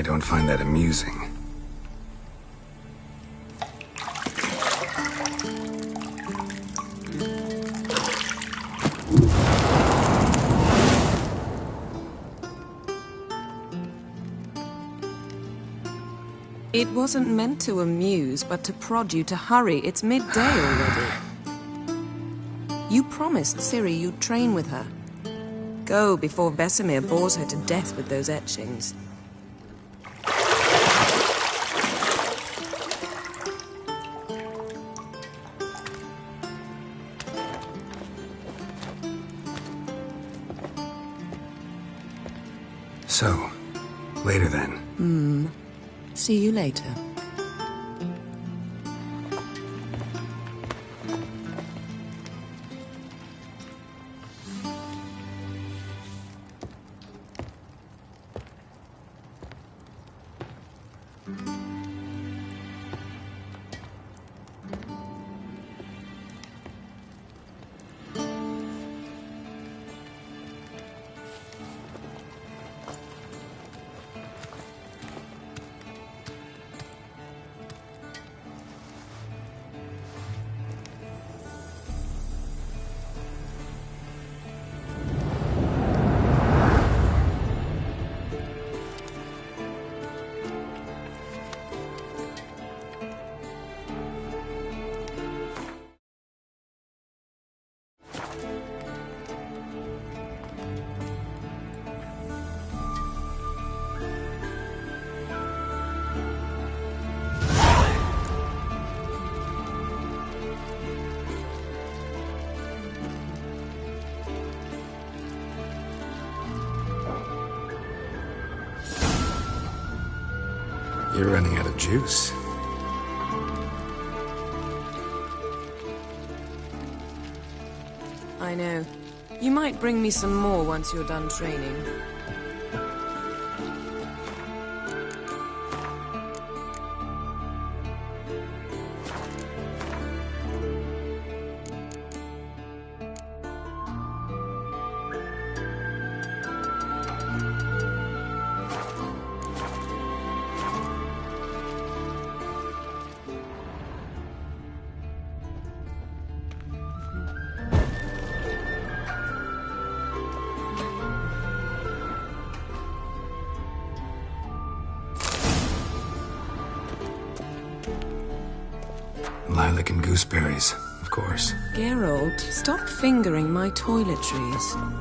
don't find that amusing. It wasn't meant to amuse, but to prod you to hurry. It's midday already. You promised Ciri you'd train with her. Go before Vesemir bores her to death with those etchings. So, later then. See you later. You're running out of juice. I know. You might bring me some more once you're done training. Lilac and gooseberries, of course. Geralt, stop fingering my toiletries.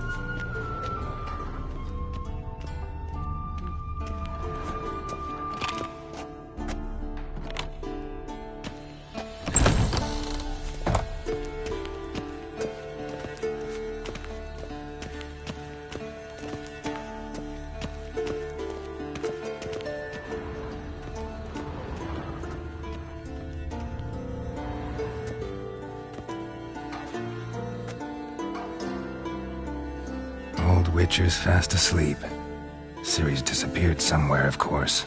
Witcher's fast asleep. Ciri's disappeared somewhere, of course.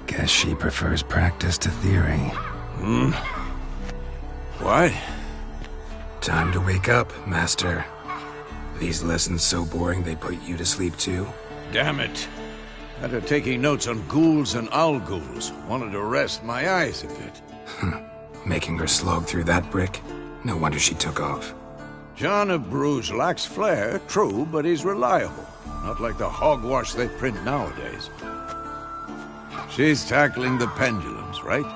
Guess she prefers practice to theory. What? Time to wake up, Master. These lessons so boring they put you to sleep too? Damn it. After taking notes on ghouls and owl-ghouls, wanted to rest my eyes a bit. Making her slog through that brick? No wonder she took off. John of Bruges lacks flair, true, but he's reliable. Not like the hogwash they print nowadays. She's tackling the pendulums, right?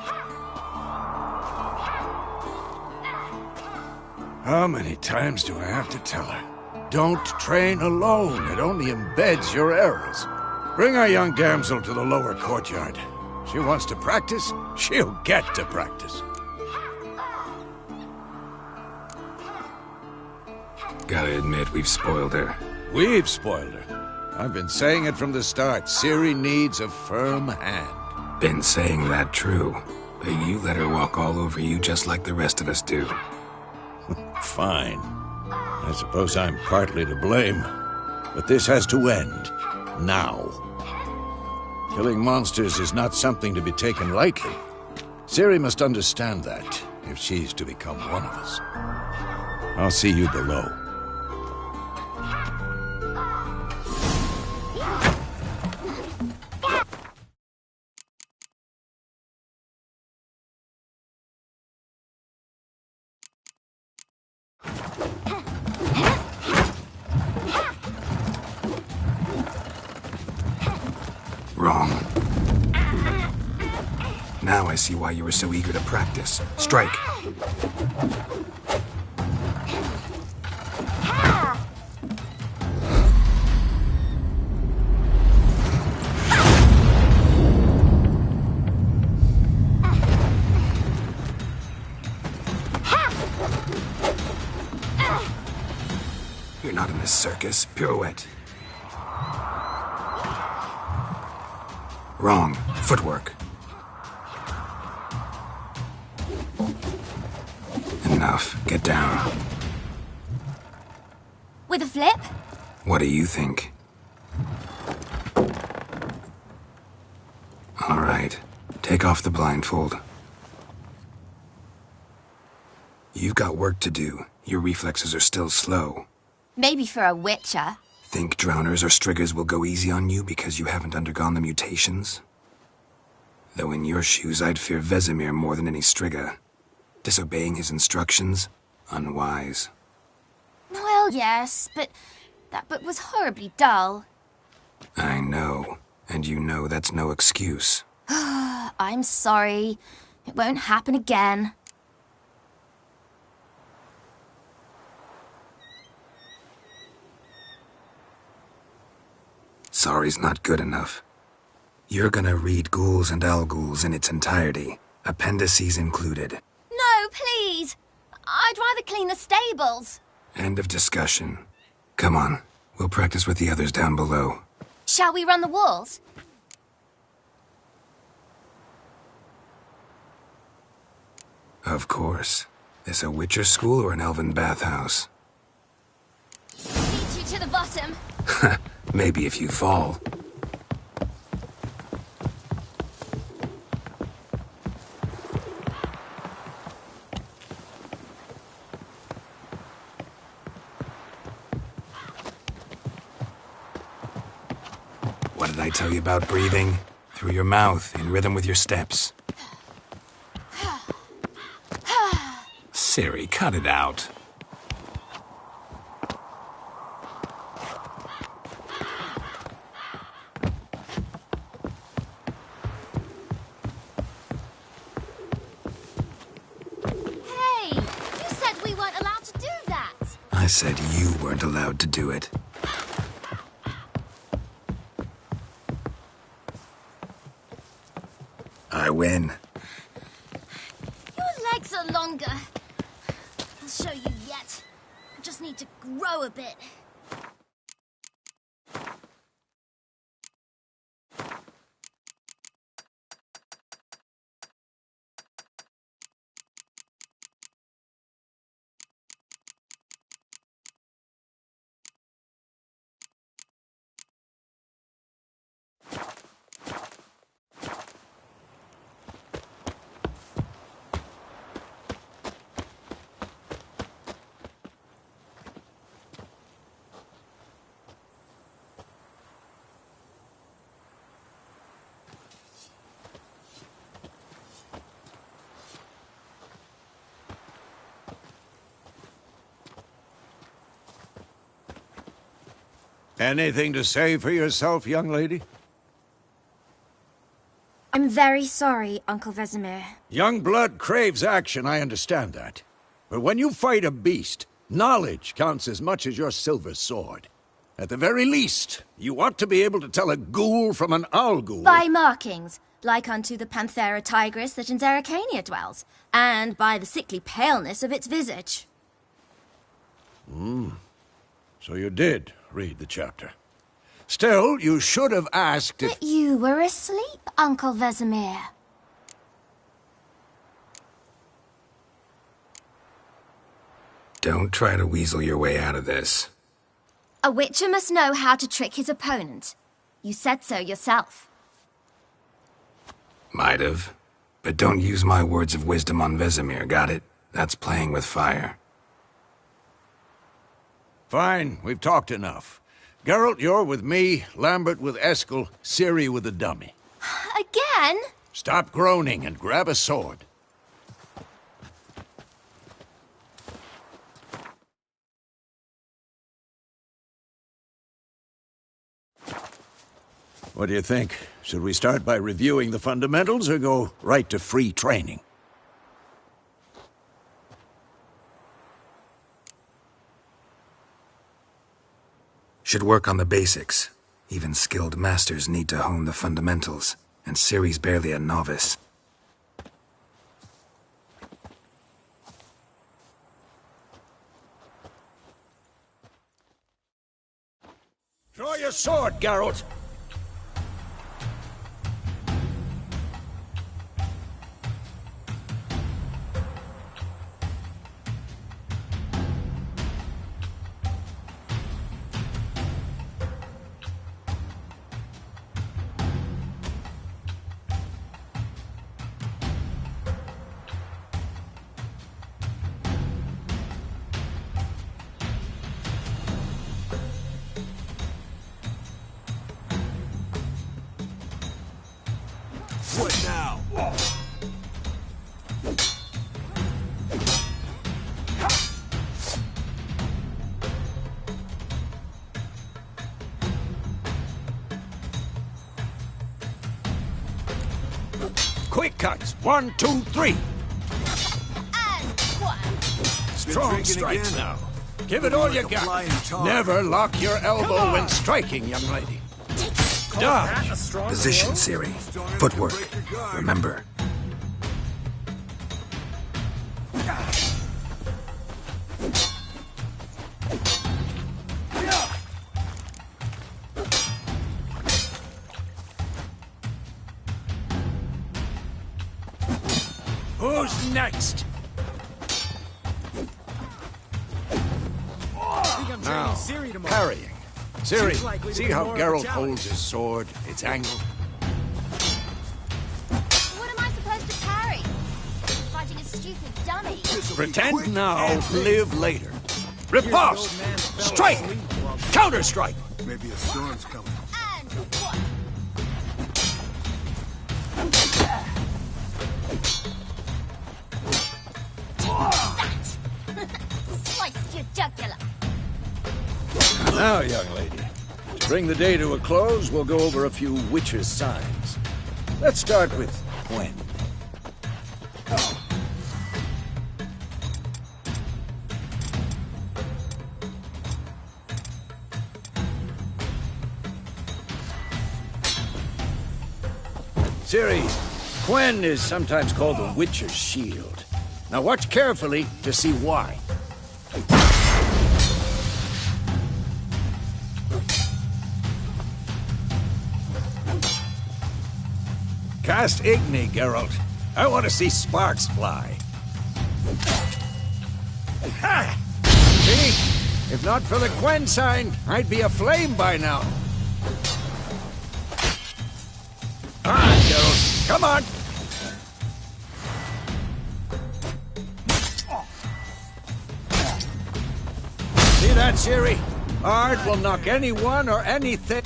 How many times do I have to tell her? Don't train alone. It only embeds your errors. Bring our young damsel to the lower courtyard. She wants to practice, she'll get to practice. Gotta admit, we've spoiled her. We've spoiled her. I've been saying it from the start. Ciri needs a firm hand. Been saying that true. But you let her walk all over you just like the rest of us do. Fine. I suppose I'm partly to blame. But this has to end. now. Killing monsters is not something to be taken lightly. Ciri must understand that, if she's to become one of us. I'll see you below. Wrong. Now I see why you were so eager to practice. Strike. You're not in this circus. Pirouette. Wrong. Footwork. Enough. Get down. With a flip? What do you think? All right. Take off the blindfold. You've got work to do. Your reflexes are still slow. Maybe for a witcher. Think drowners or striggers will go easy on you because you haven't undergone the mutations? Though in your shoes, I'd fear Vesemir more than any strigger. Disobeying his instructions? Unwise. Well, yes, but that book was horribly dull. I know. And you know that's no excuse. I'm sorry. It won't happen again. Sorry's not good enough. You're gonna read Ghouls and Al-Ghouls in its entirety, appendices included. No, please! I'd rather clean the stables. End of discussion. Come on, we'll practice with the others down below. Shall we run the walls? Of course. This a Witcher school or an elven bathhouse? Beat you to the bottom. Maybe if you fall. What did I tell you about breathing? Through your mouth, in rhythm with your steps. Ciri, cut it out. Hey, you said we weren't allowed to do that. I said you weren't allowed to do it. I win. Your legs are longer. I'll show you yet. I just need to grow a bit. Anything to say for yourself, young lady? I'm very sorry, Uncle Vesemir. Young blood craves action, I understand that. But when you fight a beast, knowledge counts as much as your silver sword. At the very least, you ought to be able to tell a ghoul from an Al-Ghul. By markings, like unto the Panthera tigris that in Zerrikania dwells, and by the sickly paleness of its visage. So you did read the chapter. Still, you should have asked if... But you were asleep, Uncle Vesemir. Don't try to weasel your way out of this. A witcher must know how to trick his opponent. You said so yourself. Might have. But don't use my words of wisdom on Vesemir, got it? That's playing with fire. Fine, we've talked enough. Geralt, you're with me, Lambert with Eskel, Ciri with the dummy. Again? Stop groaning and grab a sword. What do you think? Should we start by reviewing the fundamentals or go right to free training? Should work on the basics. Even skilled masters need to hone the fundamentals, and Ciri's barely a novice. Draw your sword, Geralt! What now? Quick cuts. 1, 2, 3. And what? Strong strikes now. Give it all you got. Never lock your elbow when striking, young lady. Dodge. Position, Ciri. Footwork. Remember. Who's next? Now, parrying. Ciri, see how Geralt holds his sword, its angle? What am I supposed to parry? Fighting a stupid dummy. Pretend now, live later. Riposte! Strike! Counter-strike! Maybe a storm's coming. And what? Sliced your jugular. Now, young lady, to bring the day to a close, we'll go over a few witches' signs. Let's start with Gwen. Ciri, Gwen is sometimes called the Witcher's Shield. Now watch carefully to see why. Cast Igni, Geralt. I want to see sparks fly. Ha! See? If not for the Gwen sign, I'd be aflame by now. On, Geralt. Come on! See that, Ciri? Art will knock anyone or anything.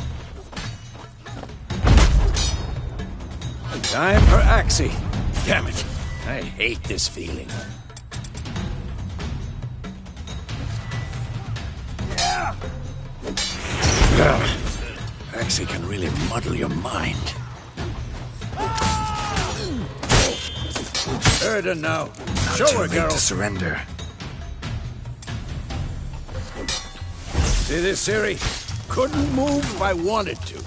Time for Axii. Damn it. I hate this feeling. Axii can really muddle your mind. Erden now. Show Too her, late to Geralt. surrender. See this, Ciri? Couldn't move if I wanted to.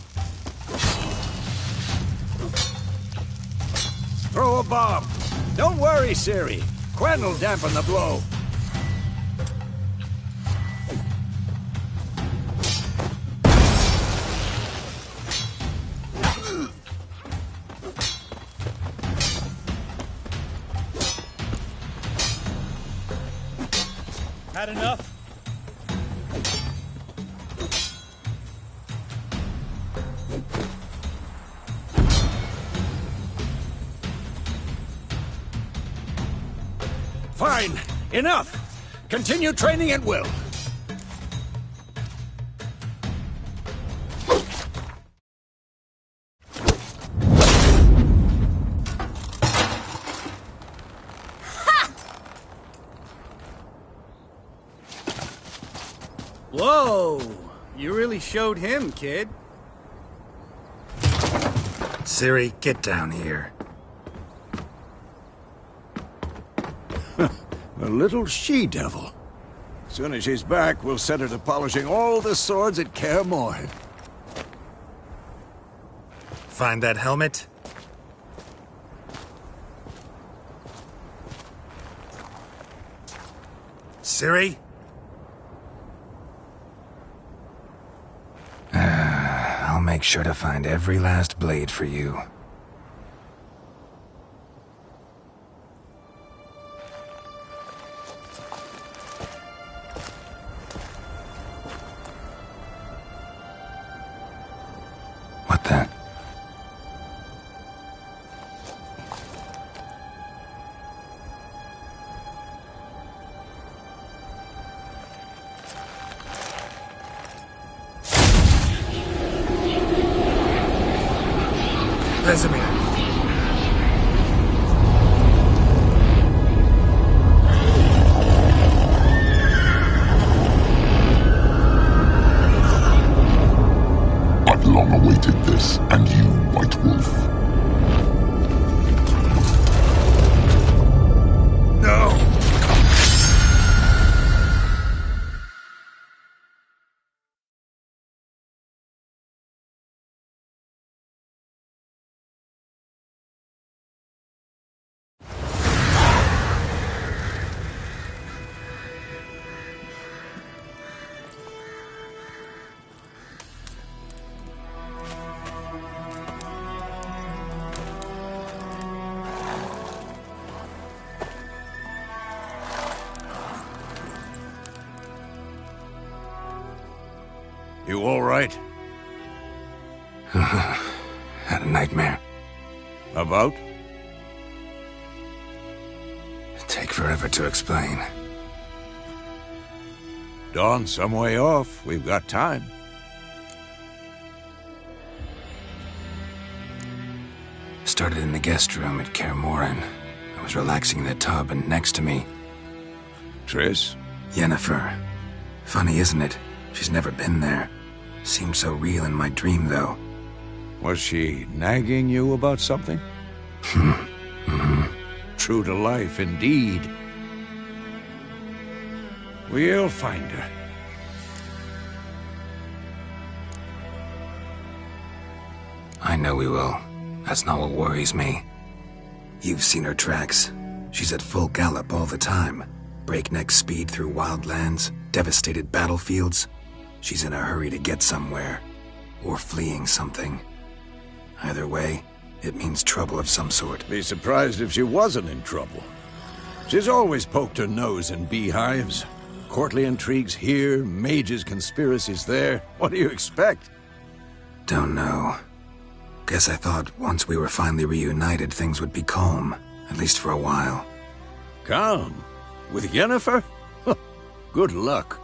Throw a bomb. Don't worry, Ciri. Gwen will dampen the blow. Had enough? Fine. Enough. Continue training at will. Whoa! You really showed him, kid. Ciri, get down here. A little she-devil. Soon as she's back, we'll set her to polishing all the swords at Kaer Morhen. Find that helmet? Ciri? I'll make sure to find every last blade for you. What the? Vesemir. I've long awaited this, and you, White Wolf. No! You all right? Had a nightmare. About? Take forever to explain. Dawn's some way off. We've got time. Started in the guest room at Kaer Morhen. I was relaxing in the tub, and next to me, Triss? Yennefer. Funny, isn't it? She's never been there. Seemed so real in my dream, though. Was she nagging you about something? True to life, indeed. We'll find her. I know we will. That's not what worries me. You've seen her tracks. She's at full gallop all the time. Breakneck speed through wildlands, devastated battlefields. She's in a hurry to get somewhere. Or fleeing something. Either way, it means trouble of some sort. Be surprised if she wasn't in trouble. She's always poked her nose in beehives. Courtly intrigues here, mages' conspiracies there. What do you expect? Don't know. Guess I thought once we were finally reunited, things would be calm. At least for a while. Calm? With Yennefer? Good luck.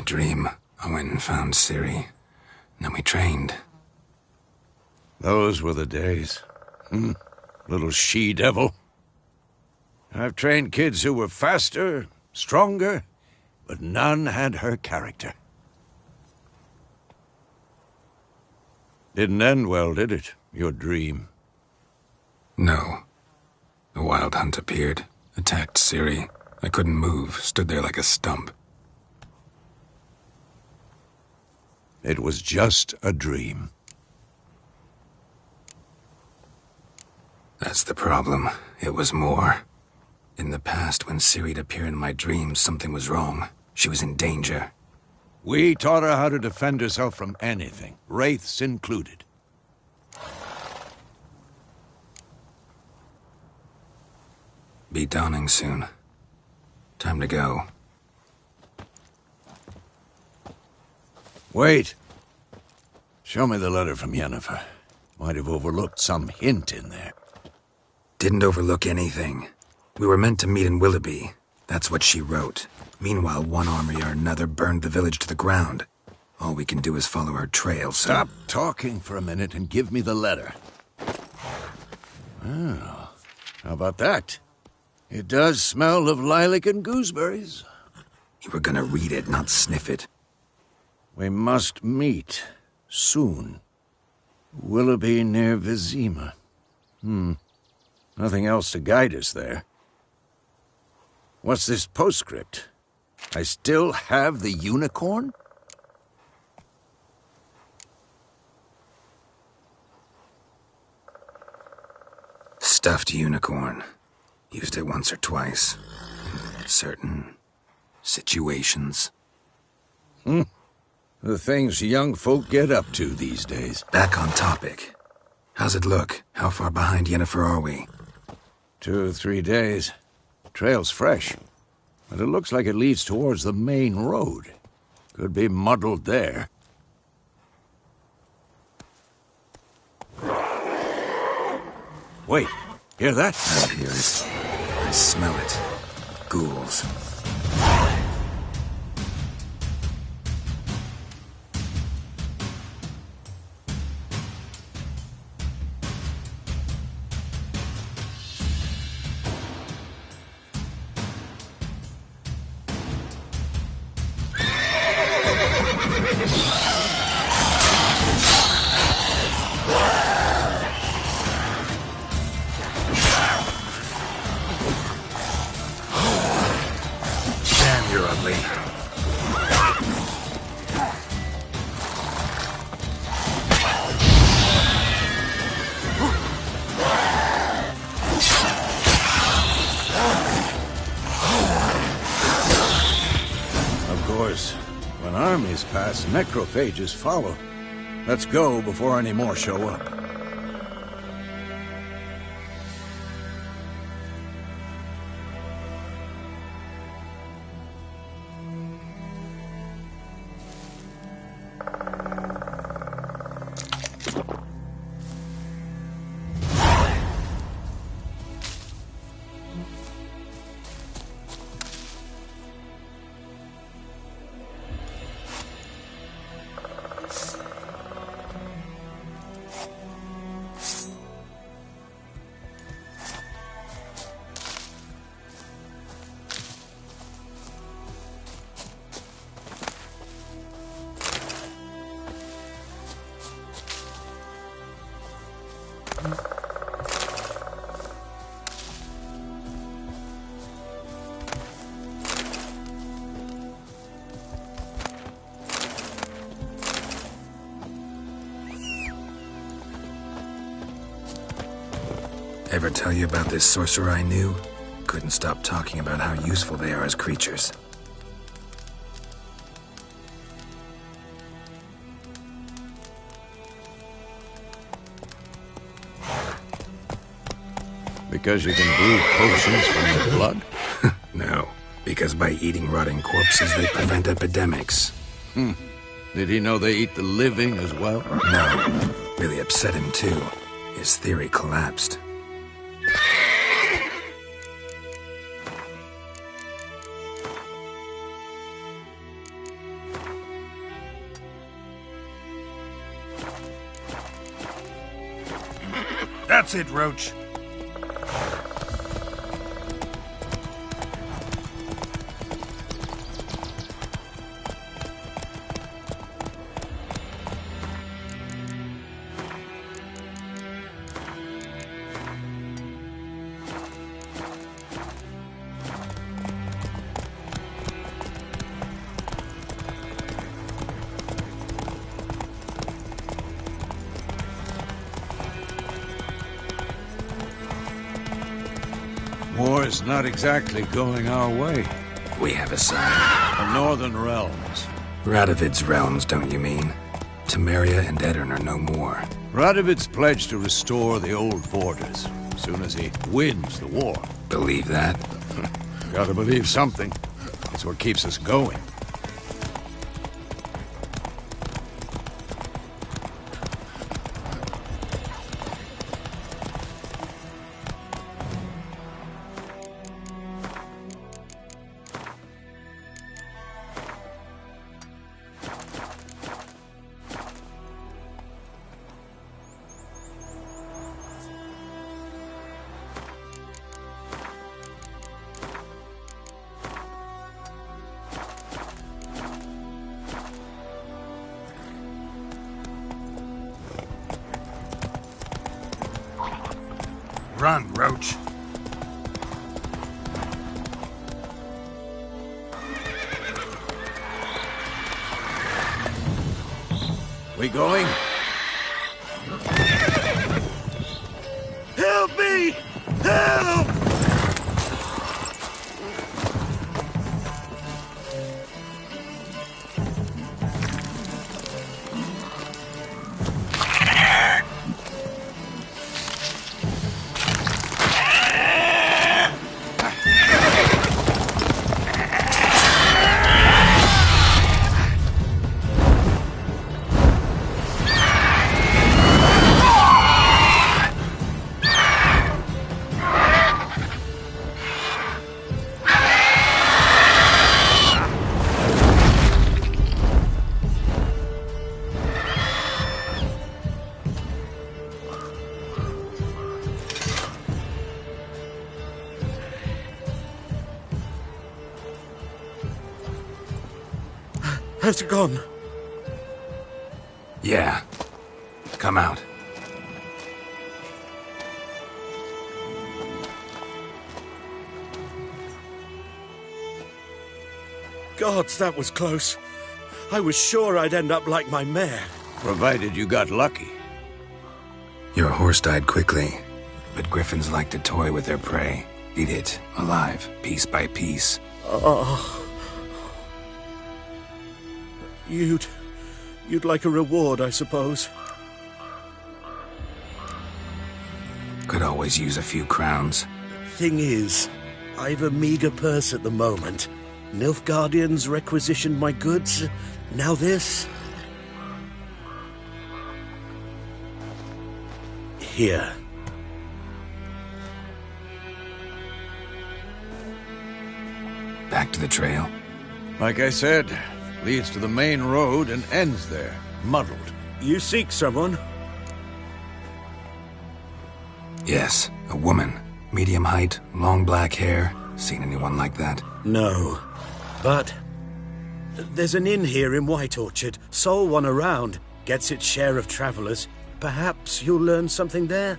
A dream. I went and found Ciri. Then we trained. Those were the days. Little she-devil. I've trained kids who were faster, stronger, but none had her character. Didn't end well, did it? Your dream? No. The Wild Hunt appeared, attacked Ciri. I couldn't move, stood there like a stump. It was just a dream. That's the problem. It was more. In the past, when Ciri'd appear in my dreams, something was wrong. She was in danger. We taught her how to defend herself from anything, wraiths included. Be dawning soon. Time to go. Wait. Show me the letter from Yennefer. Might have overlooked some hint in there. Didn't overlook anything. We were meant to meet in Willoughby. That's what she wrote. Meanwhile, one army or another burned the village to the ground. All we can do is follow her trail, so... Stop talking for a minute and give me the letter. Oh, how about that? It does smell of lilac and gooseberries. You were gonna read it, not sniff it. We must meet. Soon. Willoughby near Vizima. Nothing else to guide us there. What's this postscript? I still have the unicorn? Stuffed unicorn. Used it once or twice. In certain situations. The things young folk get up to these days. Back on topic. How's it look? How far behind Yennefer are we? 2 or 3 days. Trail's fresh, but it looks like it leads towards the main road. Could be muddled there. Wait, hear that? I hear it. I smell it. Ghouls. Damn, you're ugly. Of course, when armies pass, necrophages follow. Let's go before any more show up. Ever tell you about this sorcerer I knew? Couldn't stop talking about how useful they are as creatures. Because you can brew potions from their blood? No, because by eating rotting corpses, they prevent epidemics. Did he know they eat the living as well? No, really upset him too. His theory collapsed. That's it, Roach. War's not exactly going our way. We have a sign. The Northern Realms. Radovid's realms, don't you mean? Temeria and Edirn are no more. Radovid's pledged to restore the old borders, as soon as he wins the war. Believe that? Gotta believe something. It's what keeps us going. Run, Roach. We going? Help me! Help! Has it gone? Yeah. Come out. Gods, that was close. I was sure I'd end up like my mare. Provided you got lucky. Your horse died quickly, but griffins like to toy with their prey. Eat it, alive, piece by piece. Oh. You'd like a reward, I suppose. Could always use a few crowns. Thing is, I've a meager purse at the moment. Nilfgaardians requisitioned my goods. Now this. Here. Back to the trail? Like I said, leads to the main road and ends there, muddled. You seek someone? Yes, a woman. Medium height, long black hair. Seen anyone like that? No. But there's an inn here in White Orchard. Sole one around. Gets its share of travelers. Perhaps you'll learn something there?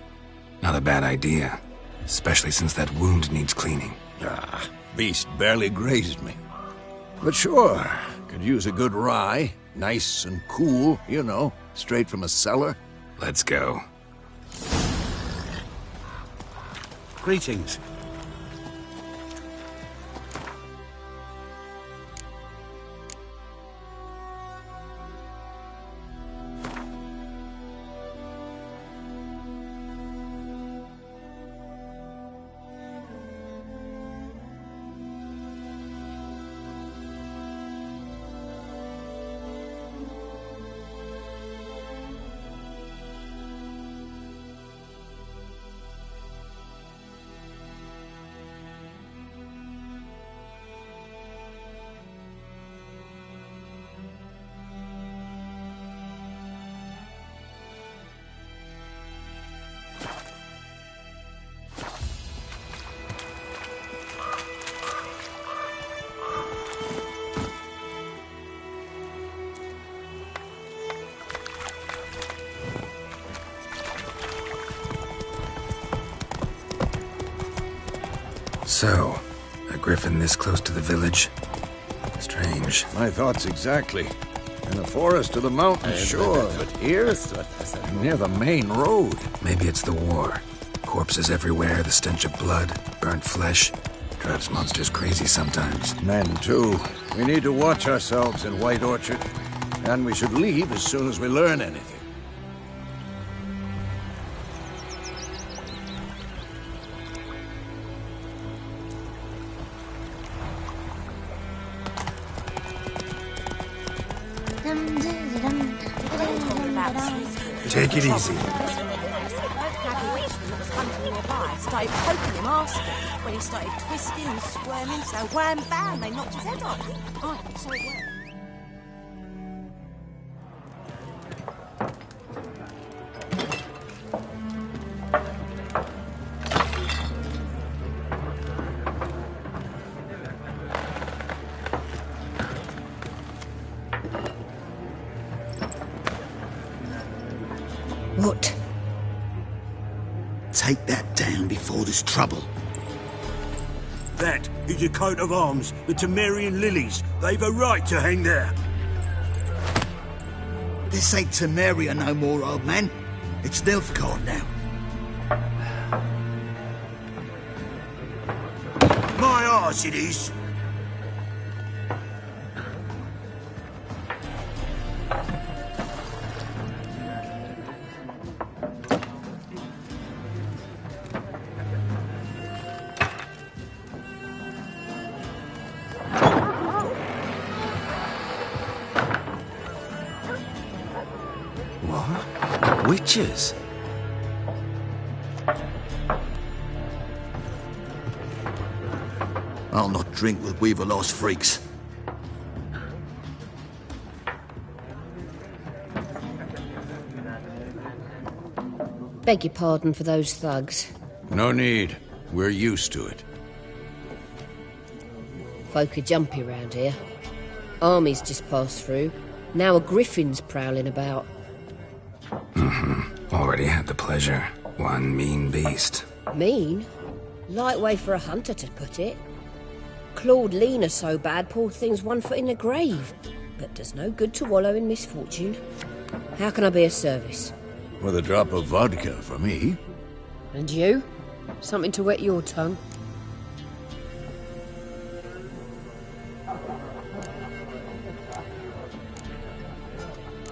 Not a bad idea. Especially since that wound needs cleaning. Ah, beast barely grazed me. But sure, could use a good rye. Nice and cool, you know, straight from a cellar. Let's go. Greetings. So, a griffin this close to the village? Strange. My thoughts exactly. In the forest or the mountains, sure, but here? Near the main road. Maybe it's the war. Corpses everywhere, the stench of blood, burnt flesh. Drives monsters crazy sometimes. Men, too. We need to watch ourselves in White Orchard. And we should leave as soon as we learn anything. Take it easy. Started poking him, asking. When he started twisting and squirming, so wham bam, they knocked his head off. Oh, so it worked. What? Take that down before there's trouble. That is a coat of arms, the Temerian lilies. They've a right to hang there. This ain't Temeria no more, old man. It's Nilfgaard now. My arse it is. What? Witches? I'll not drink with Weaver-lost freaks. Beg your pardon for those thugs. No need. We're used to it. Folk are jumpy round here. Armies just passed through. Now a griffin's prowling about. Already had the pleasure. One mean beast. Mean? Light way for a hunter to put it. Clawed Lena so bad, poor thing's 1 foot in the grave. But does no good to wallow in misfortune. How can I be of service? With a drop of vodka for me. And you? Something to wet your tongue?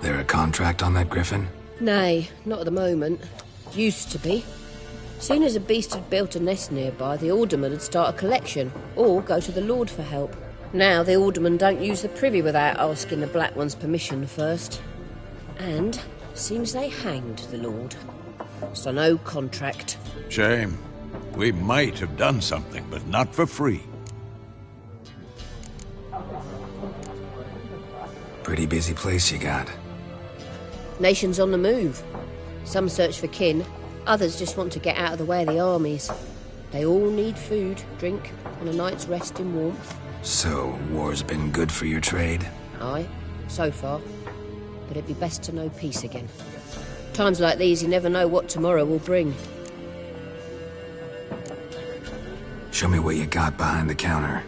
There a contract on that griffin? Nay, not at the moment. Used to be. Soon as a beast had built a nest nearby, the alderman would start a collection, or go to the Lord for help. Now the alderman don't use the privy without asking the Black One's permission first. And seems they hanged the Lord. So no contract. Shame. We might have done something, but not for free. Pretty busy place you got. Nations on the move. Some search for kin, others just want to get out of the way of the armies. They all need food, drink, and a night's rest in warmth. So, war's been good for your trade? Aye, so far. But it'd be best to know peace again. Times like these, you never know what tomorrow will bring. Show me what you got behind the counter.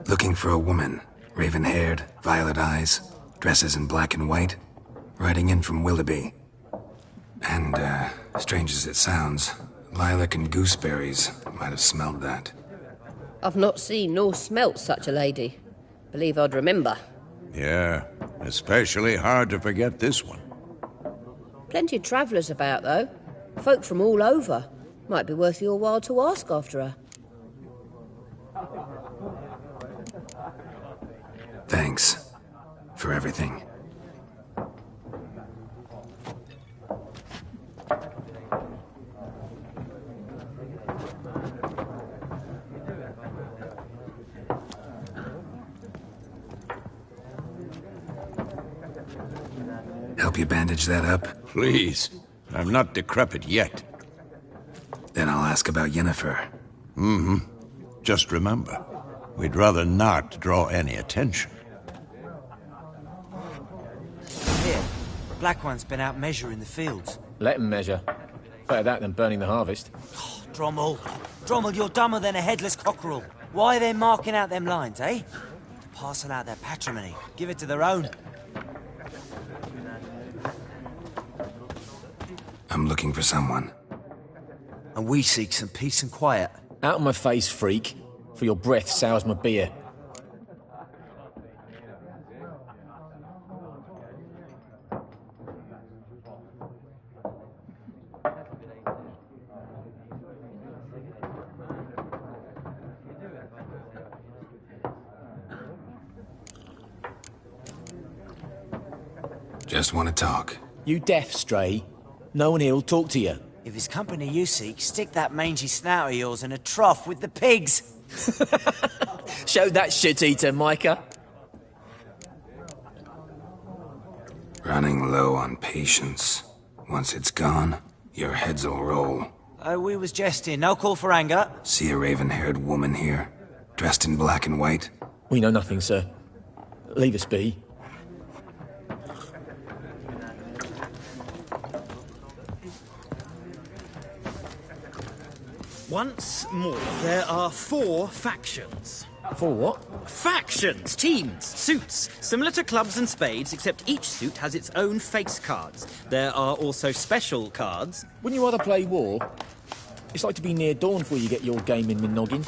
Looking for a woman, raven-haired, violet eyes, dresses in black and white, riding in from Willoughby. And, strange as it sounds, lilac and gooseberries might have smelled that. I've not seen nor smelt such a lady. Believe I'd remember. Yeah, especially hard to forget this one. Plenty of travellers about, though. Folk from all over. Might be worth your while to ask after her. Thanks for everything. Help you bandage that up? Please. I'm not decrepit yet. Then I'll ask about Yennefer. Mm-hmm. Just remember, we'd rather not draw any attention. Here, Black One's been out measuring the fields. Let him measure. Better that than burning the harvest. Oh, Drommel. Drommel, you're dumber than a headless cockerel. Why are they marking out them lines, eh? Passing out their patrimony. Give it to their own. I'm looking for someone. And we seek some peace and quiet. Out of my face, freak. For your breath sours my beer. Just want to talk. You deaf, Stray? No one here'll talk to you. If it's company you seek, stick that mangy snout of yours in a trough with the pigs. Show that shit-eater, Micah. Running low on patience. Once it's gone, your heads'll roll. We was jesting. No call for anger. See a raven-haired woman here, dressed in black and white? We know nothing, sir. Leave us be. Once more, there are 4 factions. 4 what? Factions! Teams! Suits! Similar to clubs and spades, except each suit has its own face cards. There are also special cards. Wouldn't you rather play war? It's like to be near dawn before you get your game in with noggin.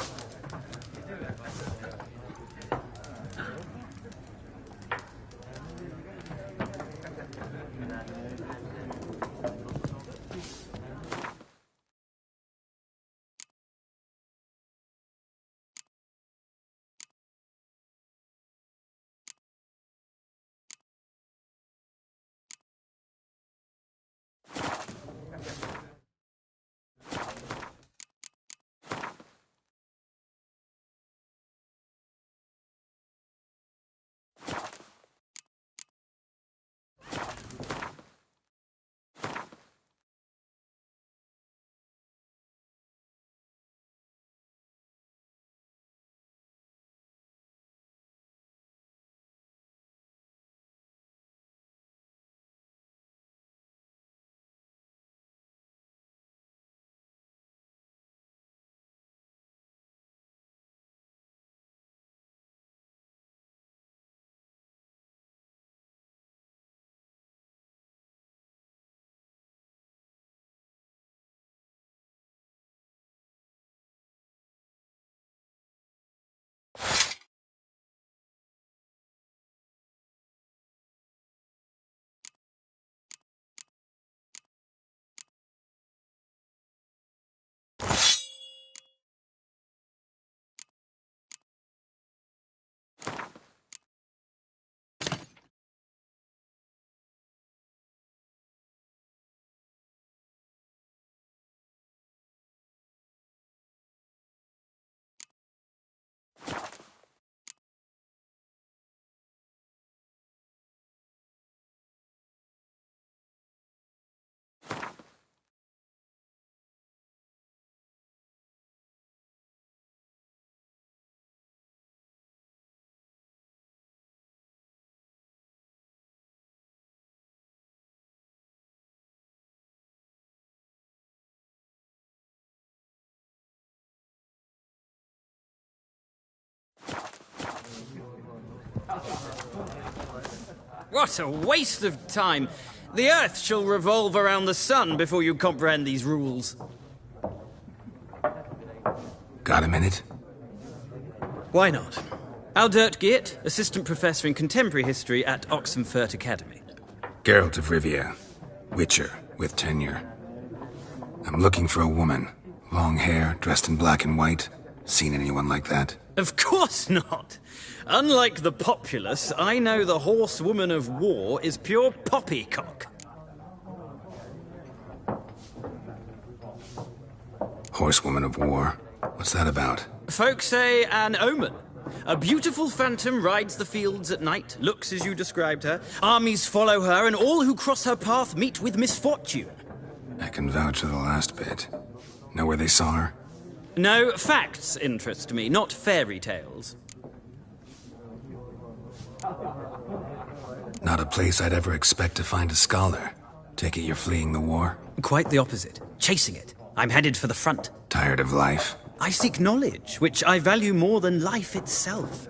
What a waste of time! The Earth shall revolve around the sun before you comprehend these rules. Got a minute? Why not? Aldert Geert, Assistant Professor in Contemporary History at Oxenfurt Academy. Geralt of Rivia. Witcher, with tenure. I'm looking for a woman. Long hair, dressed in black and white. Seen anyone like that? Of course not! Unlike the populace, I know the horsewoman of war is pure poppycock. Horsewoman of war? What's that about? Folk say an omen. A beautiful phantom rides the fields at night, looks as you described her. Armies follow her, and all who cross her path meet with misfortune. I can vouch for the last bit. Know where they saw her? No, facts interest me, not fairy tales. Not a place I'd ever expect to find a scholar. Take it you're fleeing the war? Quite the opposite. Chasing it. I'm headed for the front. Tired of life? I seek knowledge, which I value more than life itself.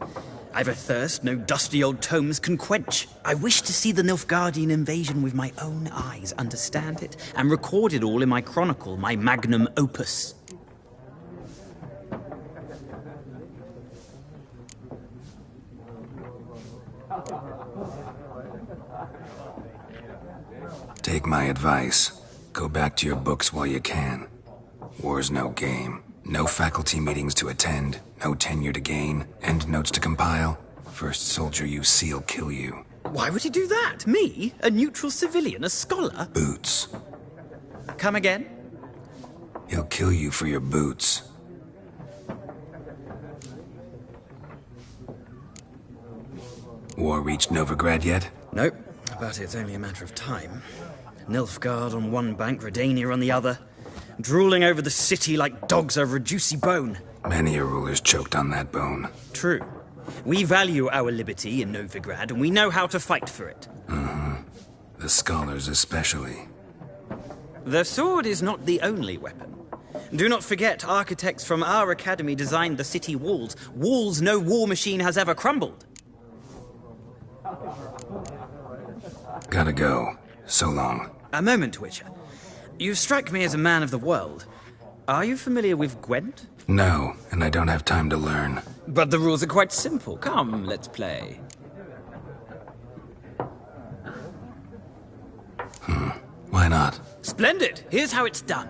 I've a thirst no dusty old tomes can quench. I wish to see the Nilfgaardian invasion with my own eyes, understand it, and record it all in my chronicle, my magnum opus. Take my advice. Go back to your books while you can. War's no game. No faculty meetings to attend, no tenure to gain, endnotes to compile. First soldier you see'll kill you. Why would he do that? Me? A neutral civilian? A scholar? Boots. Come again? He'll kill you for your boots. War reached Novigrad yet? Nope, but it's only a matter of time. Nilfgaard on one bank, Redania on the other. Drooling over the city like dogs over a juicy bone. Many a ruler's choked on that bone. True. We value our liberty in Novigrad, and we know how to fight for it. The scholars especially. The sword is not the only weapon. Do not forget, architects from our academy designed the city walls. Walls no war machine has ever crumbled. Gotta go. So long. A moment, Witcher. You strike me as a man of the world. Are you familiar with Gwent? No, and I don't have time to learn. But the rules are quite simple. Come, let's play. Why not? Splendid! Here's how it's done.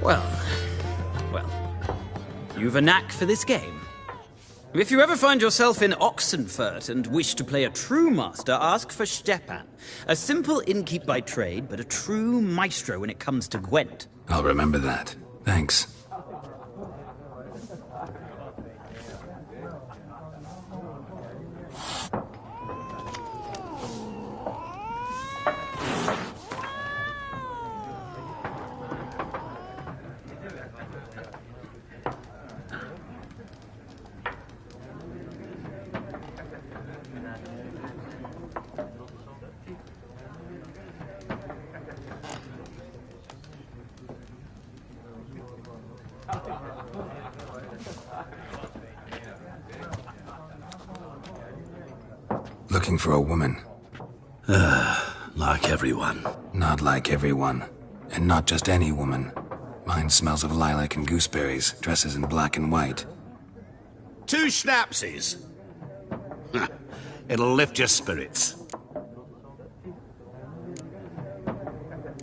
Well, you've a knack for this game. If you ever find yourself in Oxenfurt and wish to play a true master, ask for Stepan. A simple innkeep by trade, but a true maestro when it comes to Gwent. I'll remember that. Thanks. Looking for a woman. Like everyone. Not like everyone. And not just any woman. Mine smells of lilac and gooseberries, dresses in black and white. 2 schnapsies. It'll lift your spirits.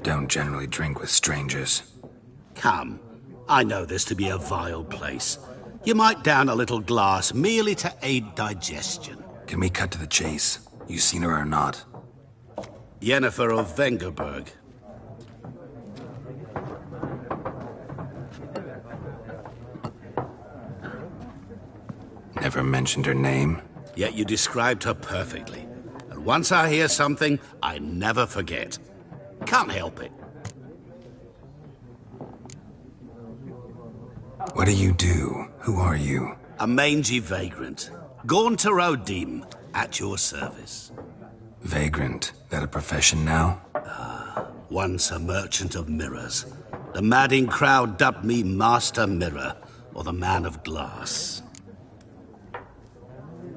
Don't generally drink with strangers. Come. I know this to be a vile place. You might down a little glass merely to aid digestion. Can we cut to the chase? You seen her or not? Yennefer of Vengerberg. Never mentioned her name. Yet you described her perfectly. And once I hear something, I never forget. Can't help it. What do you do? Who are you? A mangy vagrant. Gaunter O'Dim, at your service. Vagrant? That a profession now? Once a merchant of mirrors. The madding crowd dubbed me Master Mirror, or the Man of Glass.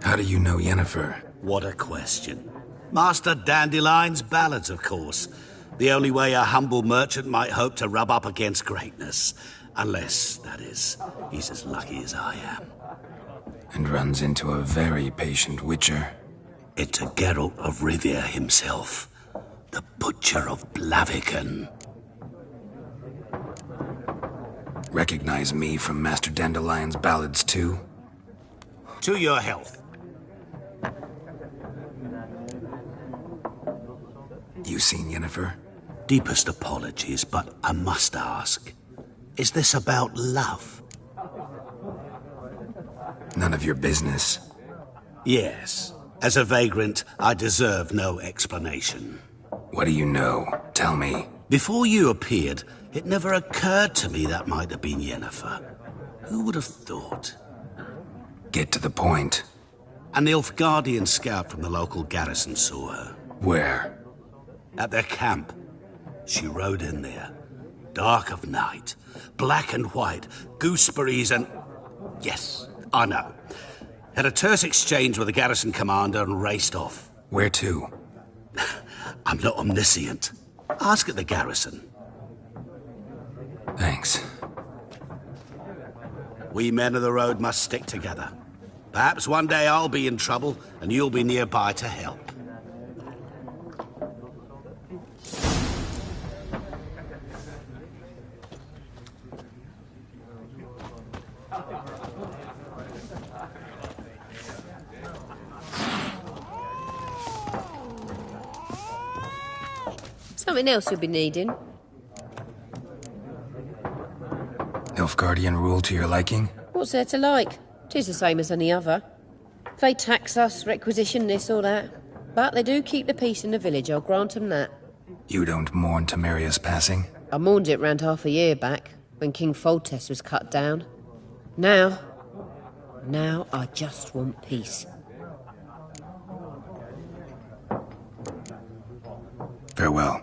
How do you know Yennefer? What a question. Master Dandelion's ballads, of course. The only way a humble merchant might hope to rub up against greatness. Unless, that is, he's as lucky as I am. And runs into a very patient witcher. Into Geralt of Rivia himself. The Butcher of Blaviken. Recognize me from Master Dandelion's ballads, too? To your health. You seen Yennefer? Deepest apologies, but I must ask. Is this about love? None of your business. Yes. As a vagrant, I deserve no explanation. What do you know? Tell me. Before you appeared, it never occurred to me that might have been Yennefer. Who would have thought? Get to the point. A Nilfgaardian scout from the local garrison saw her. Where? At their camp. She rode in there. Dark of night. Black and white. Gooseberries and... Yes, I know. Had a terse exchange with the garrison commander and raced off. Where to? I'm not omniscient. Ask at the garrison. Thanks. We men of the road must stick together. Perhaps one day I'll be in trouble and you'll be nearby to help. Something else you'll be needing. Nilfgaardian rule to your liking? What's there to like? 'Tis the same as any other. They tax us, requisition this or that. But they do keep the peace in the village, I'll grant 'em that. You don't mourn Temeria's passing? I mourned it round half a year back, when King Foltest was cut down. Now I just want peace. Farewell.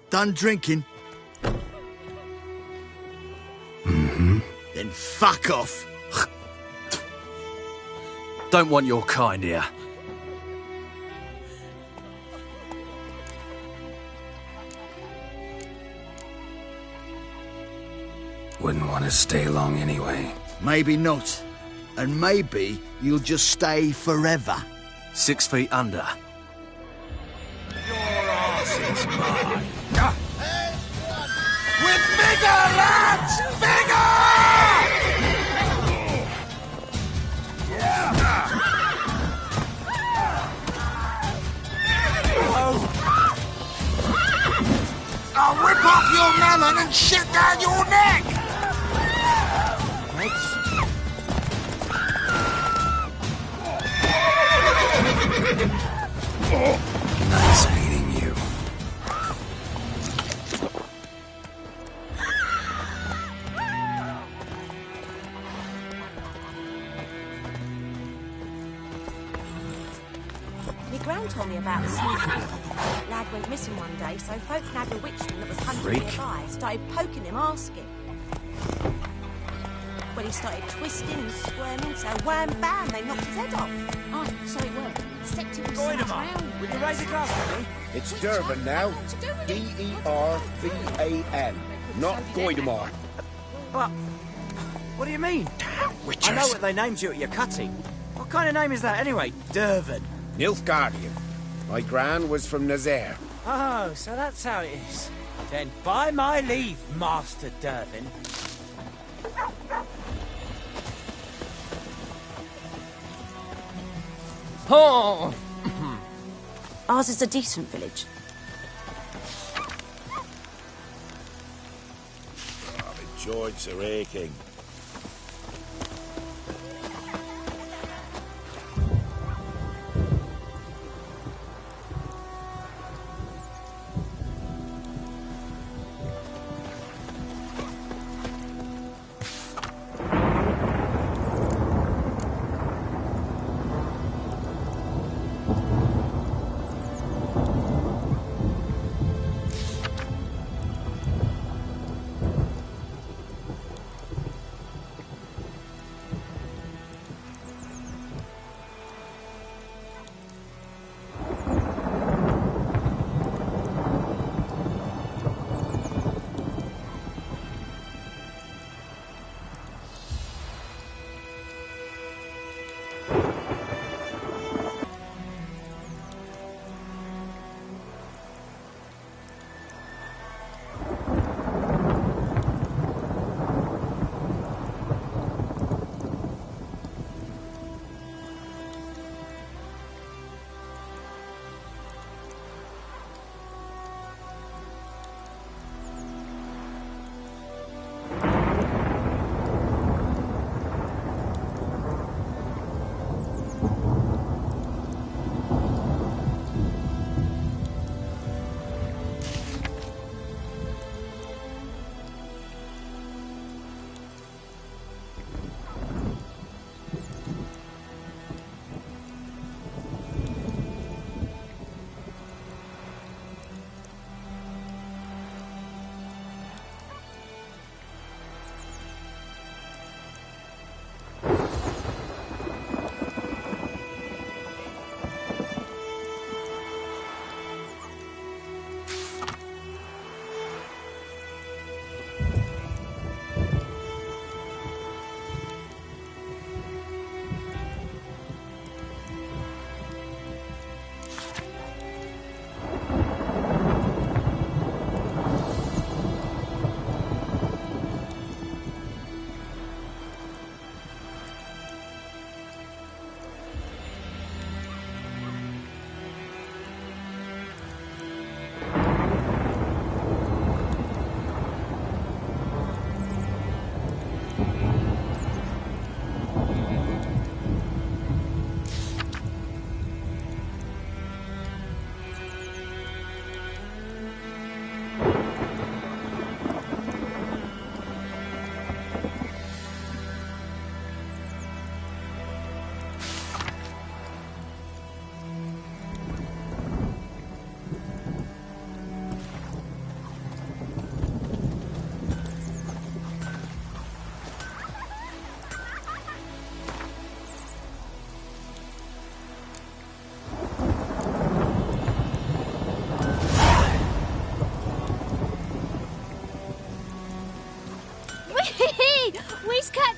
Done drinking? Fuck off. Don't want your kind here. Wouldn't want to stay long anyway. Maybe not. And maybe you'll just stay forever. 6 feet under. Your arse is mine. With vigor, lads! Vigor! I'll rip off your melon and shit down your neck! Nice meeting you. My gran told me about the sneaky. Lad went missing one day, so folk nabbed a witchman that was hunting Freak. nearby. Started poking him, asking. When he started twisting and squirming, so wham bam, they knocked his head off. Oh, so it worked. Except it was Goidemar, will you raise a glass for me? It's Durban now. D-E-R-V-A-N, not Goidemar. What do you mean? I know what they named you at your cutting. What kind of name is that anyway? Durban. Nilfgaardian. My gran was from Nazaire. Oh, so that's how it is. Then by my leave, Master Durban. Oh! Ours is a decent village. Oh, the joints are aching.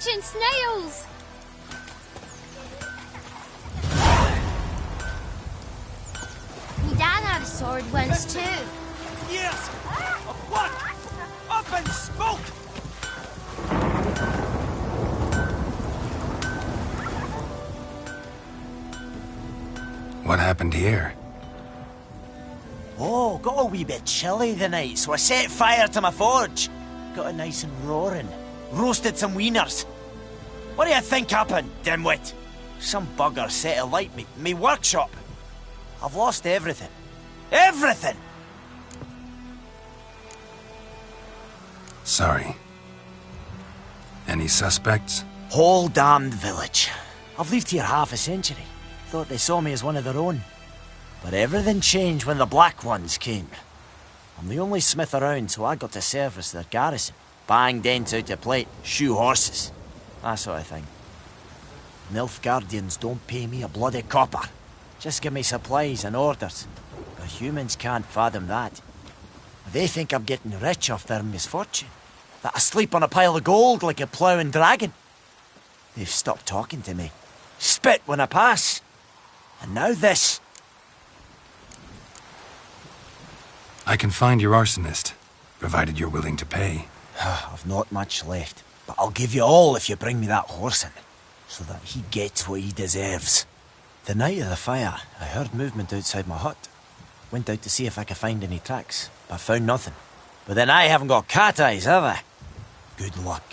catching snails! Me dad had a sword once too. Yes! Of what? Up in smoke! What happened here? Oh, got a wee bit chilly the night, so I set fire to my forge. Got it nice and roaring. Roasted some wieners. What do you think happened, dimwit? Some bugger set alight me workshop. I've lost everything. Everything! Sorry. Any suspects? Whole damned village. I've lived here half a century. Thought they saw me as one of their own. But everything changed when the Black Ones came. I'm the only smith around, so I got to service their garrison. Bang dents out of plate, shoe horses. That sort of thing. Nilfgaardians don't pay me a bloody copper. Just give me supplies and orders. But humans can't fathom that. They think I'm getting rich off their misfortune. That I sleep on a pile of gold like a ploughing dragon. They've stopped talking to me. Spit when I pass. And now this. I can find your arsonist, provided you're willing to pay. I've not much left, but I'll give you all if you bring me that horse in, so that he gets what he deserves. The night of the fire, I heard movement outside my hut. Went out to see if I could find any tracks, but found nothing. But then I haven't got cat eyes, have I? Good luck.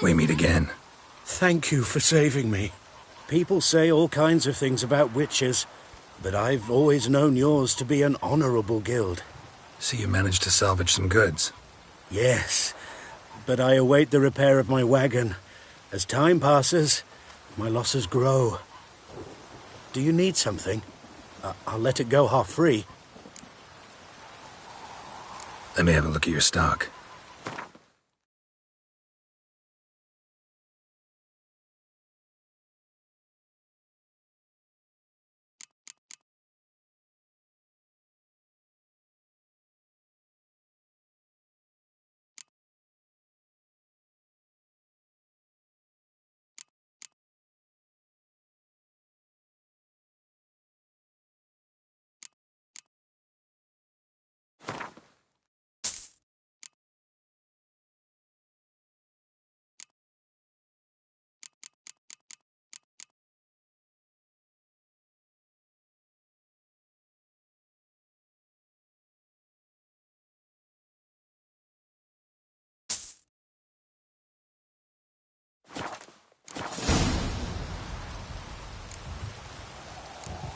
We meet again. Thank you for saving me. People say all kinds of things about witches, but I've always known yours to be an honorable guild. So you managed to salvage some goods? Yes, but I await the repair of my wagon. As time passes, my losses grow. Do you need something? I'll let it go half-free. Let me have a look at your stock.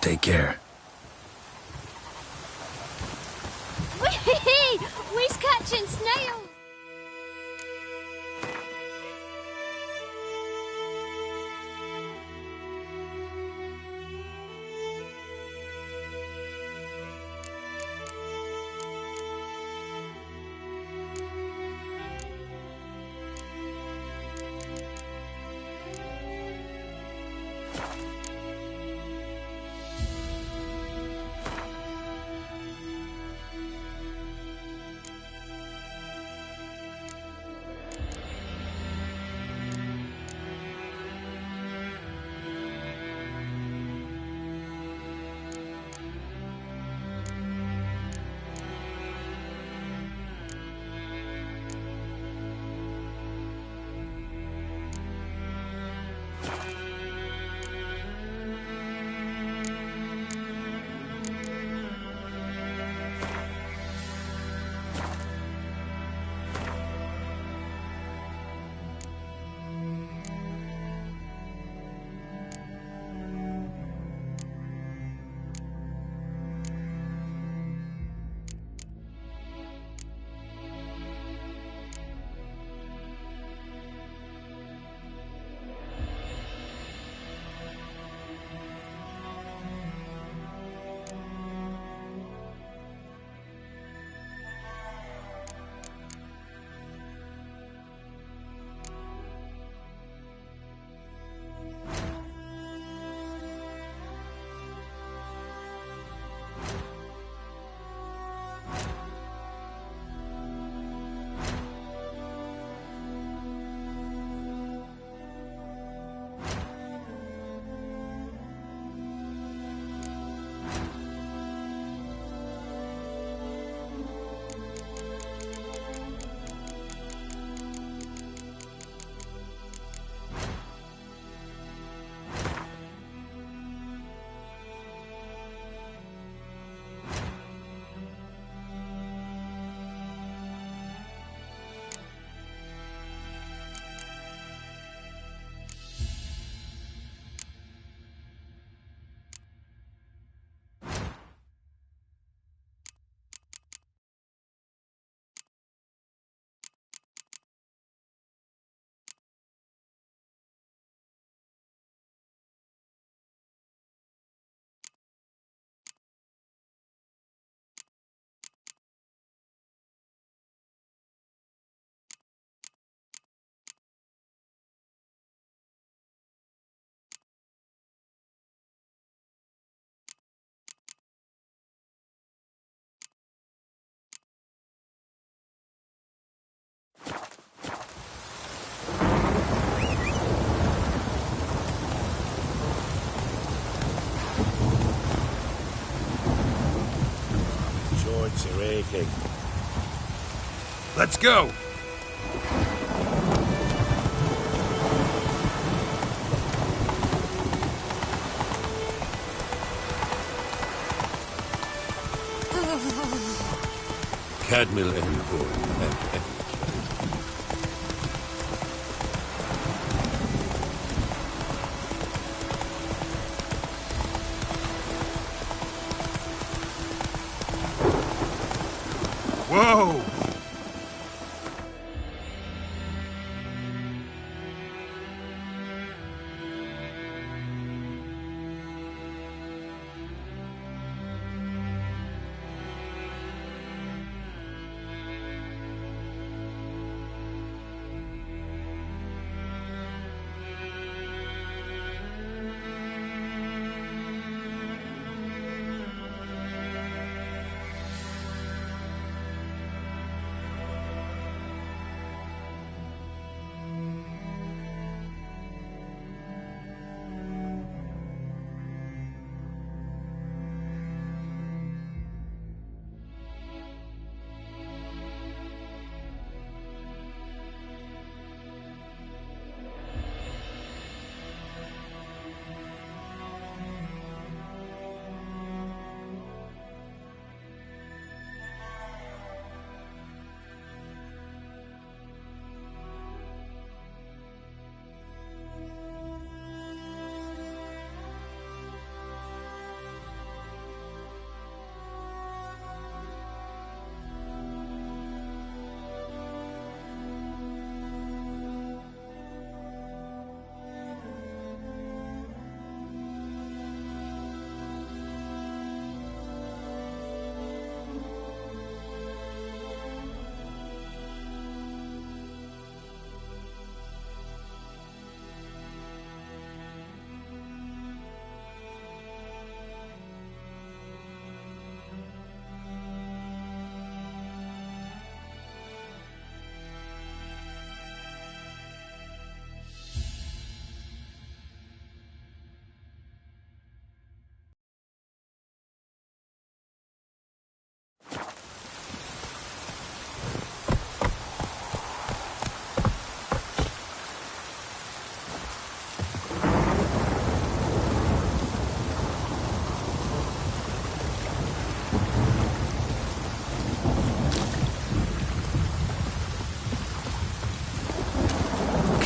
Take care. Whee! We's catching snails! Joints are aching. Let's go! Cadmil Enhor. Whoa!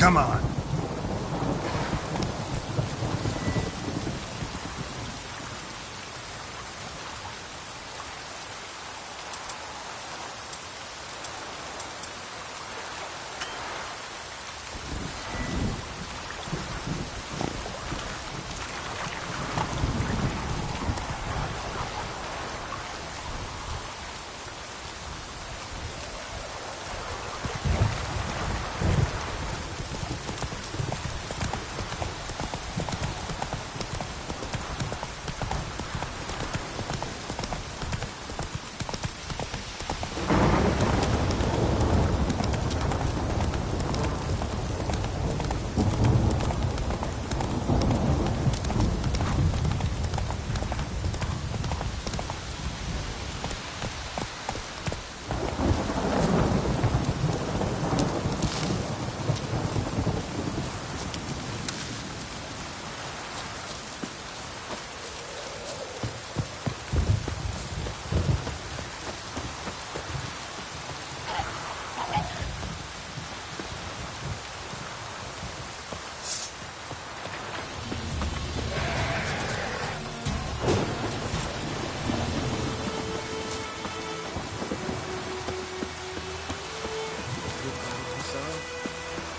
Come on.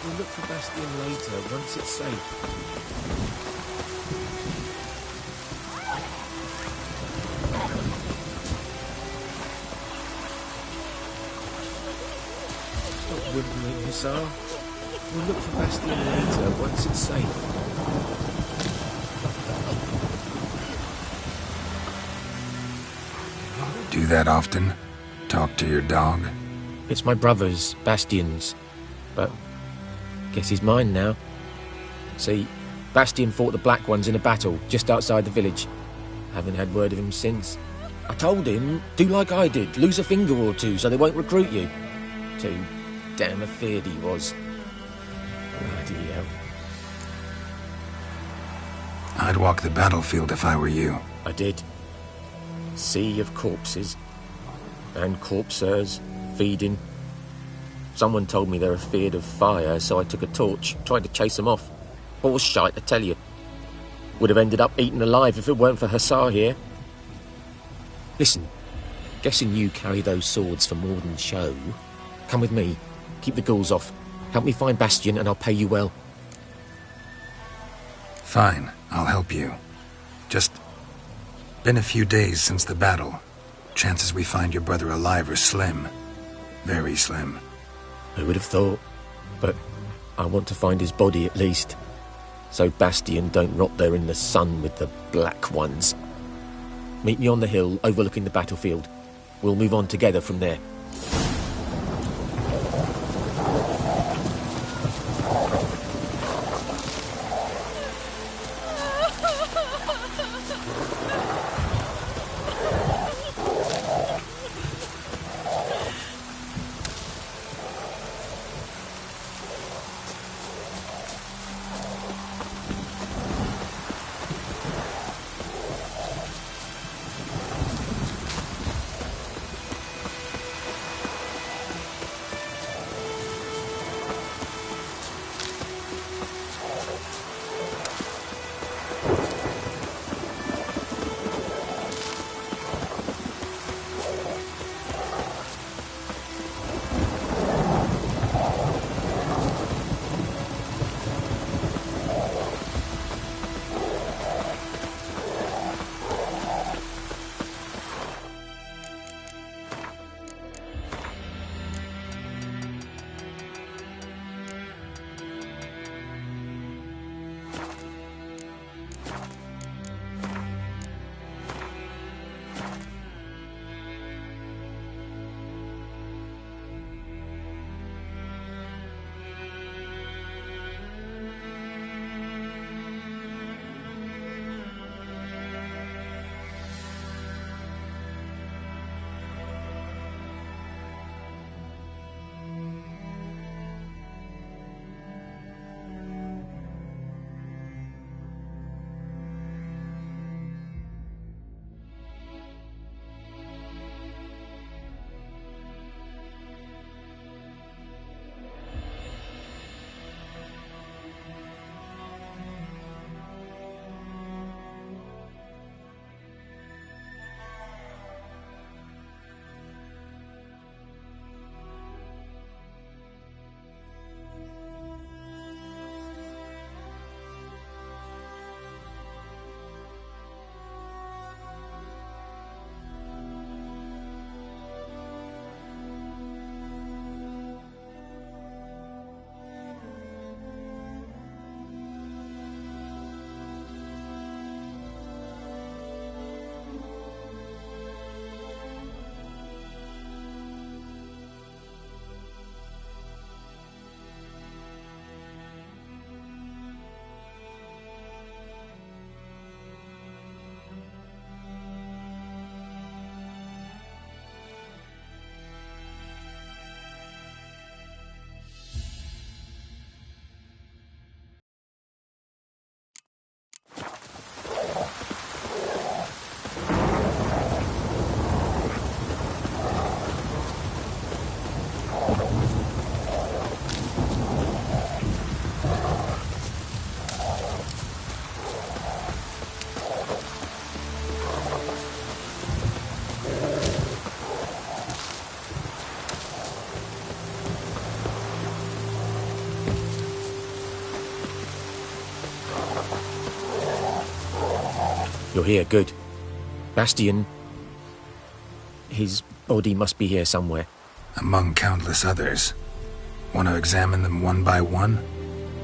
We'll look for Bastion later, once it's safe. Stop whimpering, Hussar. We'll look for Bastion later, once it's safe. Do that often? Talk to your dog? It's my brother's, Bastion's, but guess he's mine now. See, Bastion fought the Black Ones in a battle just outside the village. Haven't had word of him since. I told him, do like I did, lose a finger or two so they won't recruit you. Too damn afeard he was. Bloody hell. I'd walk the battlefield if I were you. I did. Sea of corpses. And corpsers, feeding. Someone told me they're afeard of fire, so I took a torch, tried to chase them off. Horse shite, I tell you. Would have ended up eaten alive if it weren't for Hussar here. Listen, guessing you carry those swords for more than show. Come with me, keep the ghouls off. Help me find Bastion and I'll pay you well. Fine, I'll help you. Just been a few days since the battle. Chances we find your brother alive are slim. Very slim. Who would have thought? But I want to find his body at least. So Bastion don't rot there in the sun with the Black Ones. Meet me on the hill overlooking the battlefield. We'll move on together from there. You're here, good. Bastian... his body must be here somewhere. Among countless others. Want to examine them one by one?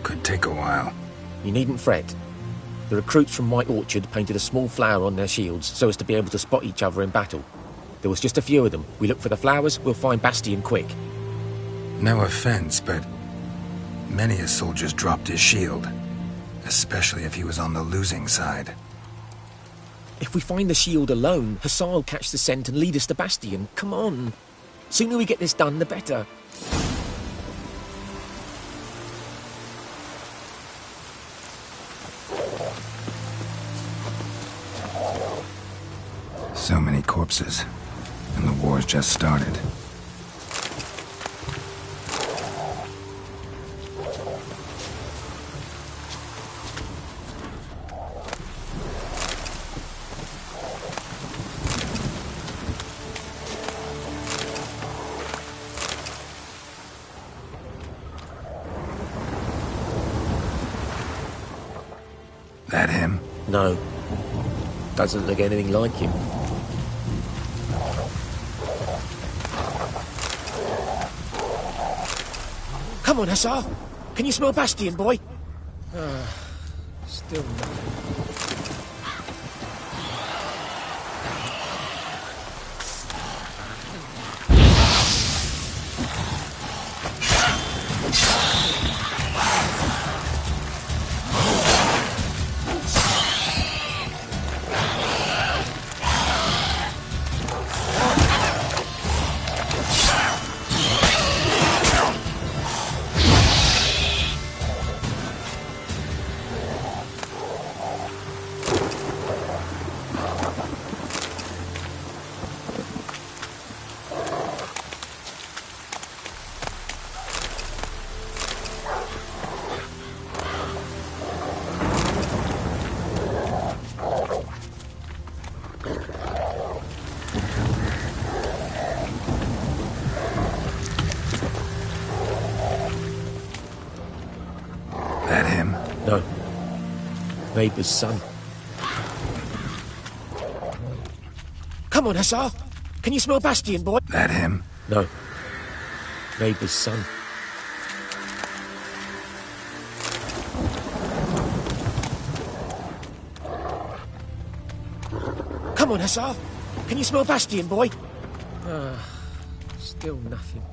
Could take a while. You needn't fret. The recruits from White Orchard painted a small flower on their shields so as to be able to spot each other in battle. There was just a few of them. We look for the flowers, we'll find Bastian quick. No offense, but many a soldier's dropped his shield. Especially if he was on the losing side. If we find the shield alone, Hussar will catch the scent and lead us to Bastian. Come on. Sooner we get this done, the better. So many corpses, and the war's just started. That him? No. Doesn't look anything like him. Come on, Hussar. Can you smell Bastian, boy? Still nothing. That him? No. Neighbour's son. Come on, Hussar. Can you smell Bastian, boy? That him? No. Neighbour's son. Come on, Hussar. Can you smell Bastian, boy? Still nothing.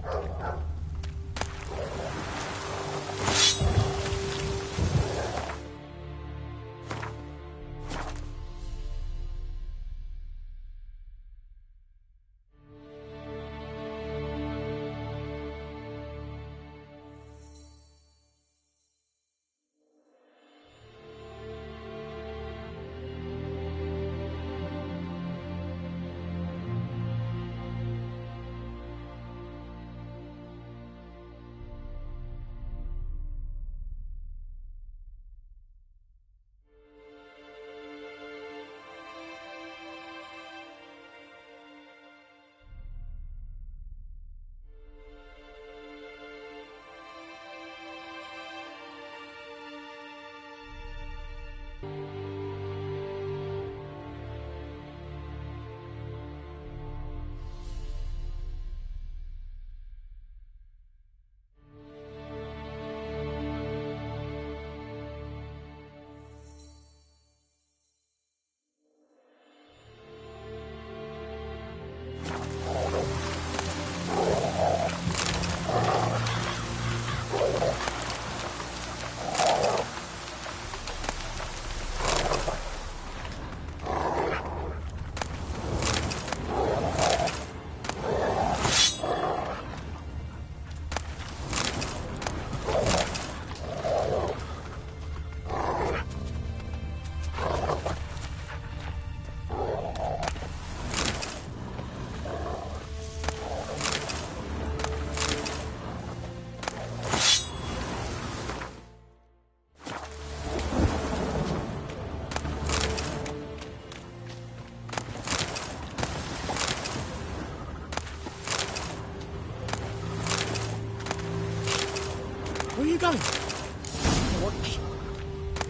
Where are you going?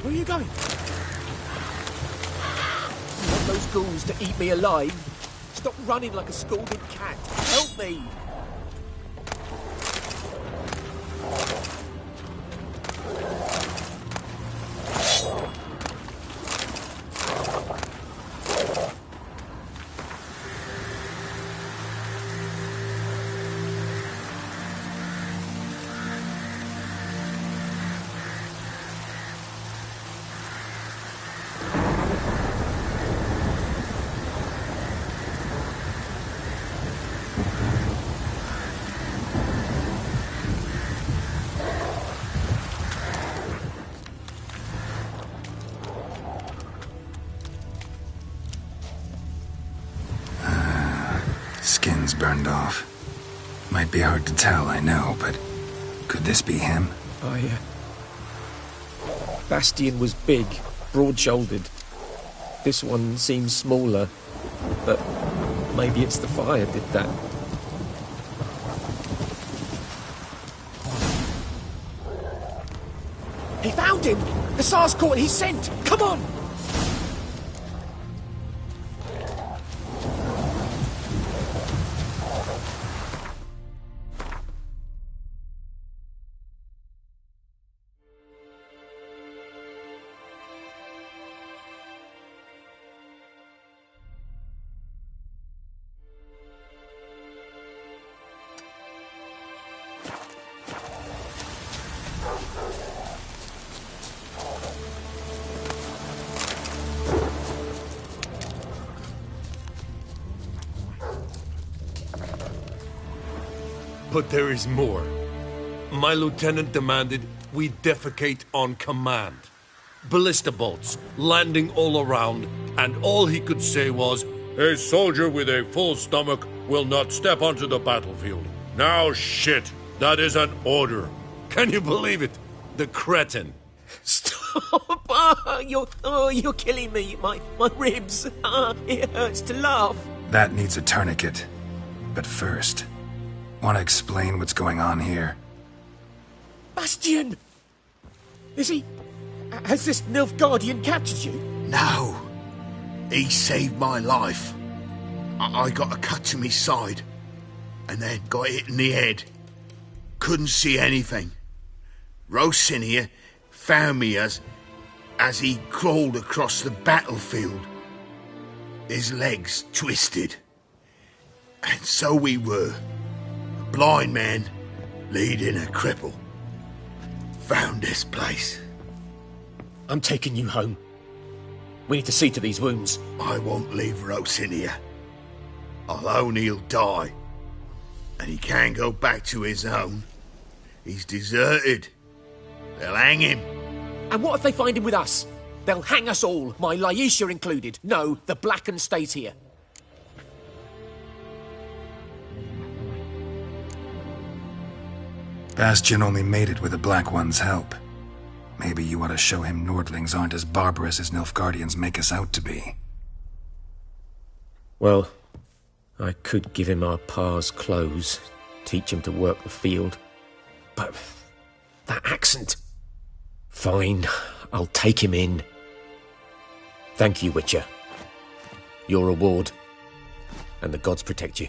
Where are you going? those ghouls to eat me alive. Stop running like a scalded cat. Help me! Skin's burned off. Might be hard to tell, I know, but could this be him? Bastian was big, broad-shouldered. This one seems smaller, but maybe it's the fire did that. He found him! The Tsar's caught his scent! Come on! But there is more. My lieutenant demanded we defecate on command. Ballista bolts, landing all around, and all he could say was, "A soldier with a full stomach will not step onto the battlefield." Now shit, that is an order. Can you believe it? The cretin. Stop! You're killing me. My ribs. It hurts to laugh. That needs a tourniquet. But first, want to explain what's going on here? Bastian! Is he... Has this Nilfgaardian captured you? No. He saved my life. I got a cut to my side, and then got hit in the head. Couldn't see anything. Rosinia found me as he crawled across the battlefield. His legs twisted. And so we were. A blind man leading a cripple. Found this place. I'm taking you home. We need to see to these wounds. I won't leave Rosinia. Alone he'll die. And he can't go back to his own. He's deserted. They'll hang him. And what if they find him with us? They'll hang us all, my Laisha included. No, the Blacken stays here. Bastian only made it with the Black One's help. Maybe you ought to show him Nordlings aren't as barbarous as Nilfgaardians make us out to be. Well, I could give him our pa's clothes, teach him to work the field. But that accent... Fine, I'll take him in. Thank you, Witcher. Your reward. And the gods protect you.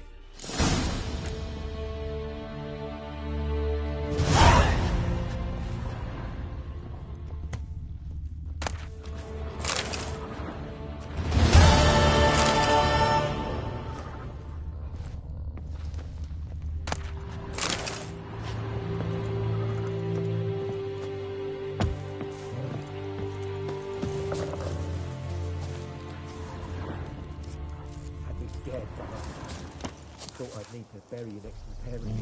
Thought I'd need to bury you next to Perry.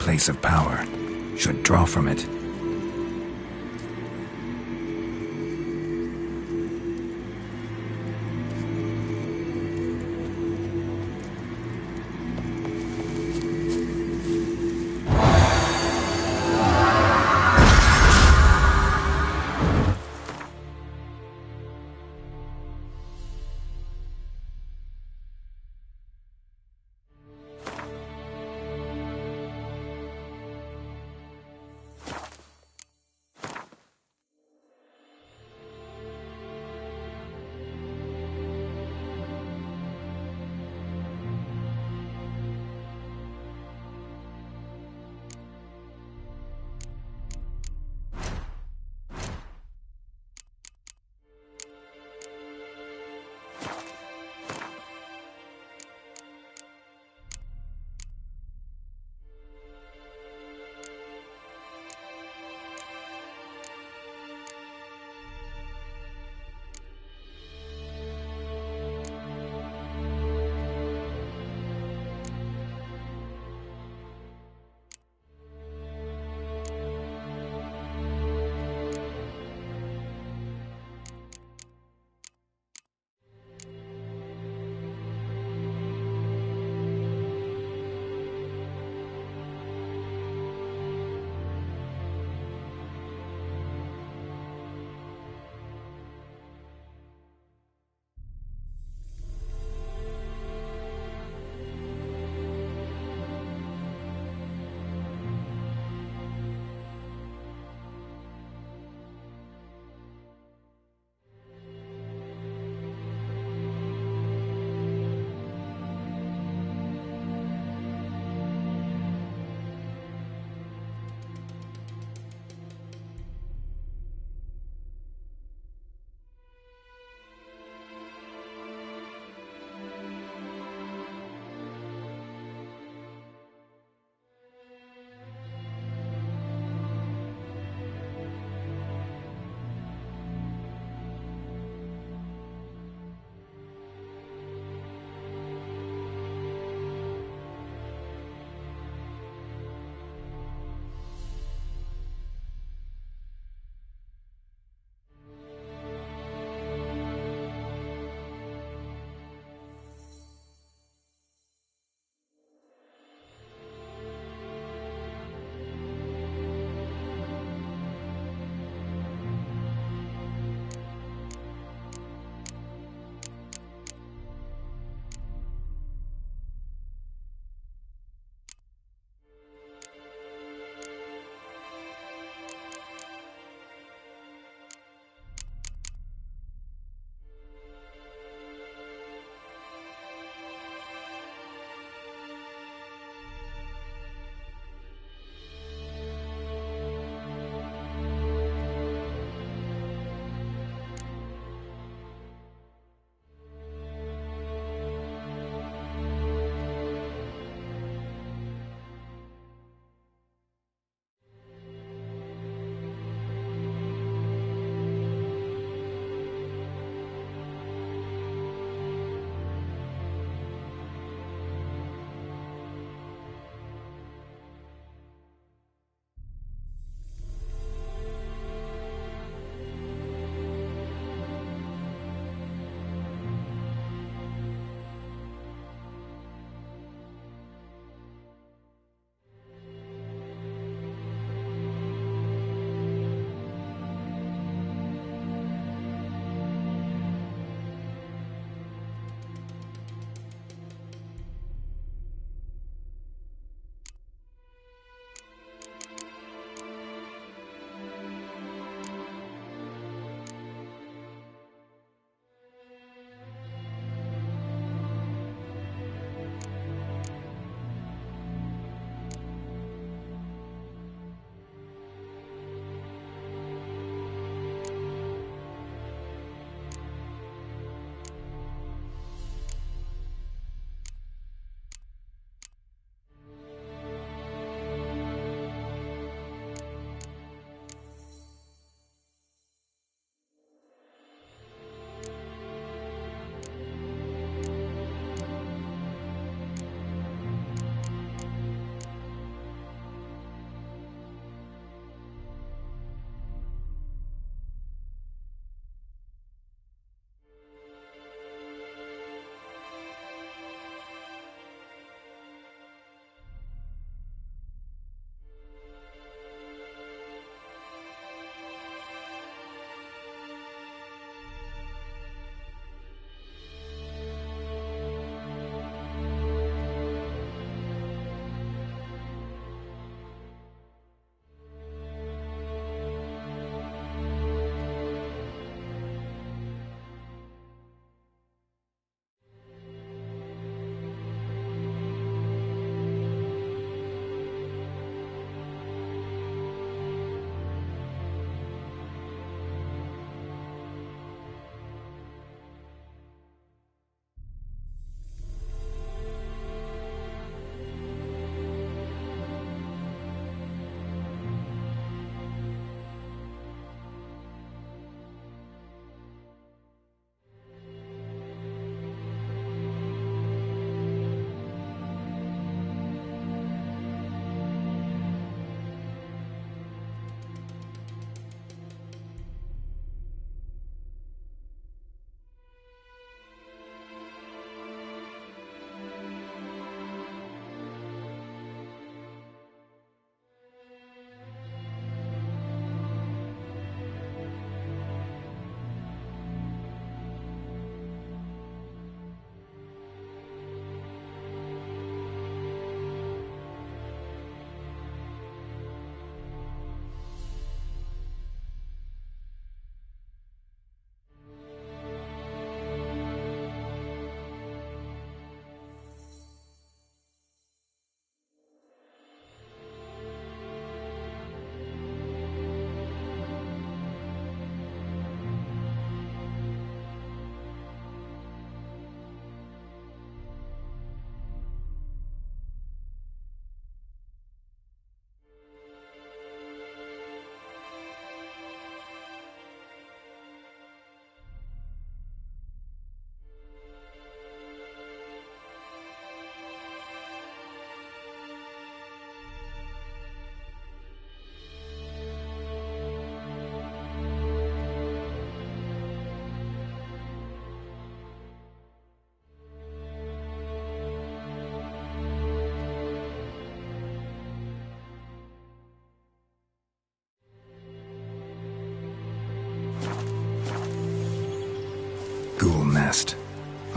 place of power should draw from it.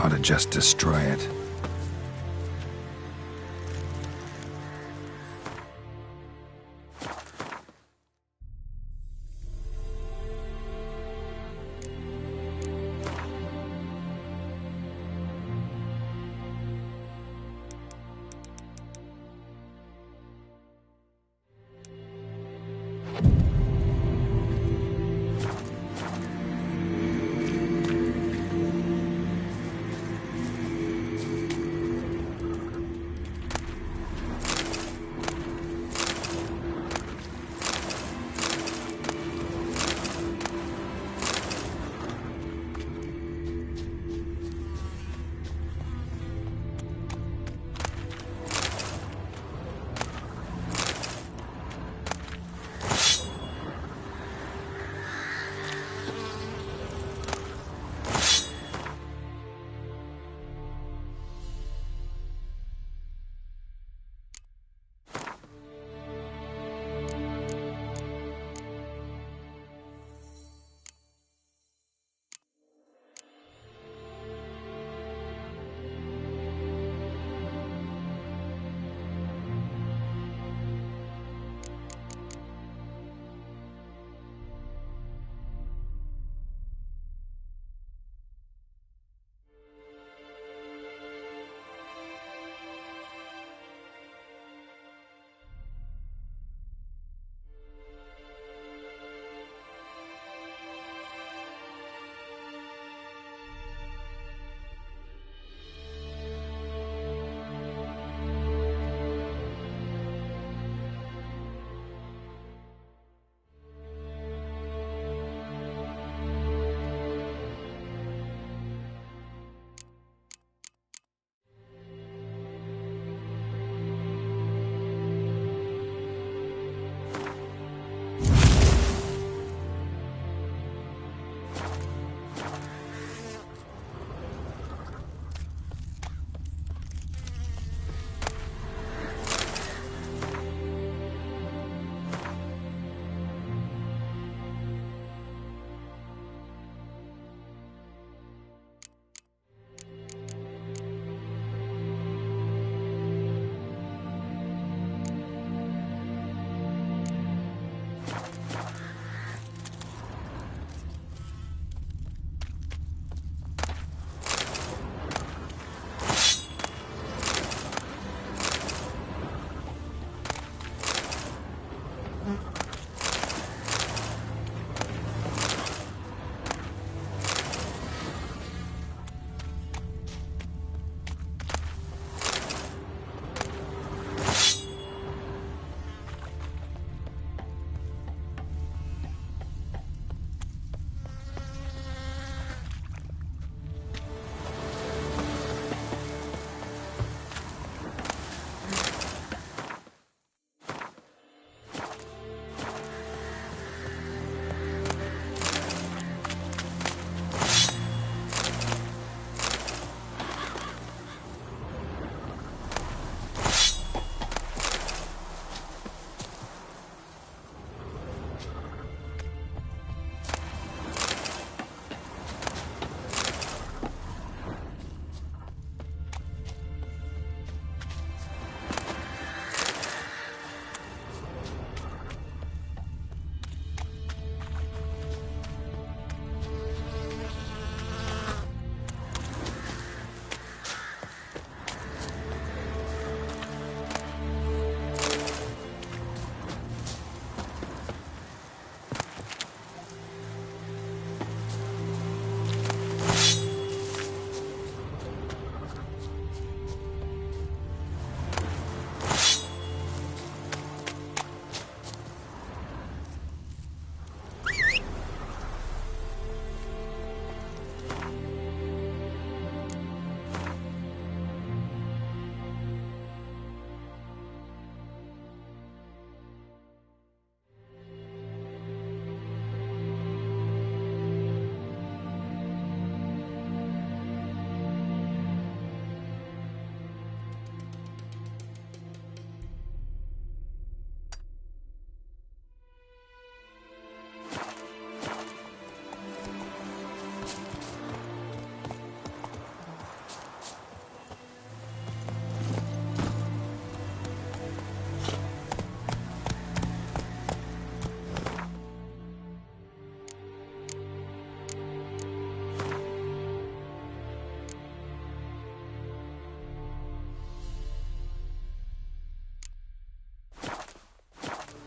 ought to just destroy it.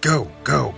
Go, go.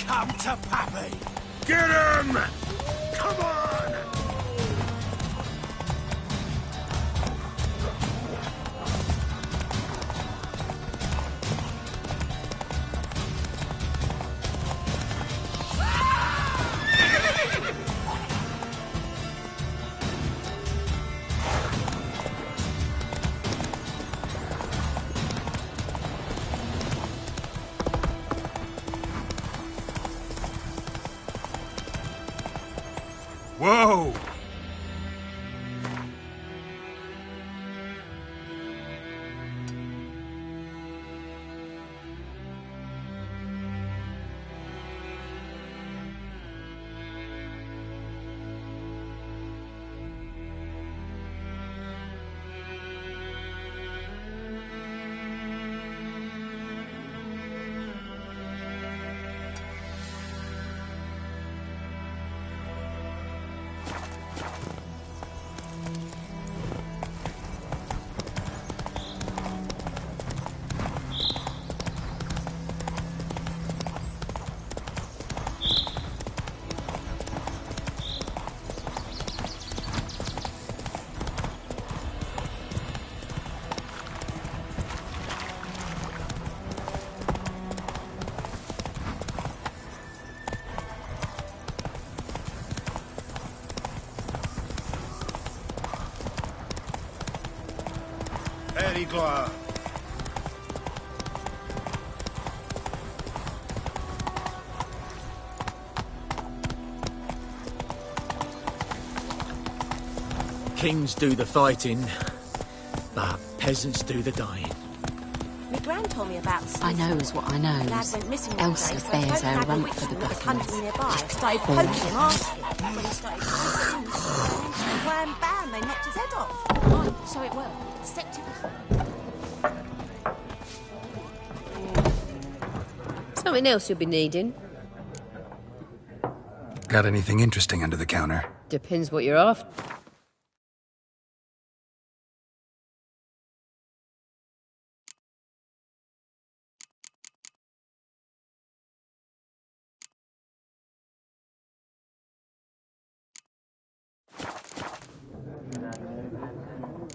Come to Pappy! Get him! Come on! Whoa! Very glad. Kings do the fighting, but peasants do the dying. My gran told me about I knows what I knows. Dad went missing one Elsa day, so bears I her had a rump witch for the that was hunting buffaloes. nearby. Started poking him, asking. When he started poking, and wham bam, they knocked his head off. Oh, so it worked. Set to Something else you'll be needing. Got anything interesting under the counter? Depends what you're after.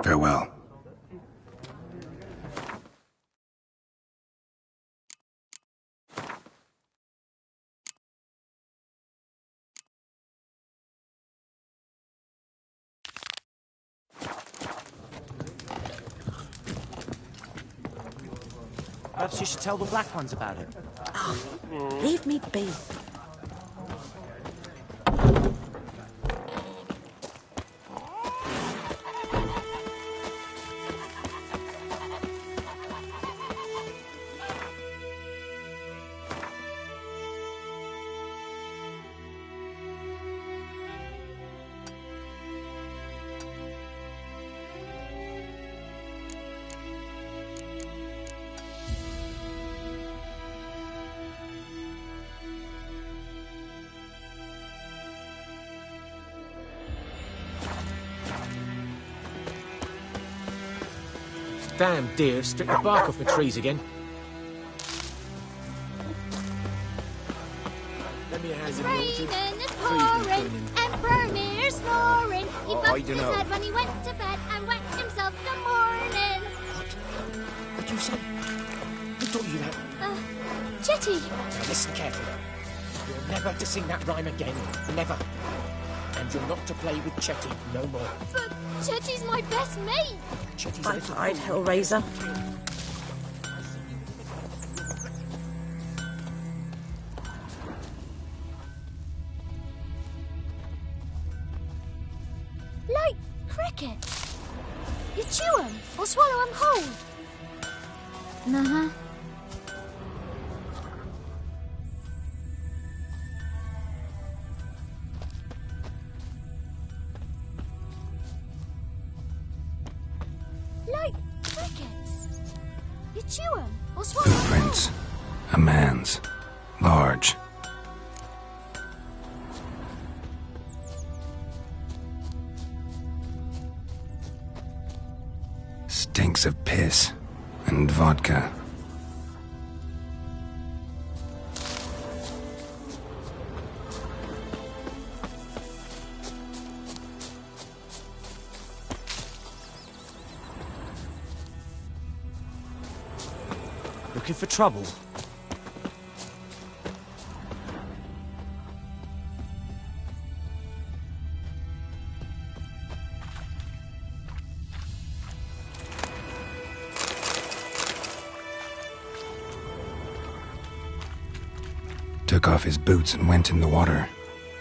Farewell. Perhaps you should tell the Black Ones about it. leave me be. Damn deer stripped the bark off the trees again. Let me hand It's you the raining, orchard. it's pouring, and Vermeer's snoring. He Oh, I bumped his dunno. head when he went to bed and whacked himself the morning. What'd you say? Who taught you that? Chetty, Now listen carefully. You're never to sing that rhyme again. Never. And you're not to play with Chetty no more. but Chetty's my best mate. Chetty's I died, Hellraiser. Uh-huh. Like crickets. You chew 'em or swallow 'em? Footprints. A man's. Large. Stinks of piss and vodka. Looking for trouble? Took off his boots and went in the water.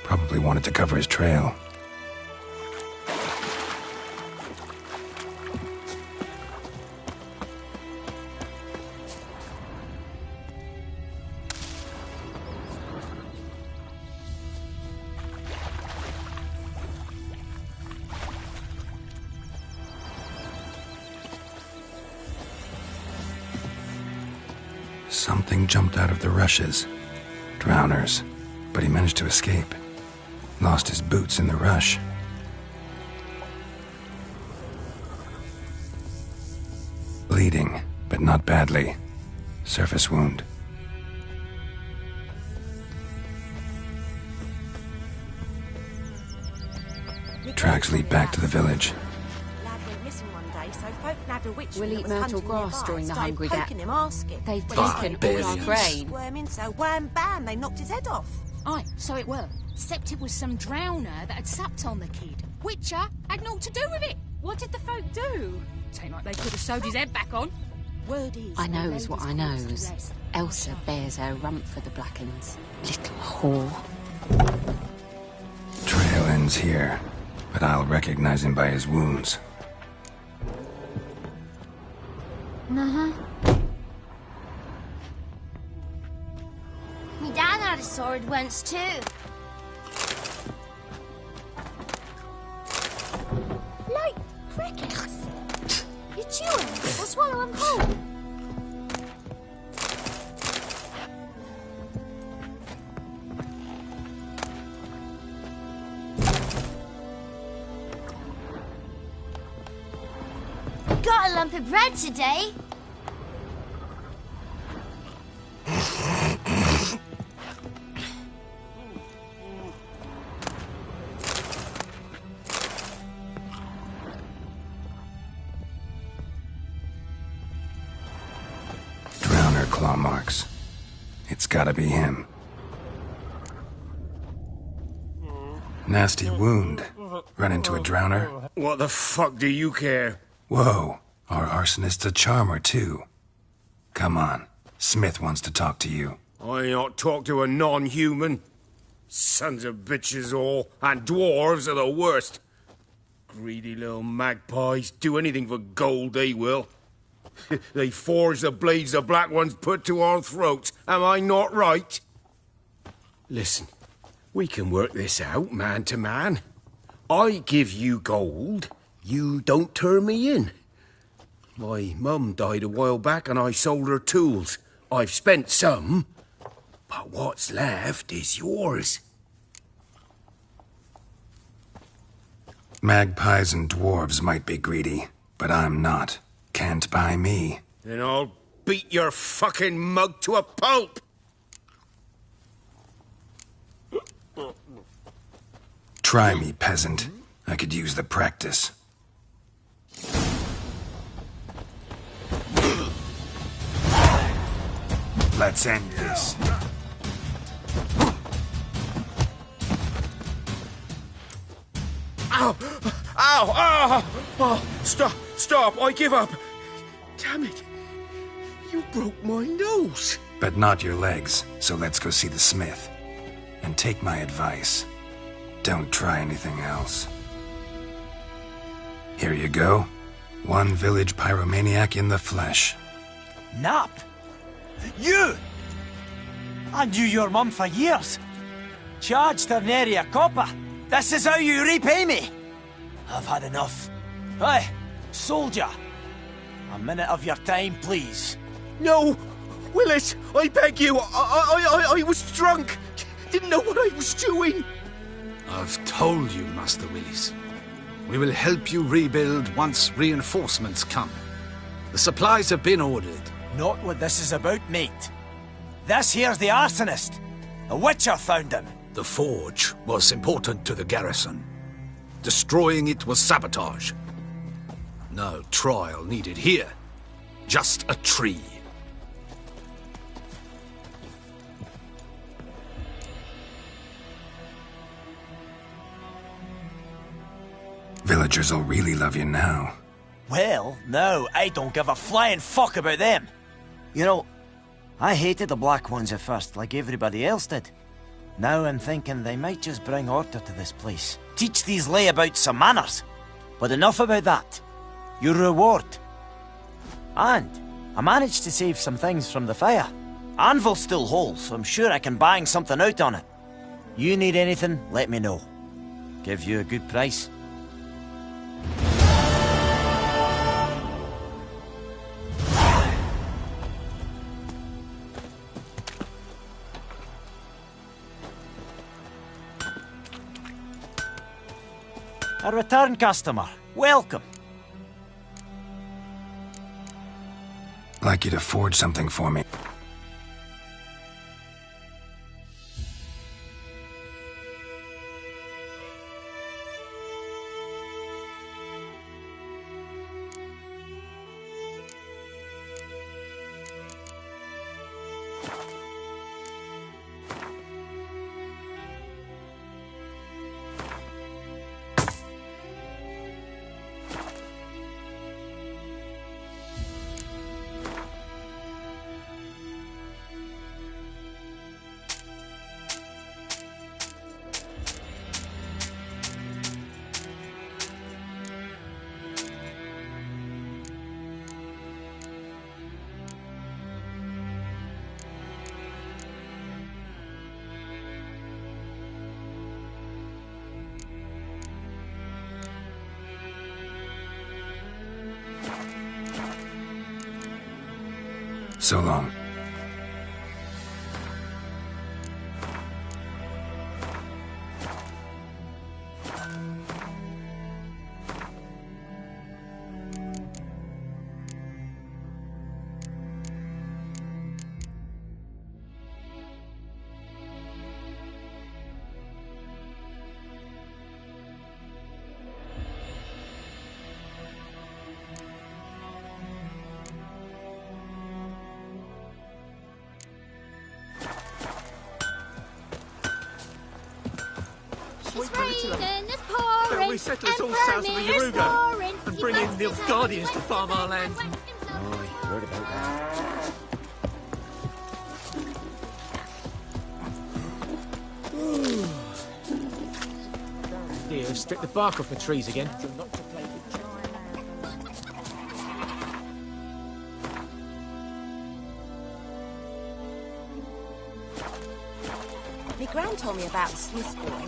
Probably wanted to cover his trail. Something jumped out of the rushes. Drowners. But he managed to escape. Lost his boots in the rush. Bleeding, but not badly. Surface wound. Tracks lead back to the village. We'll eat myrtle grass during the hungry gap. Him, asking. They've When taken all our grain. Squirming, so wham bam, they knocked his head off. Aye, so it were. Except it was some drowner that had sapped on the kid. Witcher had naught to do with it. What did the folk do? Tain't like they could have sewed his head back on. Word is, I knows what I knows. Elsa bears her rump for the Blackens. Little whore. Trail ends here, but I'll recognize him by his wounds. Uh-huh. Me dad had a sword once too. Like crickets. You chew 'em or swallow 'em whole. Got a lump of bread today. Drowner claw marks. It's gotta be him. Nasty wound. Run into a drowner? What the fuck do you care? Whoa, our arsonist's a charmer too. Come on, Smith wants to talk to you. I ain't not talk to a non-human. Sons of bitches all, and dwarves are the worst. Greedy little magpies, do anything for gold, they will. They forge the blades the Black Ones put to our throats, am I not right? Listen, we can work this out, man to man. I give you gold, you don't turn me in. My mum died a while back and I sold her tools. I've spent some, but what's left is yours. Magpies and dwarves might be greedy, but I'm not. Can't buy me. Then I'll beat your fucking mug to a pulp! Try me, peasant. I could use the practice. Let's end this. Ow! Ow! Ow! Oh, stop! I give up! Damn it! You broke my nose! But not your legs, so let's go see the smith. And take my advice. Don't try anything else. Here you go. One village pyromaniac in the flesh. Nap? You! I knew your mum for years. Charged her nary a copper. This is how you repay me. I've had enough. Hey, soldier. A minute of your time, please. No! Willis, I beg you. I was drunk. Didn't know what I was doing. I've told you, Master Willis. We will help you rebuild once reinforcements come. The supplies have been ordered. Not what this is about, mate. This here's the arsonist. A witcher found him. The forge was important to the garrison. Destroying it was sabotage. No trial needed here. Just a tree. Villagers will really love you now. Well, no, I don't give a flying fuck about them. You know, I hated the Black Ones at first, like everybody else did. Now I'm thinking they might just bring order to this place. Teach these layabouts some manners. But enough about that. Your reward. And I managed to save some things from the fire. Anvil's still whole, so I'm sure I can bang something out on it. You need anything, let me know. Give you a good price. A return customer. Welcome. I'd like you to forge something for me. So long. It's raining, it's pouring, Can we settle us all south of the Yaruga and bring in the Guardians to farm our land? Aye, heard about that. Dear, strip the bark off the trees again. My gran told me about the Smith's boy.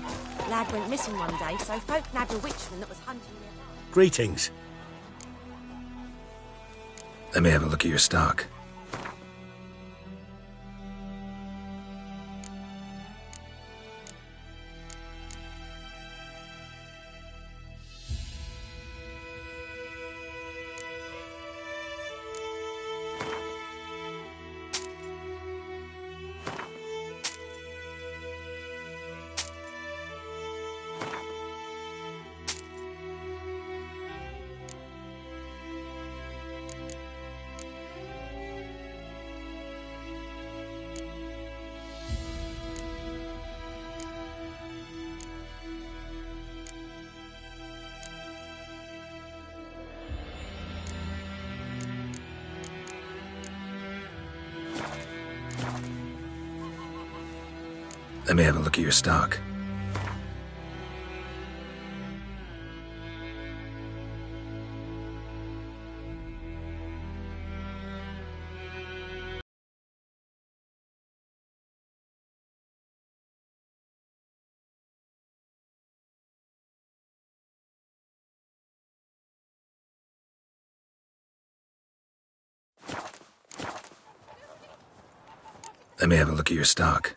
Lad went missing one day, so folk nabbed a witchman that was hunting nearby. Greetings. Let me have a look at your stock. Let me have a look at your stock. Let me have a look at your stock.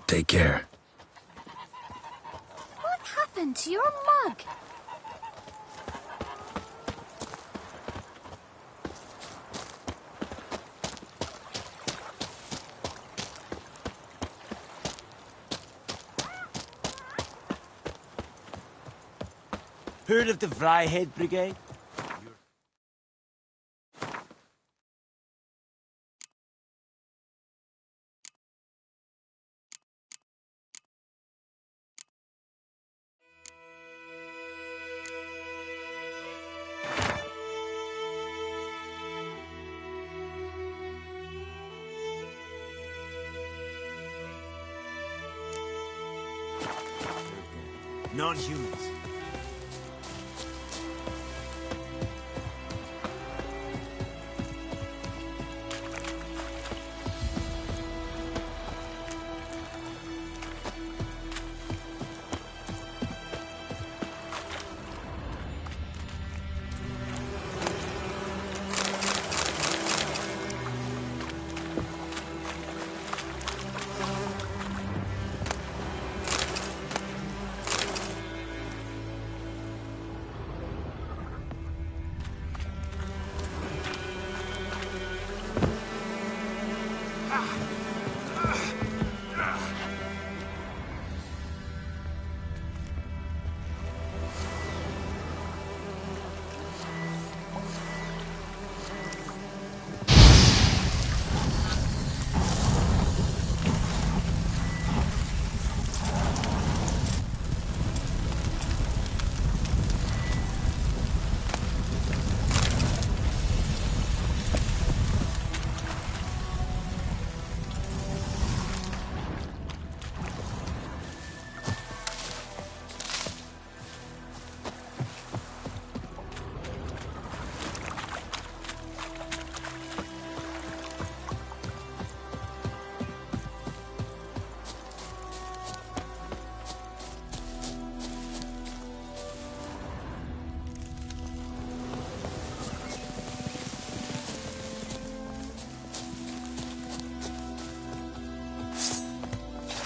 Take care. What happened to your mug? Heard of the Vryhead Brigade? Non-humans.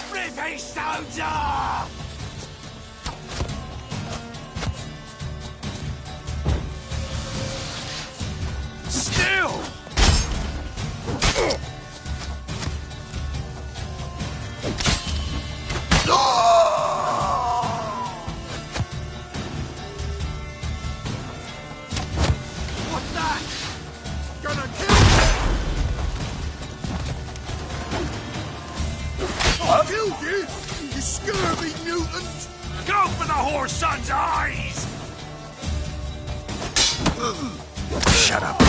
Rippy soldier! Still! What's that? Gonna kill me! I killed you, you scurvy mutant! Go for the whore son's eyes! Shut up.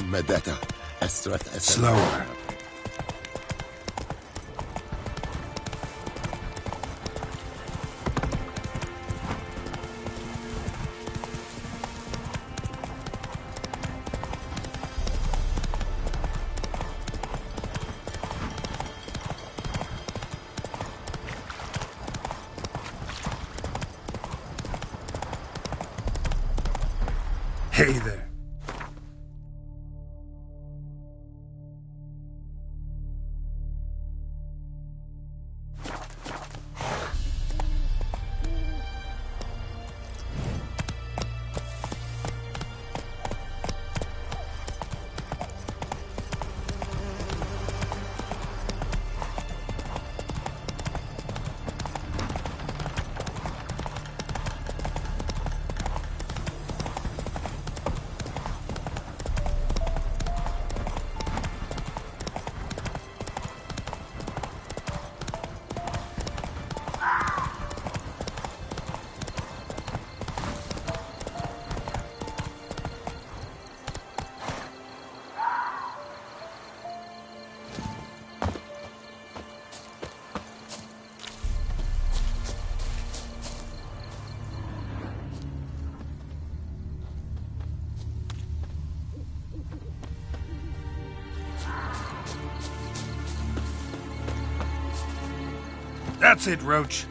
Medetta. Estret. Slower. Hey there. That's it, Roach.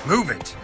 Move it!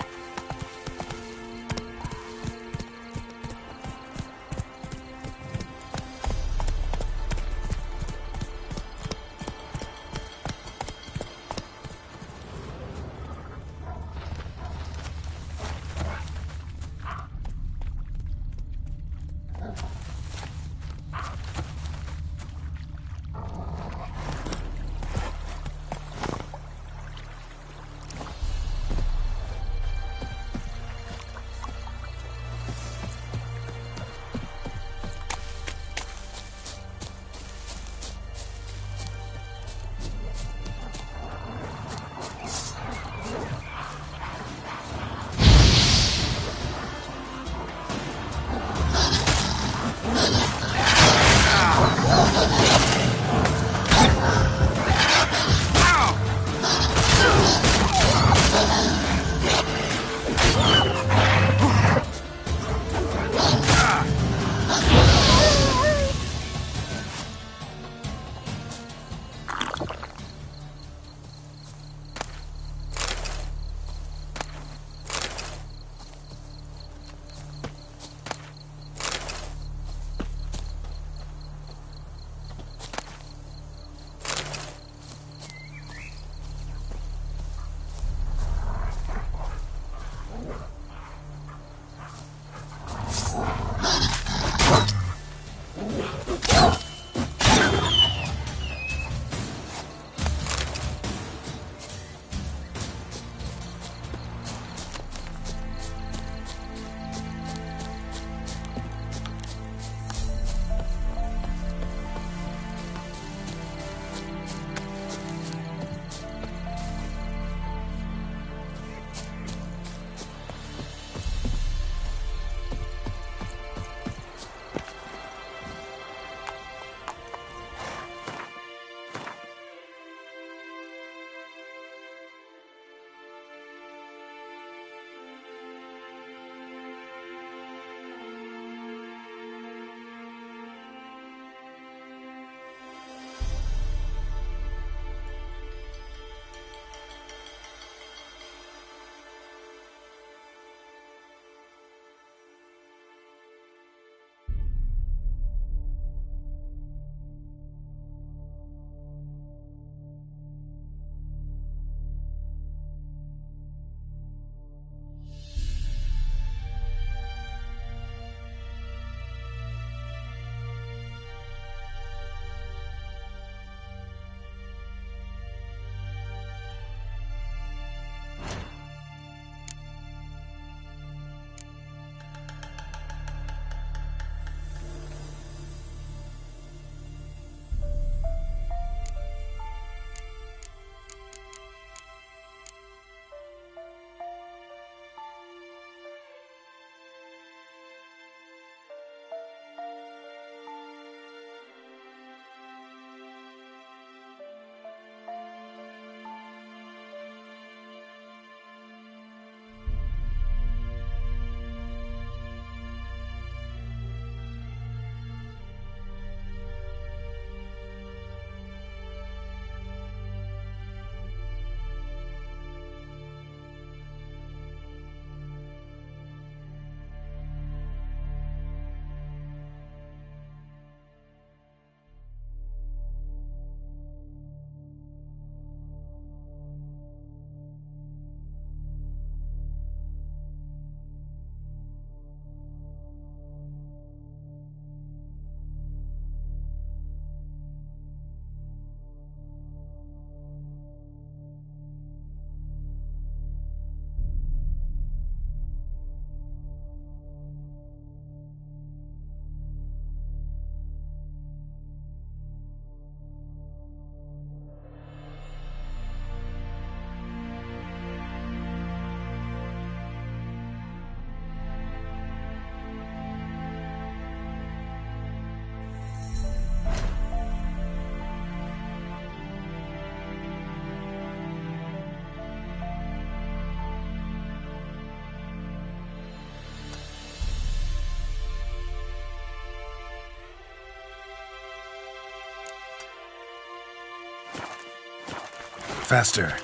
Faster.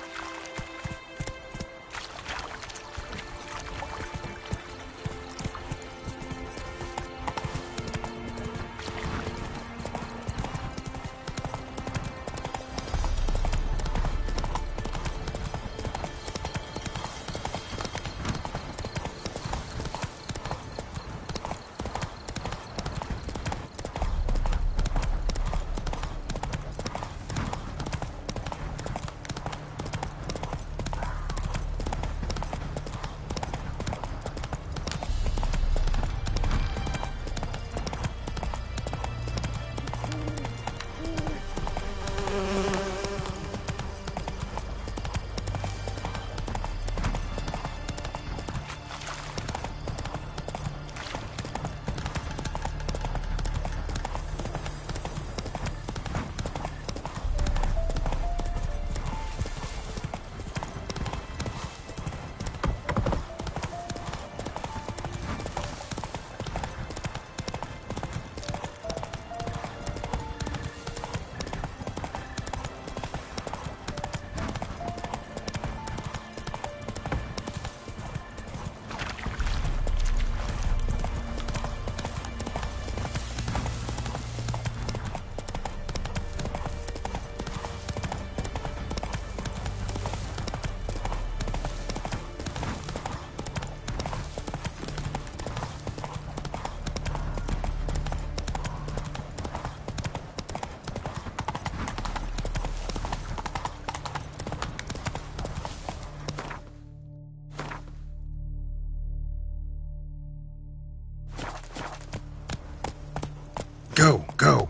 Go, go.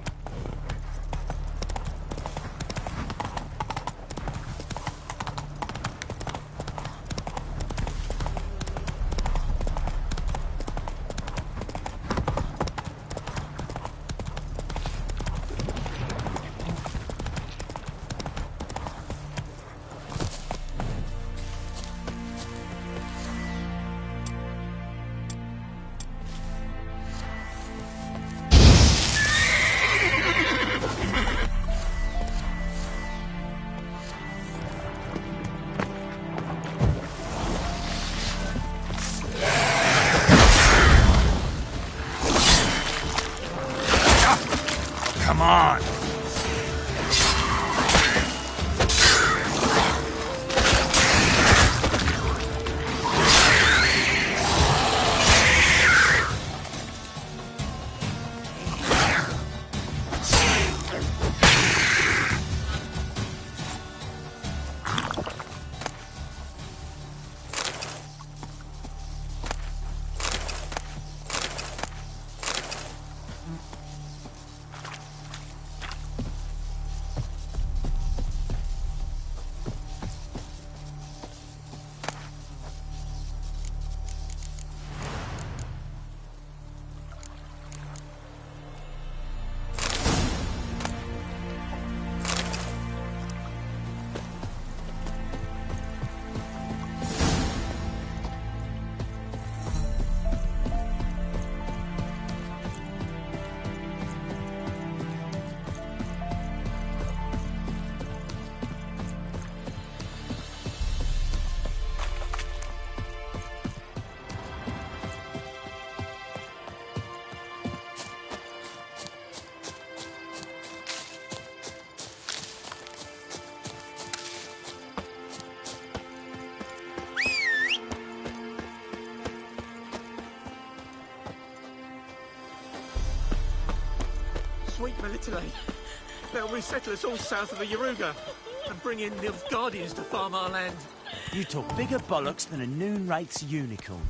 Come on! Sweet Melitele. They'll resettle us all south of the Yaruga and bring in the Guardians to farm our land. You talk bigger bollocks than a Noonwraith's unicorn.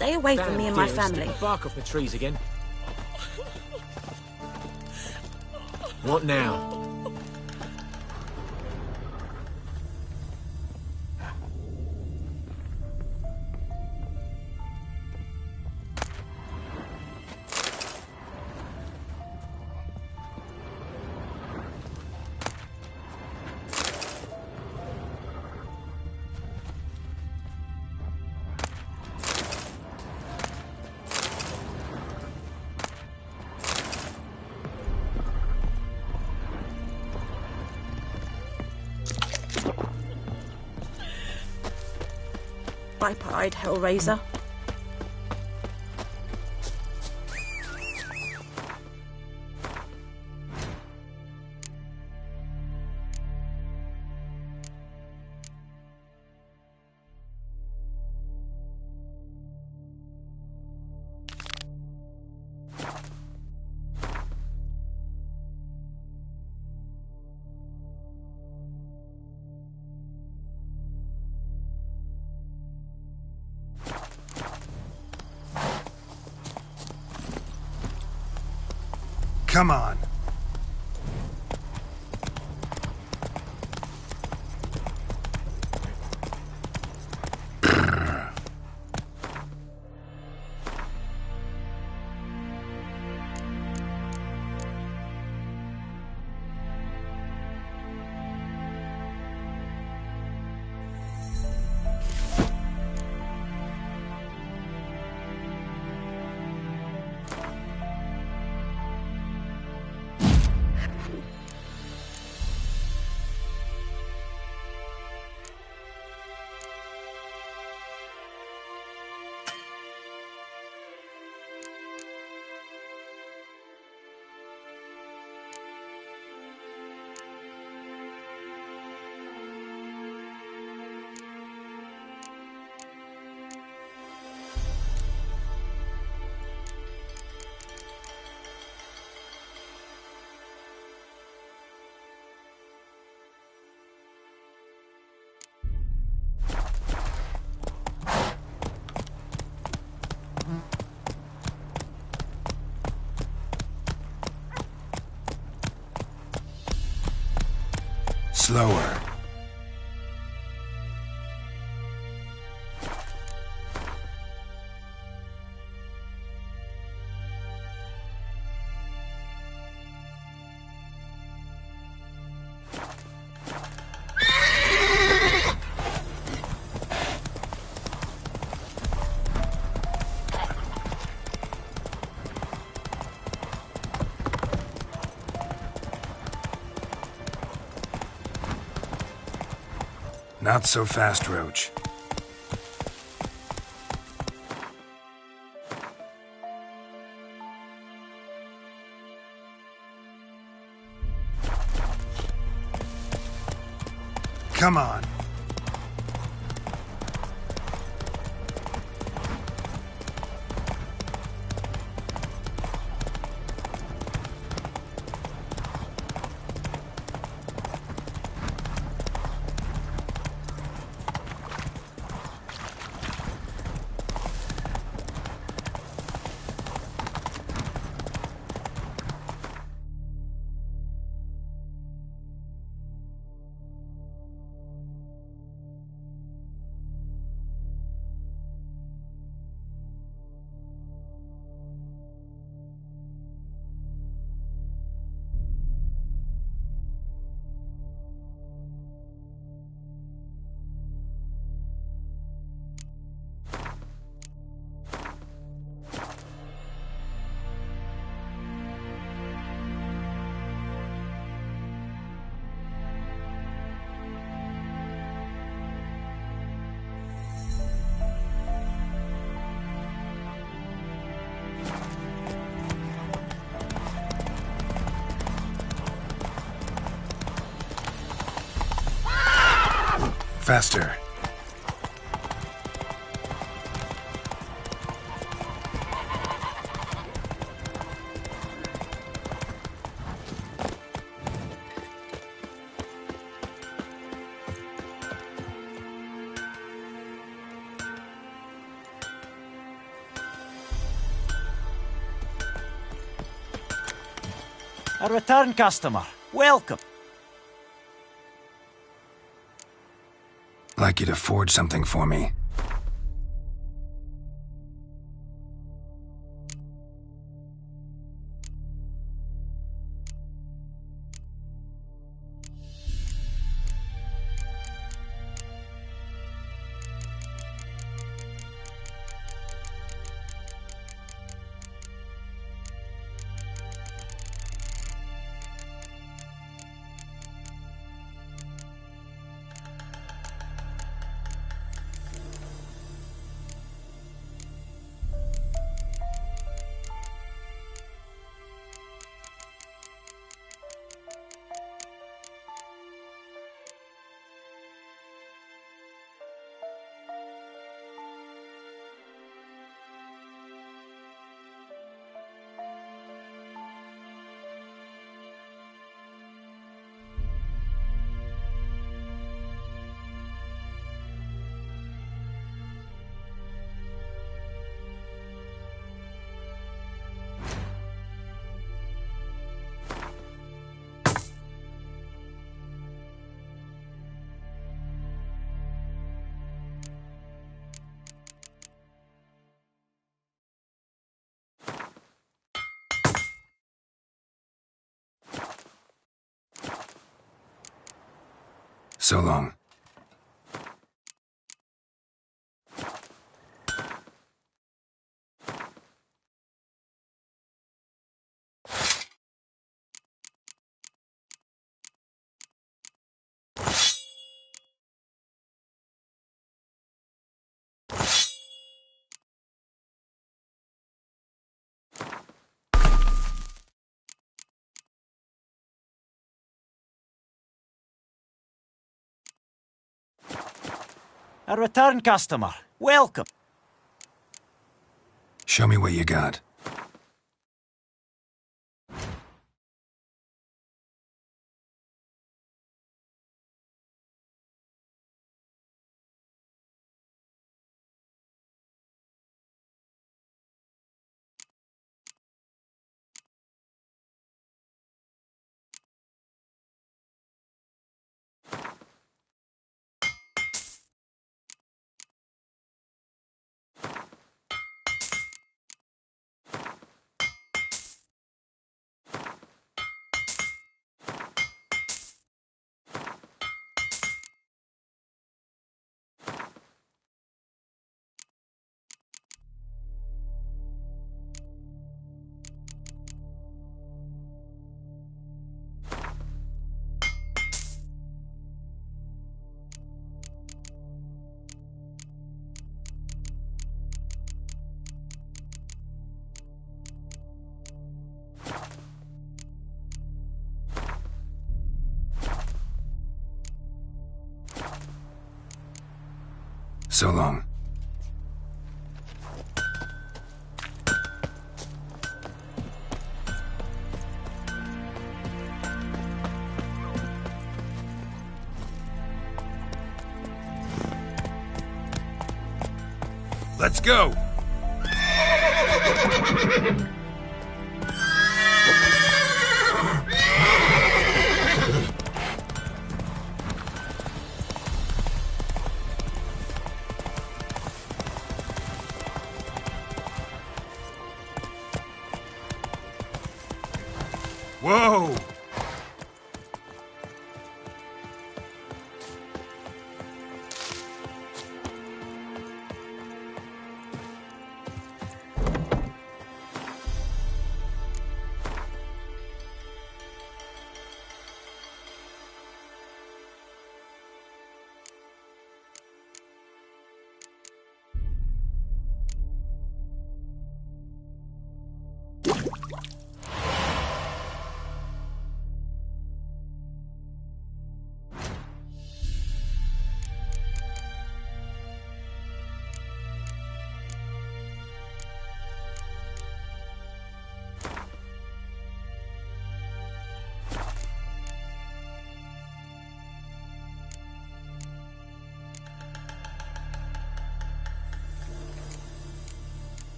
Stay away from me and my family. The bark off the trees again. What now? Bye-bye, Hellraiser. Come on. Slower. Not so fast, Roach. Come on. Faster. A return customer. Welcome. I'd like you to forge something for me. So long. A return customer. Welcome. Show me what you got. So long. Let's go! Whoa!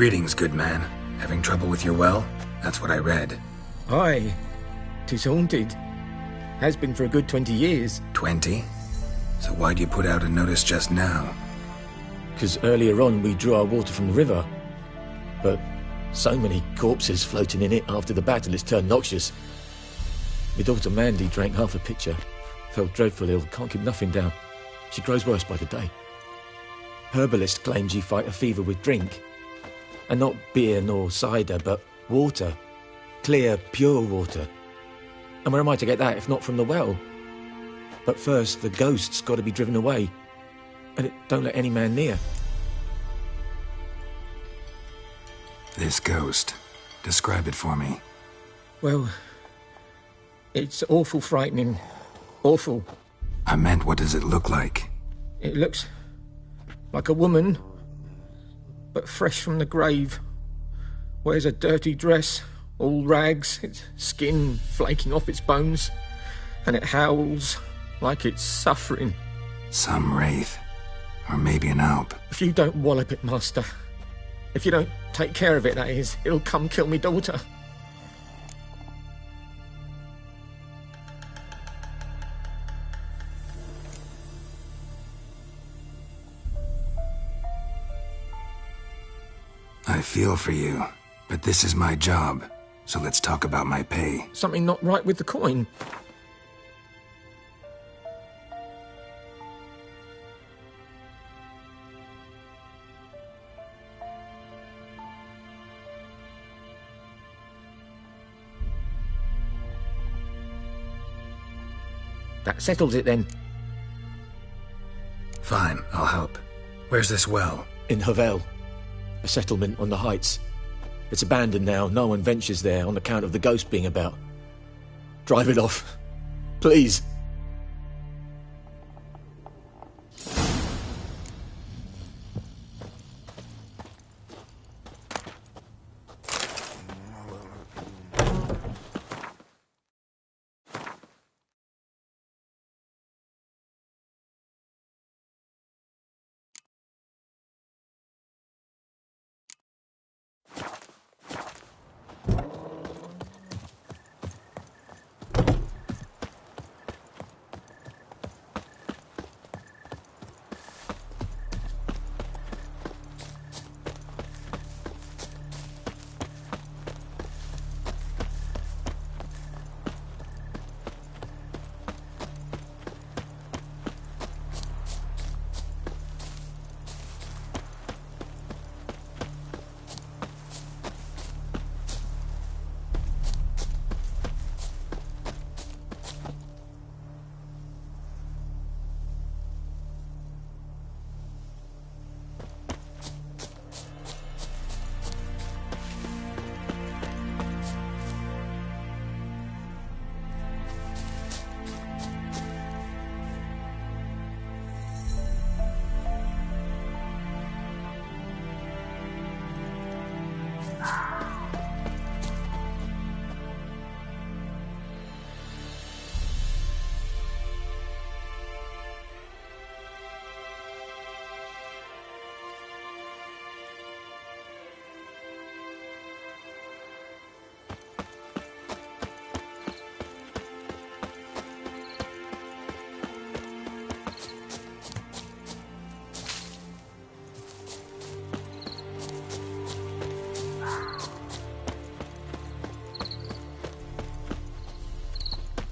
Greetings, good man. Having trouble with your well? That's what I read. Aye. 'Tis haunted. Has been for a good 20 years. 20? So why'd you put out a notice just now? Because earlier on we drew our water from the river. But so many corpses floating in it after the battle it's turned noxious. My daughter Mandy drank half a pitcher. Fell dreadful ill, can't keep nothing down. She grows worse by the day. Herbalist claims you fight a fever with drink. And not beer nor cider, but water. Clear, pure water. And where am I to get that if not from the well? But first, the ghost's got to be driven away. And it don't let any man near. This ghost. Describe it for me. Well, it's awful frightening. Awful. I meant, what does it look like? It looks like a woman, but fresh from the grave. Wears a dirty dress, all rags, its skin flaking off its bones, and it howls like it's suffering. Some wraith. Or maybe an alp. If you don't wallop it, Master, if you don't take care of it, that is, it'll come kill me daughter. I feel for you, but this is my job, so let's talk about my pay. Something not right with the coin. That settles it then. Fine, I'll help. Where's this well? In Havel. A settlement on the heights. It's abandoned now. No one ventures there on account of the ghost being about. Drive it off. Please.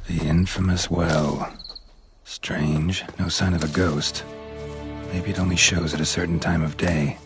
The infamous well. Strange, no sign of a ghost. Maybe it only shows at a certain time of day.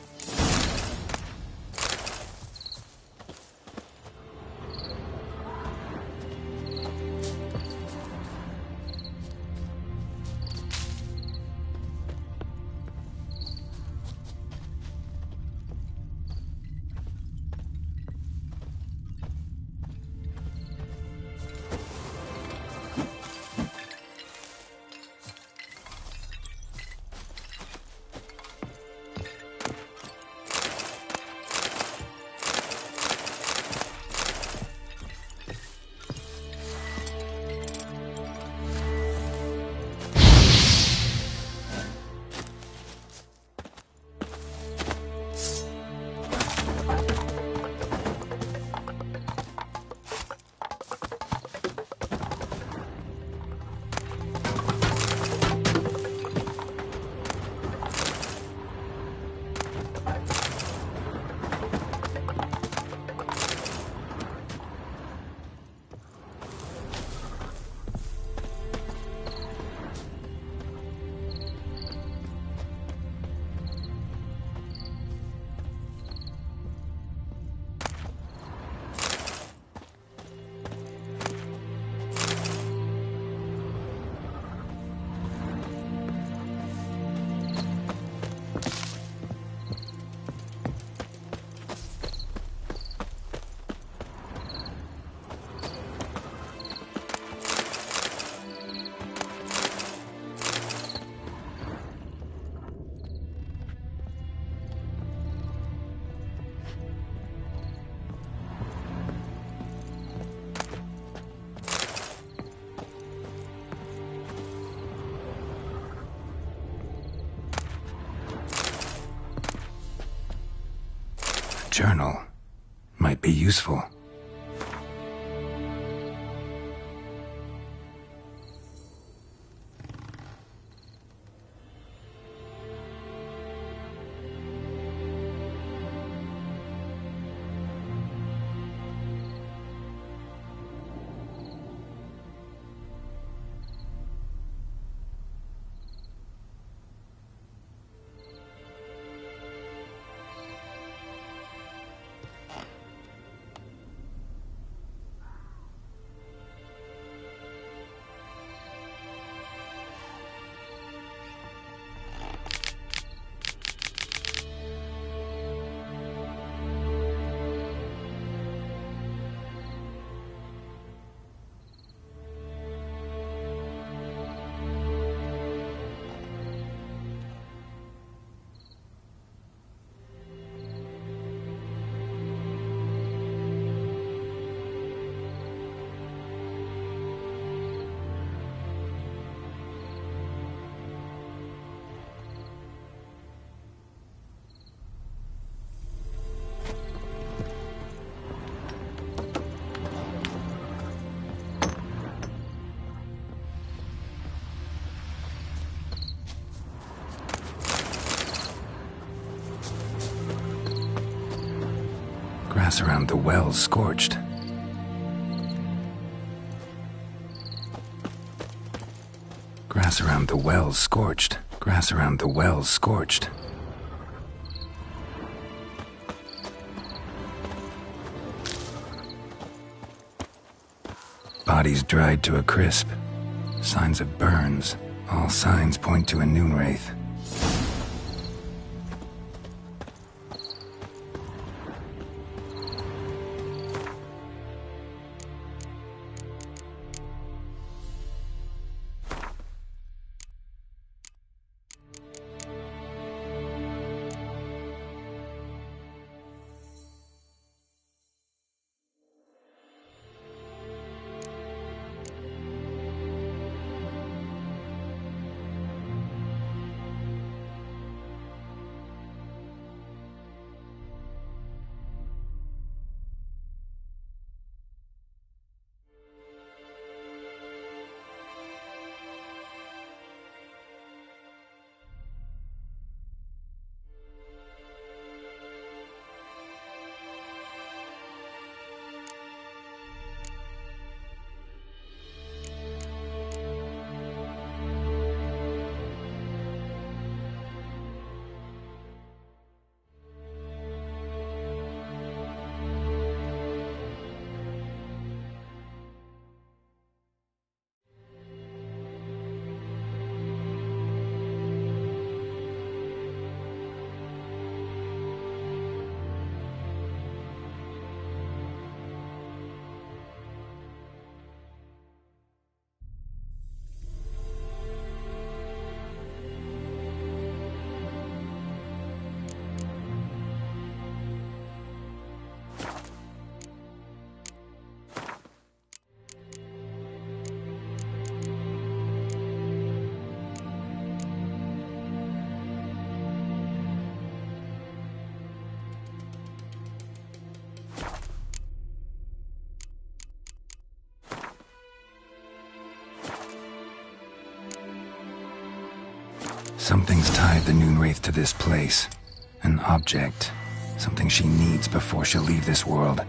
journal might be useful. Grass around the well scorched. Grass around the well scorched. Grass around the well scorched. Bodies dried to a crisp. Signs of burns. All signs point to a Noonwraith. Something's tied the Noonwraith to this place. An object. Something she needs before she'll leave this world.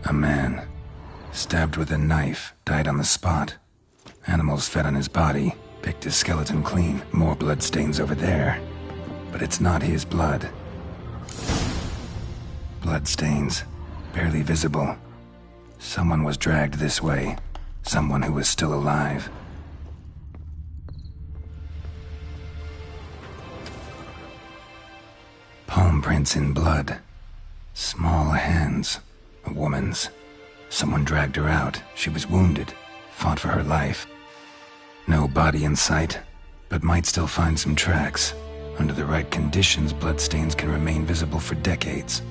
A man, stabbed with a knife, died on the spot. Animals fed on his body, picked his skeleton clean. More bloodstains over there. But it's not his blood. Bloodstains, barely visible. Someone was dragged this way. Someone who was still alive. Palm prints in blood. Small hands. A woman's. Someone dragged her out. She was wounded. Fought for her life. No body in sight, but might still find some tracks. Under the right conditions, bloodstains can remain visible for decades.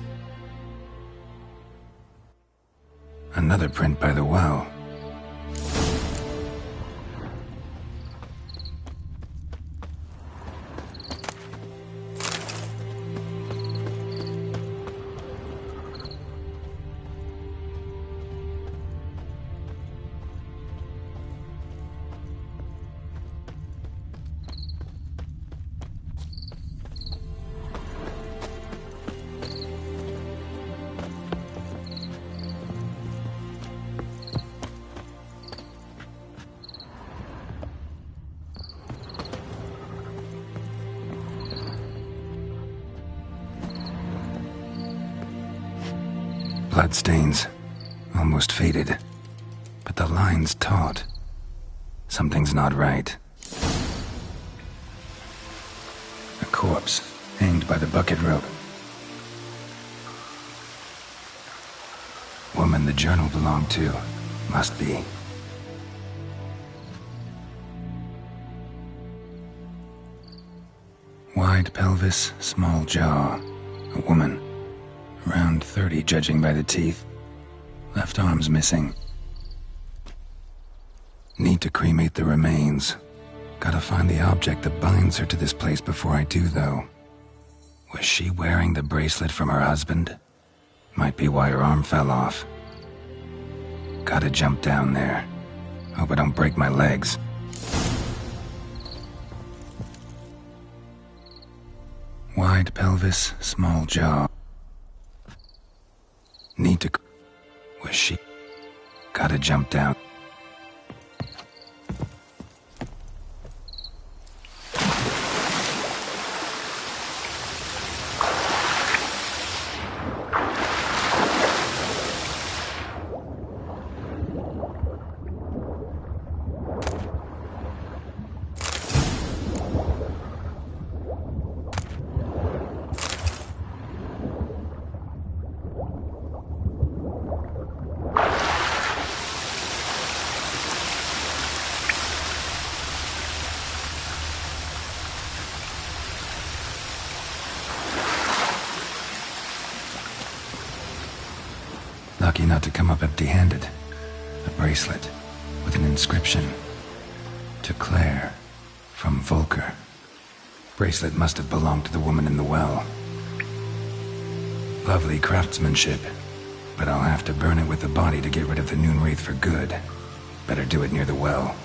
Another print by the well. Bloodstains, almost faded, but the line's taut. Something's not right. A corpse, hanged by the bucket rope. Woman the journal belonged to, must be. Wide pelvis, small jaw. A woman. Around 30, judging by the teeth. Left arm's missing. Need to cremate the remains. Gotta find the object that binds her to this place before I do, though. Was she wearing the bracelet from her husband? Might be why her arm fell off. Gotta jump down there. Hope I don't break my legs. Wide pelvis, small jaw. Need to... Was she... Gotta jump down. Lucky not to come up empty-handed. A bracelet with an inscription. To Claire, from Volker. Bracelet must have belonged to the woman in the well. Lovely craftsmanship, but I'll have to burn it with the body to get rid of the Noon Wraith for good. Better do it near the well.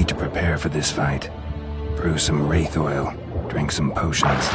need to prepare for this fight. Brew some wraith oil, drink some potions.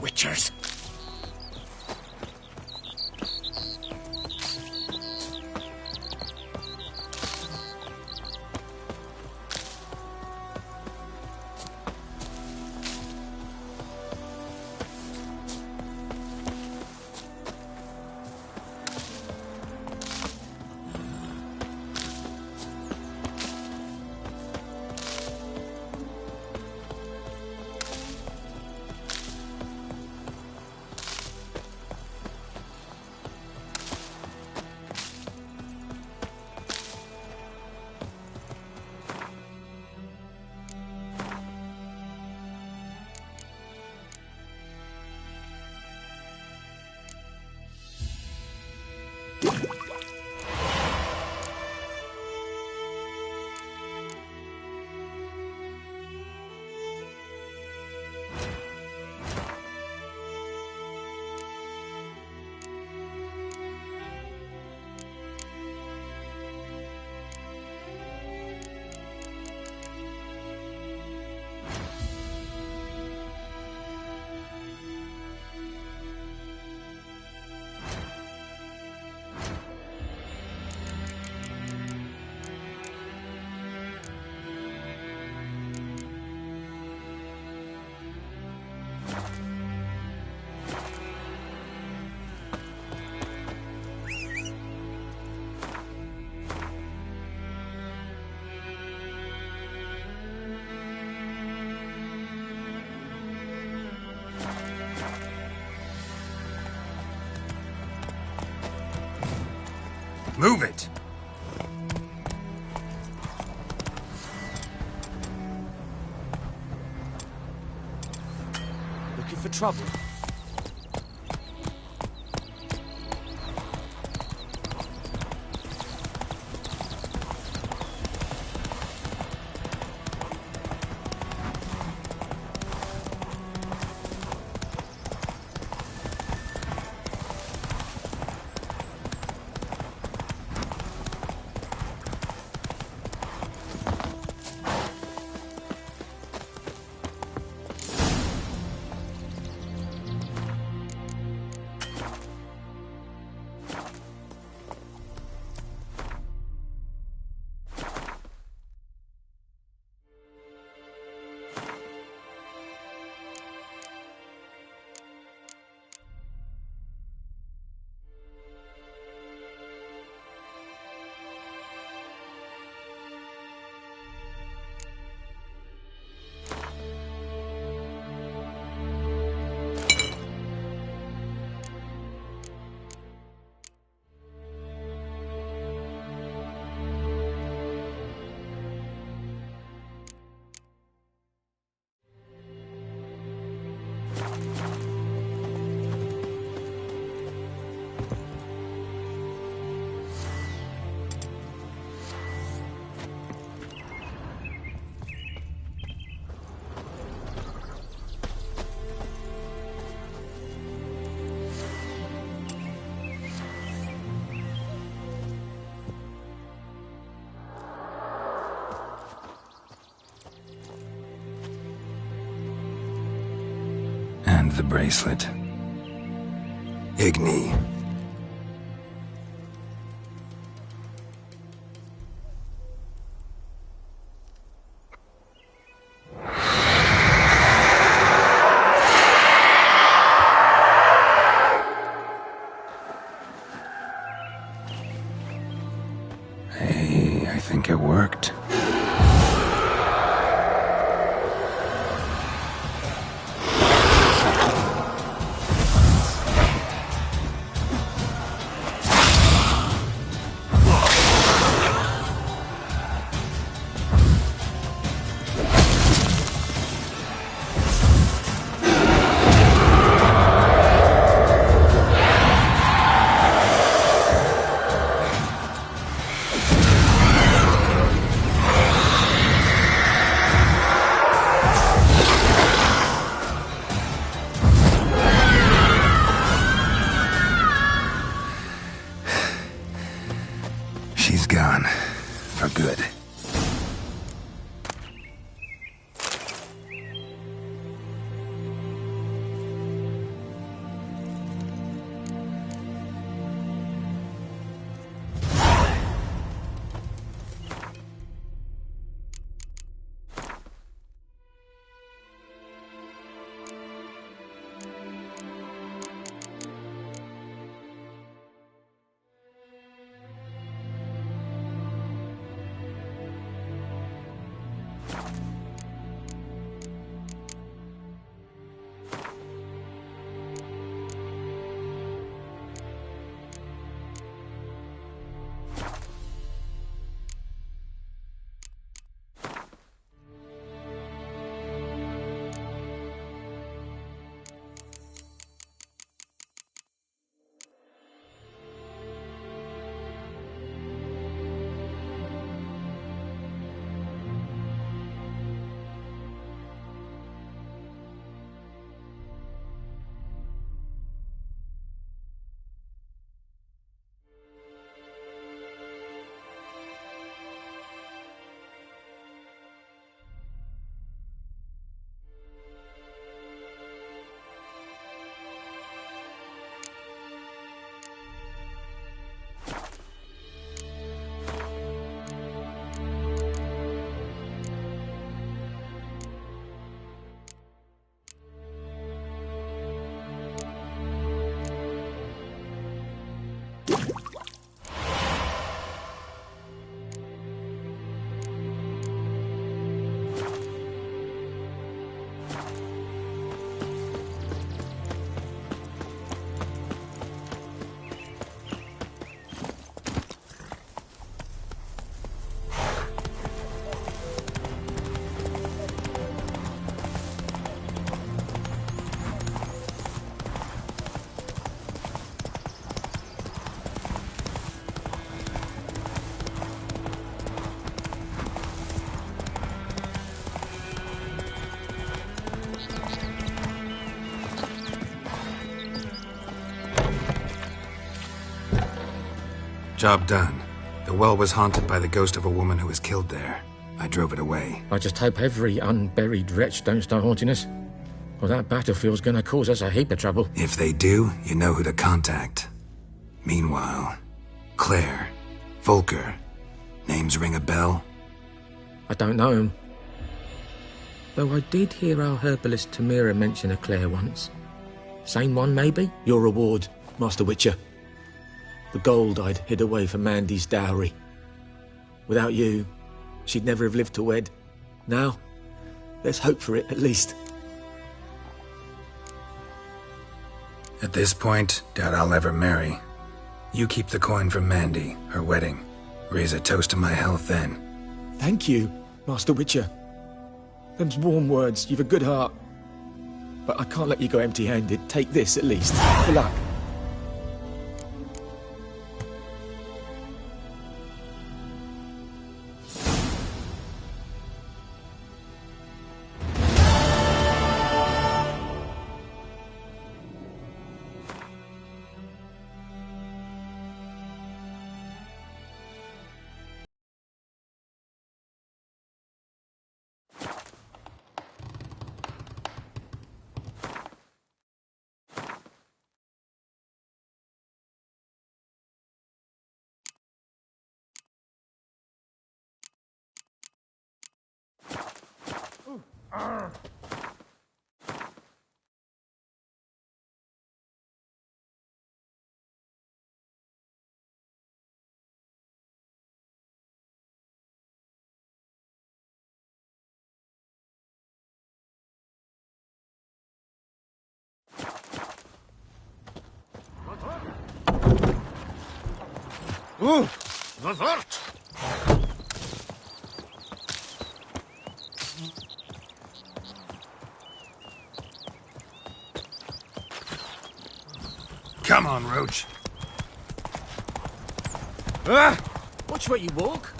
Witchers. Move it! Looking for trouble? And the bracelet. Igni. Hey, I think it worked. She's gone. For good. Job done. The well was haunted by the ghost of a woman who was killed there. I drove it away. I just hope every unburied wretch don't start haunting us. Well, that battlefield's gonna cause us a heap of trouble. If they do, you know who to contact. Meanwhile, Claire, Volker, names ring a bell? I don't know him. Though I did hear our herbalist Tamira mention a Claire once. Same one, maybe? Your reward, Master Witcher. The gold I'd hid away for Mandy's dowry. Without you, she'd never have lived to wed. Now, there's hope for it, at least. At this point, doubt I'll ever marry. You keep the coin from Mandy, her wedding. Raise a toast to my health then. Thank you, Master Witcher. Them's warm words, you've a good heart. But I can't let you go empty-handed. Take this, at least. For luck. Wat wordt? Come on, Roach. Watch where you walk.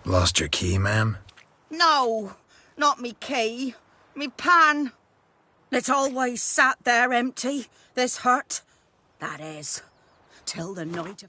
Lost your key, ma'am? No, not me key. Me pan. It's always sat there empty, this hut. That is, till the night of...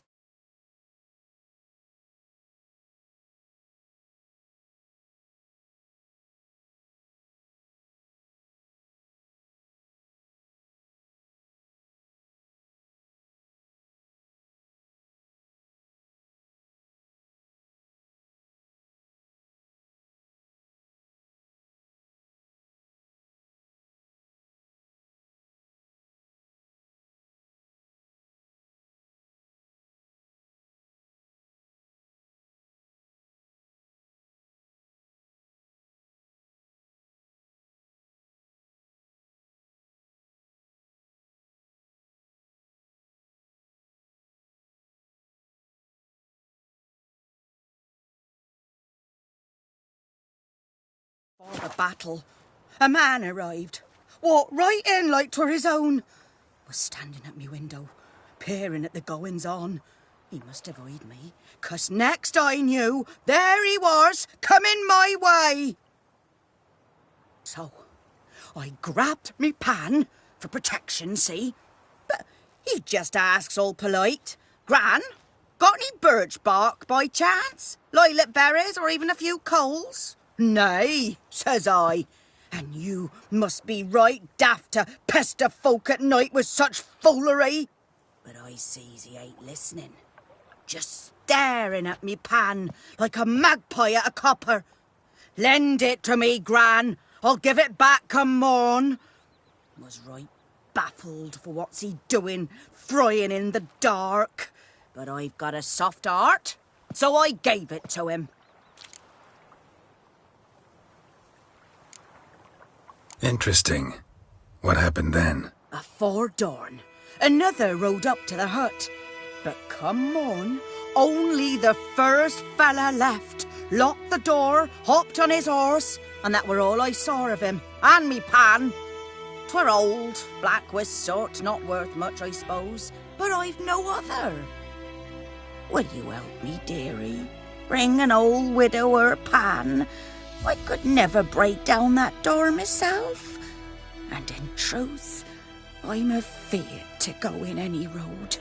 For the battle, a man arrived. Walked right in like 'twere his own. Was standing at me window, peering at the goings-on. He must have eyed me, 'cause next I knew, there he was, coming my way. So, I grabbed me pan, for protection, see? But he just asks all polite, Gran, got any birch bark by chance? Lilac berries or even a few coals? Nay, says I, and you must be right daft to pester folk at night with such foolery. But I sees he ain't listening, just staring at me pan like a magpie at a copper. Lend it to me, Gran, I'll give it back come morn. Was right baffled for what's he doing, frying in the dark. But I've got a soft heart, so I gave it to him. Interesting. What happened then? Afore dawn, another rode up to the hut. But come morn, only the first fella left, locked the door, hopped on his horse, and that were all I saw of him, and me pan. 'Twere old, black with soot, not worth much, I suppose, but I've no other. Will you help me, dearie? Bring an old widower pan. I could never break down that door myself. And in truth, I'm afeard to go in any road.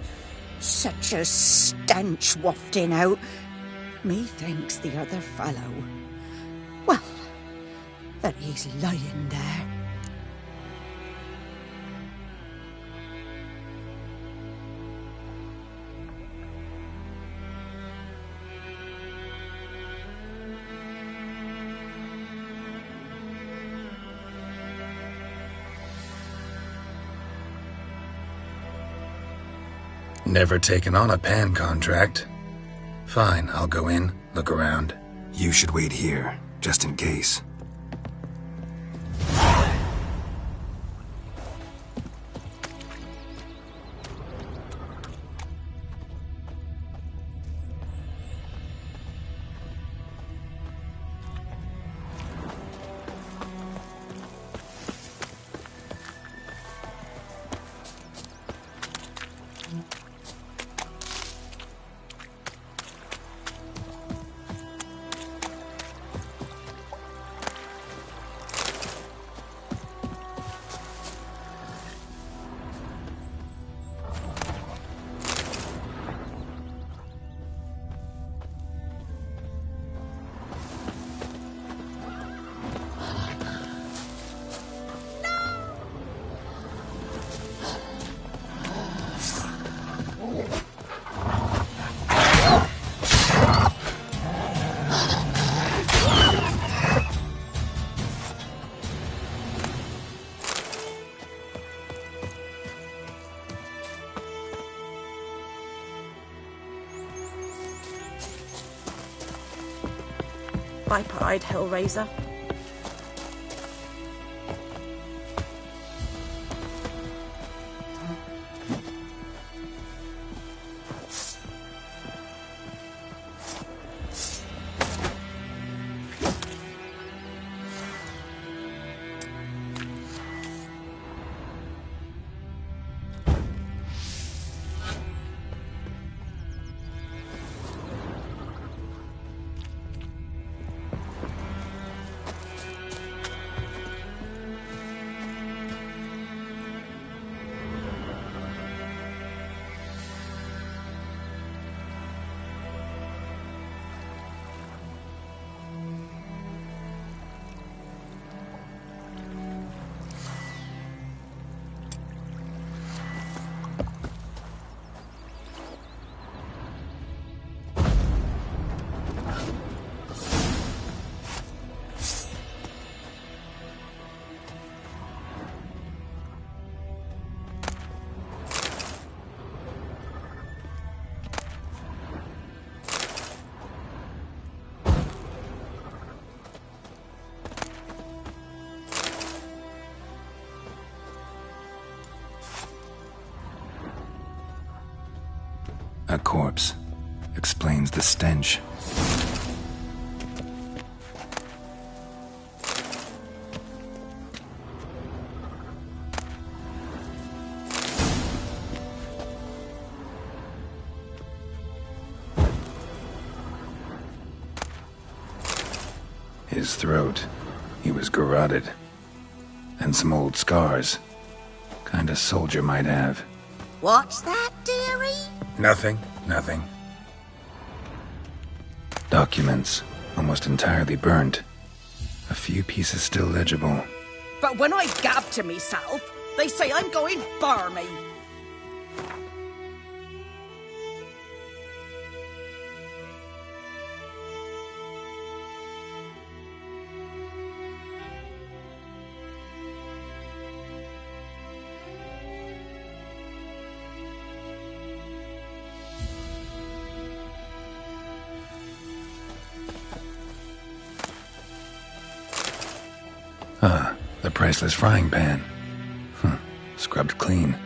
Such a stench wafting out. Methinks the other fellow, well, that he's lying there. Never taken on a pan contract. Fine, I'll go in, look around. You should wait here, just in case. Biped Hellraiser. A corpse explains the stench. His throat, he was garroted. And some old scars. Kind of soldier might have. What's that, dearie? Nothing. Documents, almost entirely burnt. A few pieces still legible. But when I gab to myself, they say I'm going barmy. Ah, the priceless frying pan. Scrubbed clean.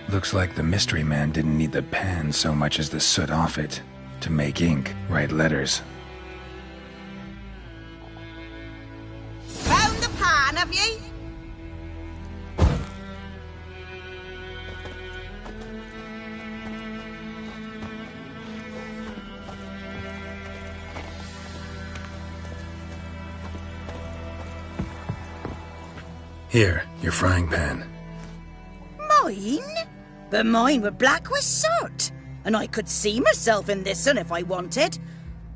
Looks like the mystery man didn't need the pan so much as the soot off it to make ink, write letters. Here, your frying pan. Mine? But mine were black with soot, and I could see myself in this one if I wanted.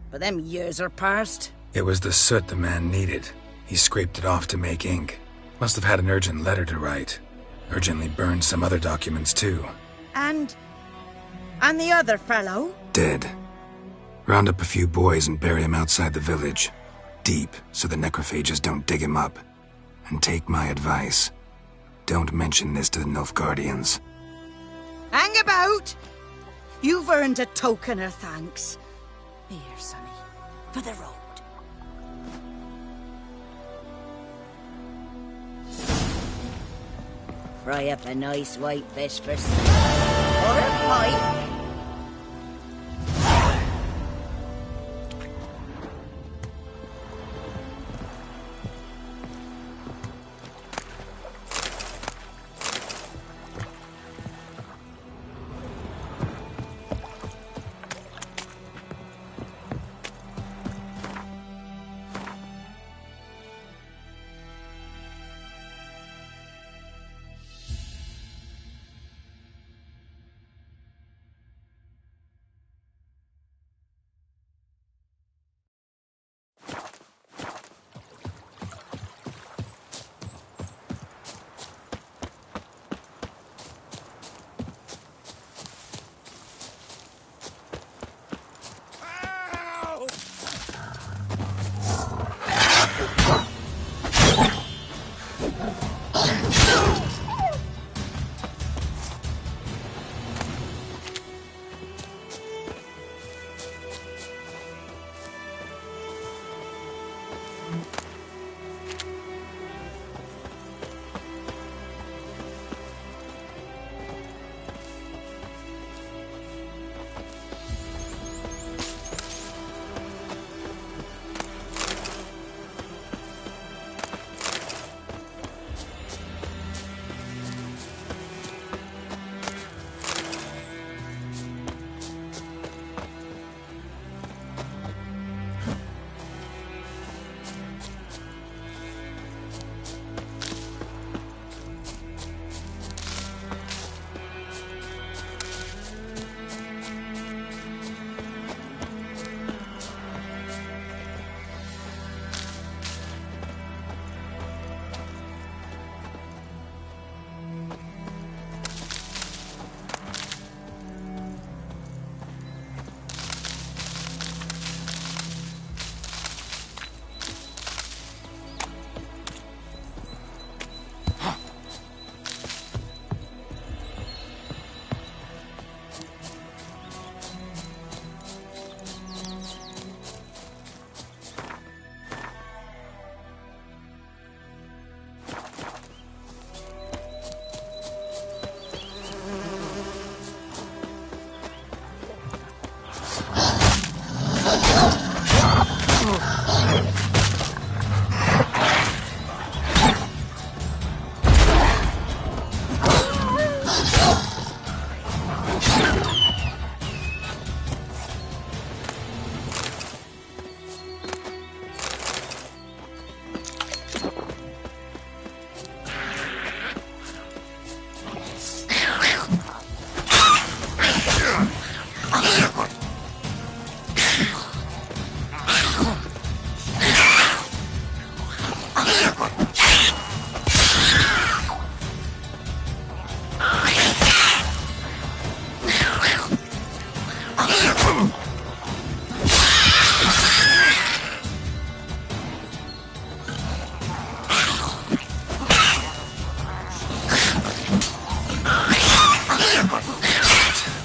But them years are past. It was the soot the man needed. He scraped it off to make ink. Must have had an urgent letter to write. Urgently burned some other documents too. And the other fellow? Dead. Round up a few boys and bury him outside the village. Deep, so the necrophages don't dig him up. And take my advice. Don't mention this to the Nilfgaardians. Hang about! You've earned a token of thanks. Here, sonny, for the road. Fry up a nice white fish for supper. Or a pie.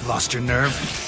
Lost your nerve?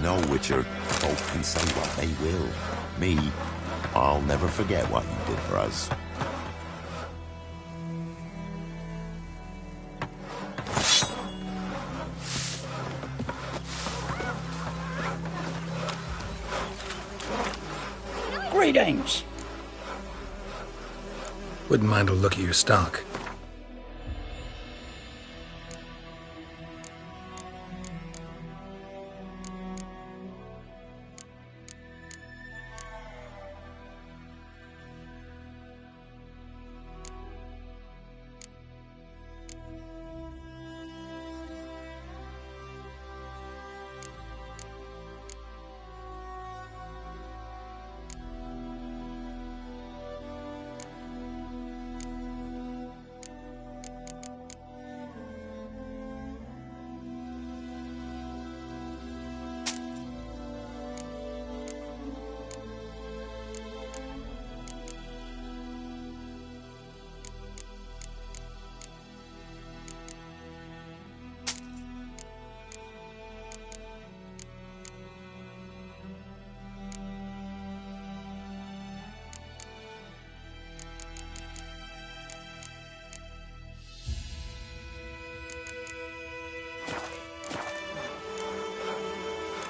know, Witcher, folk can say what they will. Me, I'll never forget what you did for us. Greetings. Wouldn't mind a look at your stock.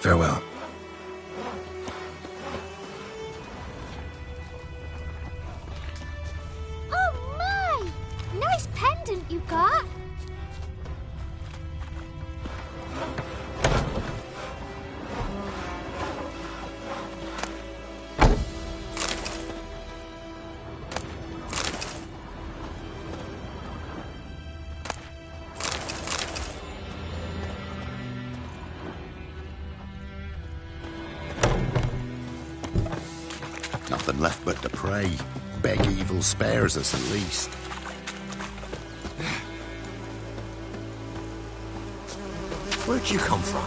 Farewell. Oh my! Nice pendant you got. Nothing left but to pray. Beg evil spares us at least. Where'd you come from?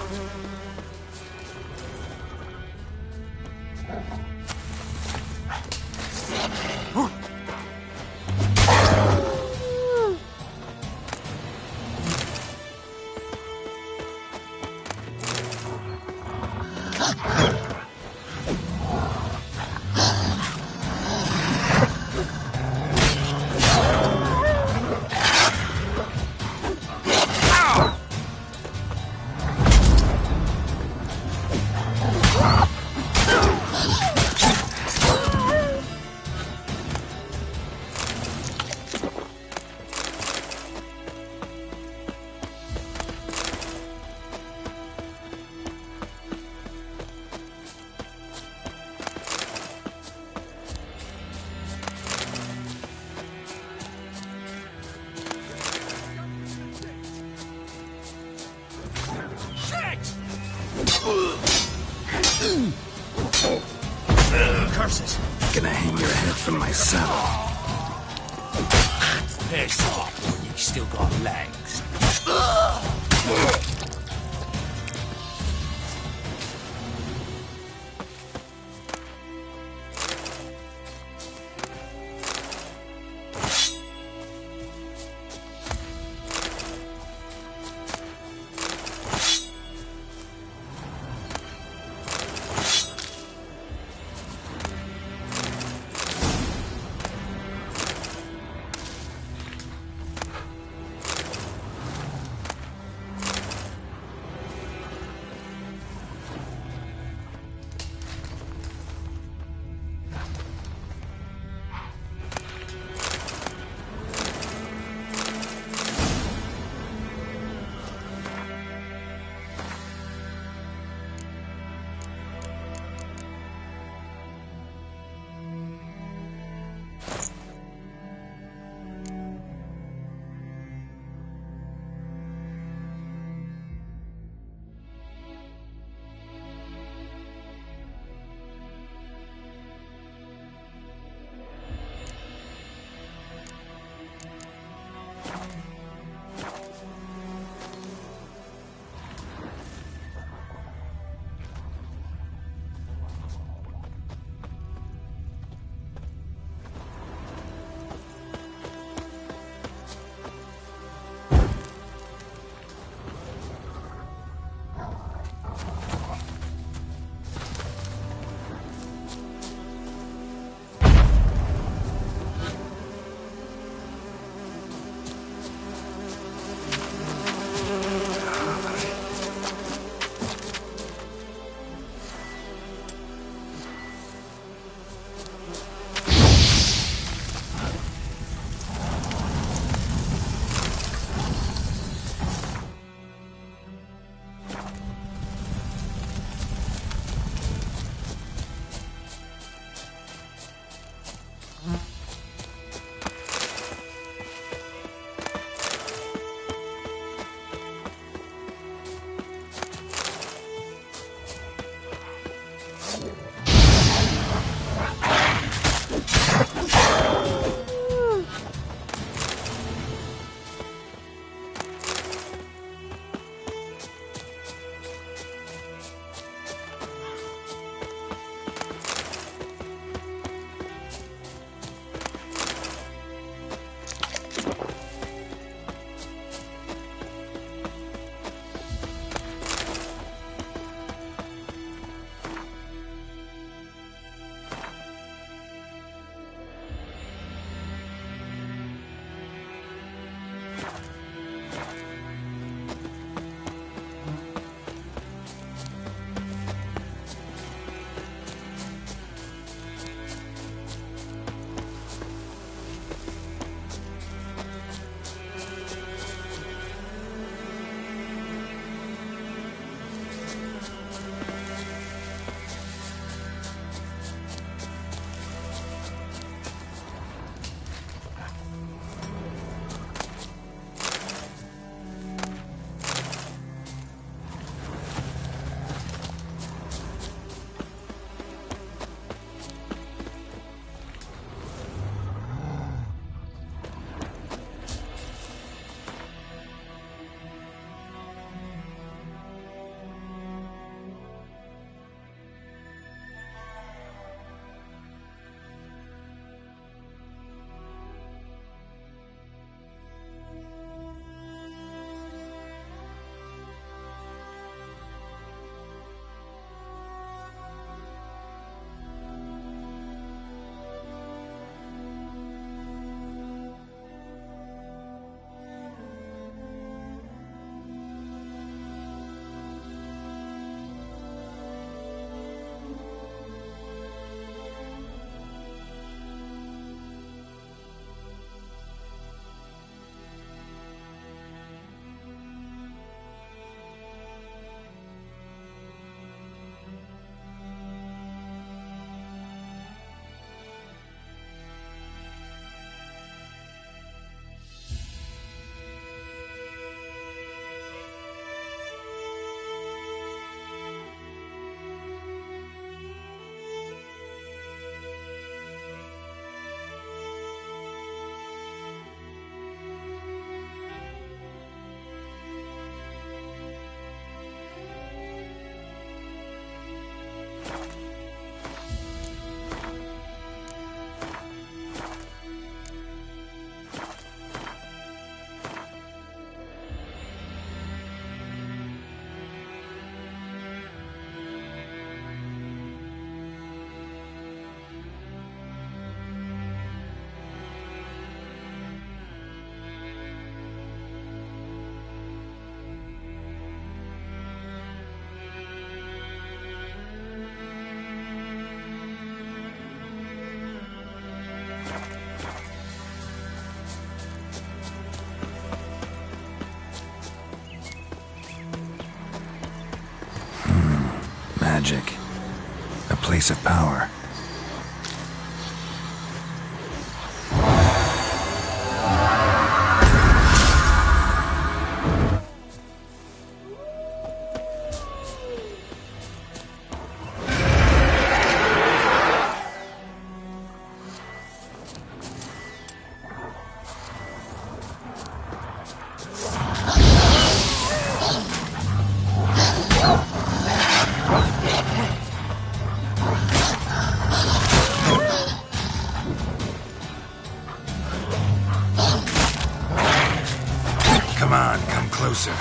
Curses! Gonna hang your head from my saddle. Piss off when you still got legs. Magic. A place of power. Come on, come closer.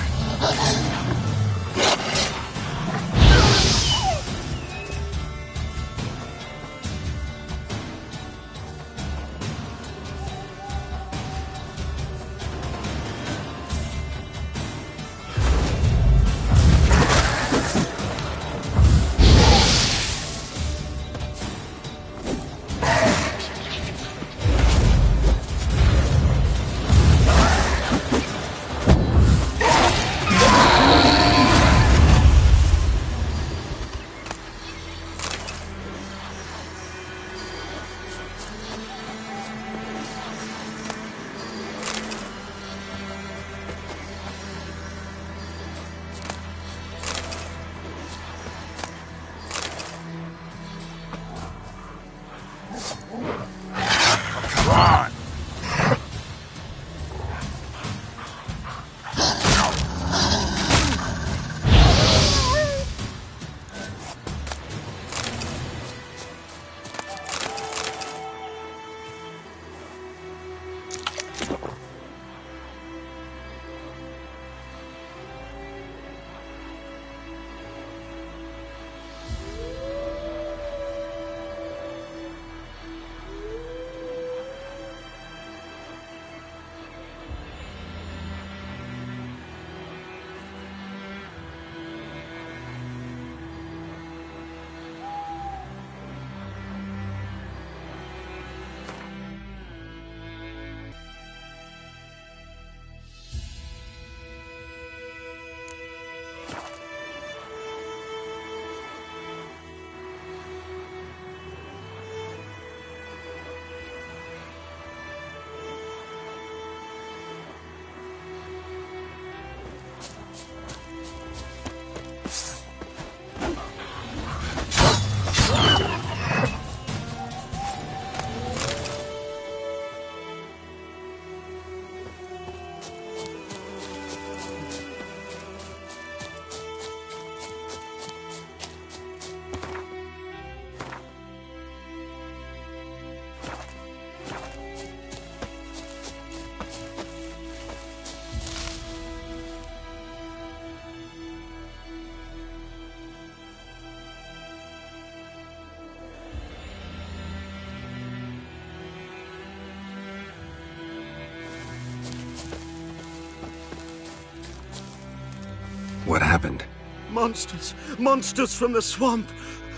What happened? Monsters! Monsters from the swamp!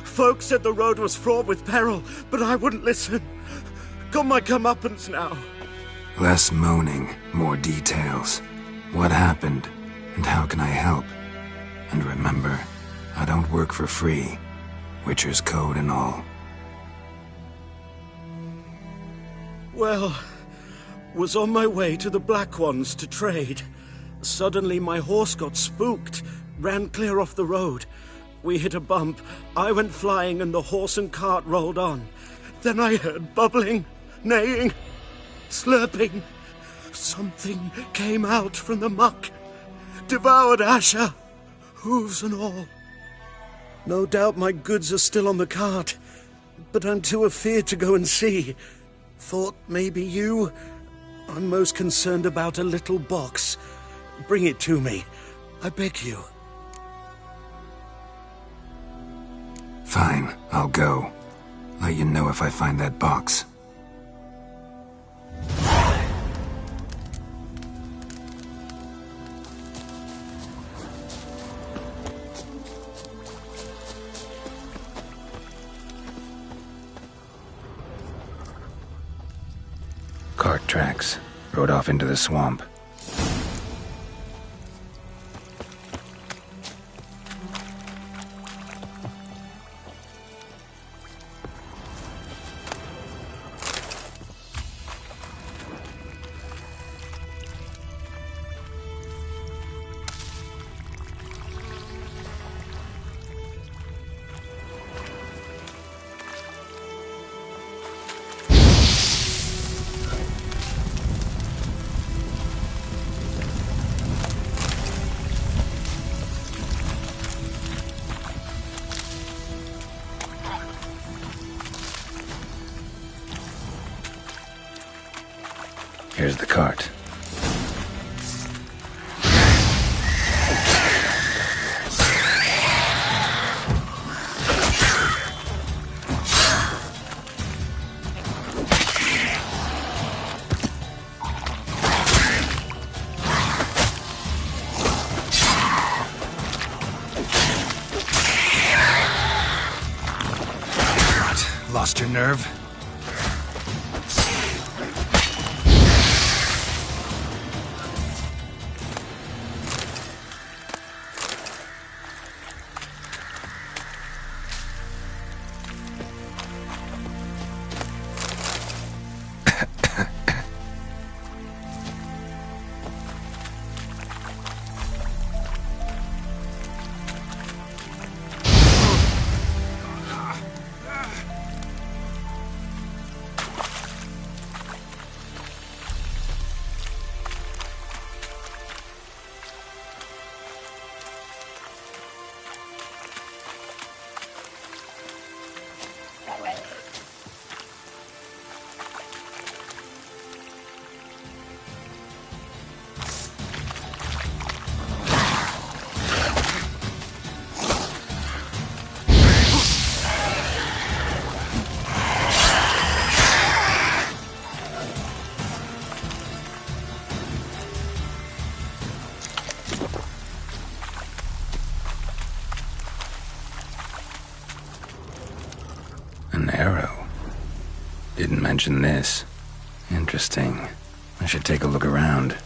Folk said the road was fraught with peril, but I wouldn't listen. Got my comeuppance now. Less moaning, more details. What happened, and how can I help? And remember, I don't work for free. Witcher's code and all. Well, was on my way to the Black Ones to trade. Suddenly my horse got spooked, ran clear off the road. We hit a bump, I went flying and the horse and cart rolled on. Then I heard bubbling, neighing, slurping. Something came out from the muck, devoured Asher, hooves and all. No doubt my goods are still on the cart, but I'm too afeard to go and see. Thought maybe you... I'm most concerned about a little box. Bring it to me, I beg you. Fine, I'll go. Let you know if I find that box. Cart tracks. Rode off into the swamp. Here's the cart. Lost your nerve? An arrow. Didn't mention this. Interesting. I should take a look around.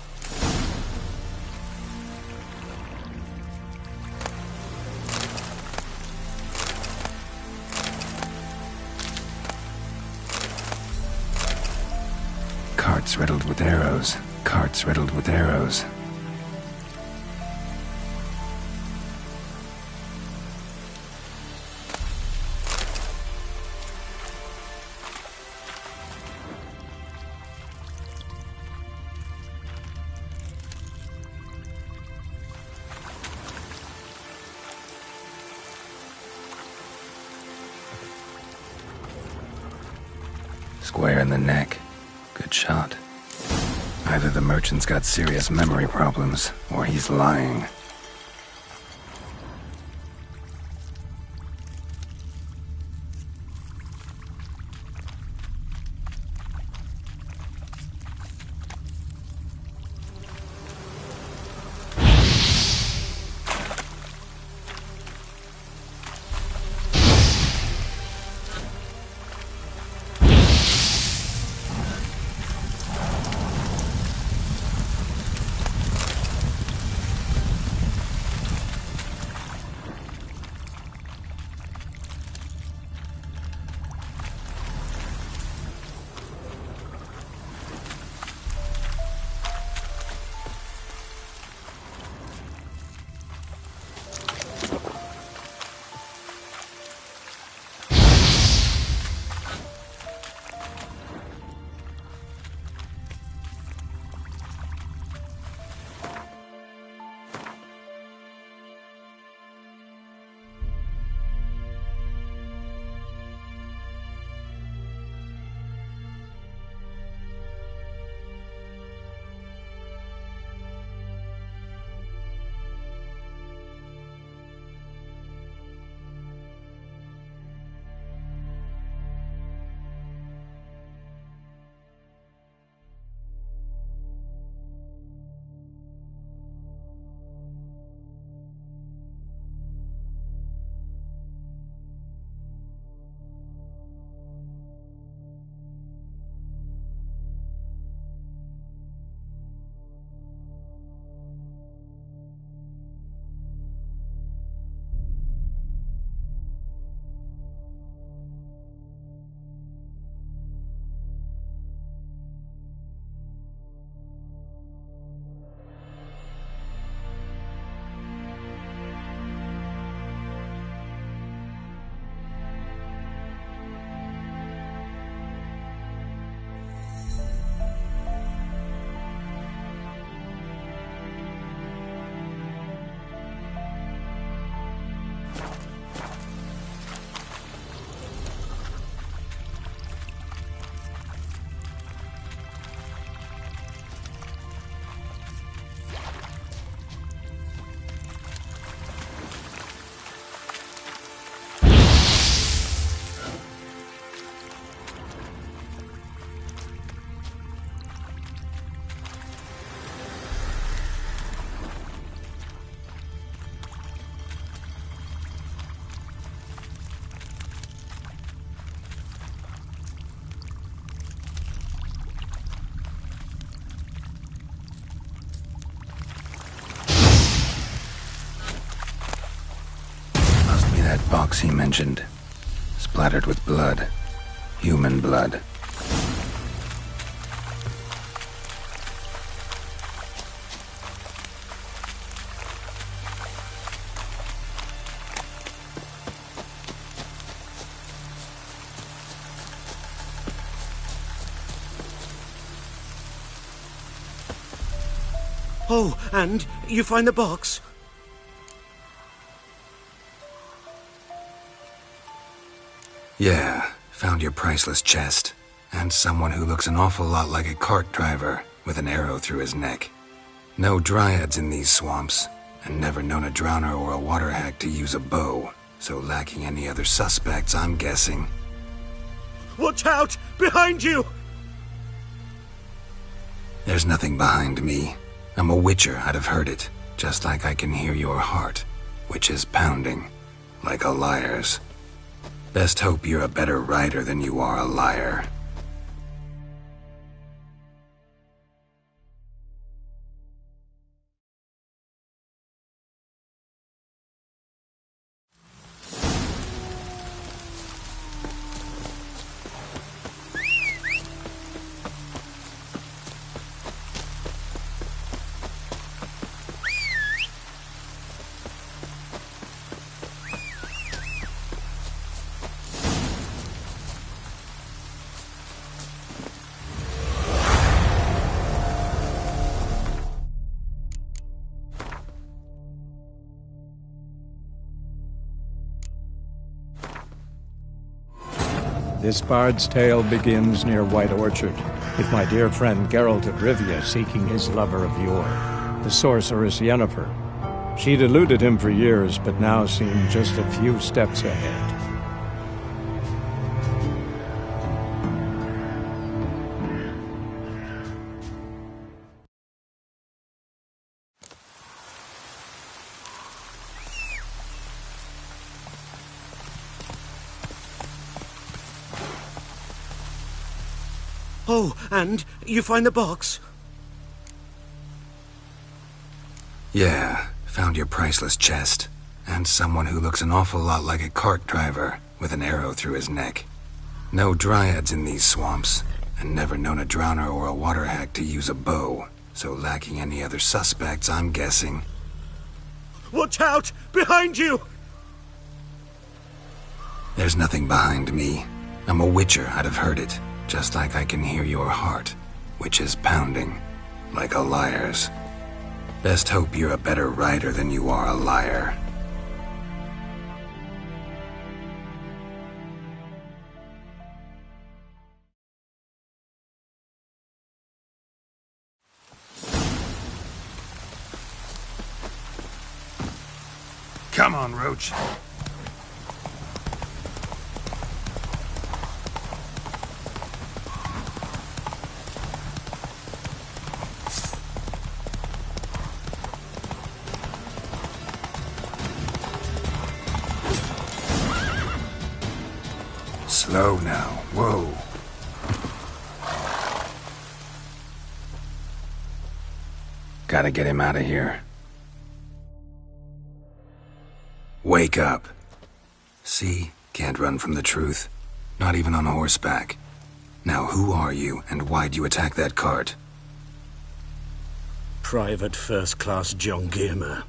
Carts riddled with arrows. Carts riddled with arrows. Square in the neck. Good shot. Either the merchant's got serious memory problems, or he's lying. box he mentioned. Splattered with blood. Human blood. Oh, and you find the box? Yeah, found your priceless chest. And someone who looks an awful lot like a cart driver with an arrow through his neck. No dryads in these swamps, and never known a drowner or a water hag to use a bow, so lacking any other suspects, I'm guessing. Watch out! Behind you! There's nothing behind me. I'm a witcher, I'd have heard it, just like I can hear your heart, which is pounding, like a liar's. Best hope you're a better writer than you are a liar. This bard's tale begins near White Orchard, with my dear friend Geralt of Rivia seeking his lover of yore, the sorceress Yennefer. She'd eluded him for years, but now seemed just a few steps ahead. Oh, and you find the box? Yeah, found your priceless chest. And someone who looks an awful lot like a cart driver with an arrow through his neck. No dryads in these swamps, and never known a drowner or a water hag to use a bow, so lacking any other suspects, I'm guessing. Watch out! Behind you! There's nothing behind me. I'm a witcher, I'd have heard it, just like I can hear your heart, which is pounding, like a liar's. Best hope you're a better writer than you are a liar. Come on, Roach. Slow now. Whoa. Gotta get him out of here. Wake up. See? Can't run from the truth. Not even on horseback. Now who are you, and why'd you attack that cart? Private First Class John Gearmer.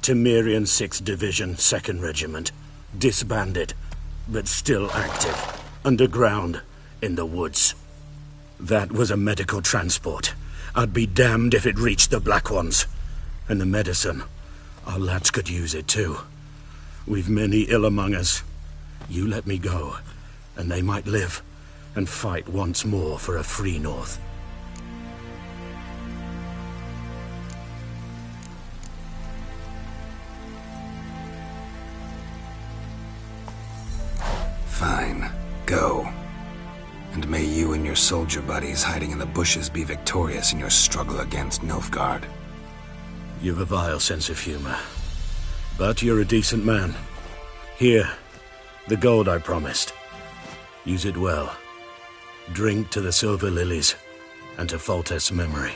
Temerian 6th Division, 2nd Regiment. Disbanded, but still active. Underground, in the woods. That was a medical transport. I'd be damned if it reached the Black Ones. And the medicine. Our lads could use it too. We've many ill among us. You let me go, and they might live and fight once more for a free North. Fine. Go. And may you and your soldier buddies hiding in the bushes be victorious in your struggle against Nilfgaard. You've a vile sense of humor. But you're a decent man. Here, the gold I promised. Use it well. Drink to the Silver Lilies, and to Foltest's memory.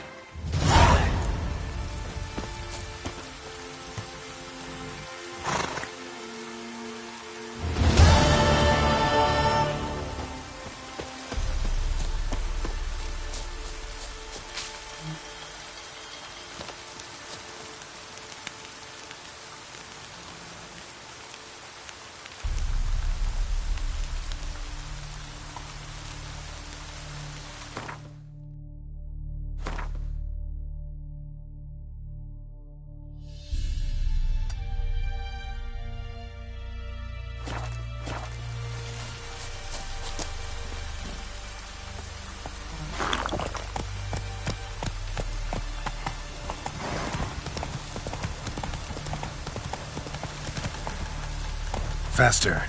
Faster.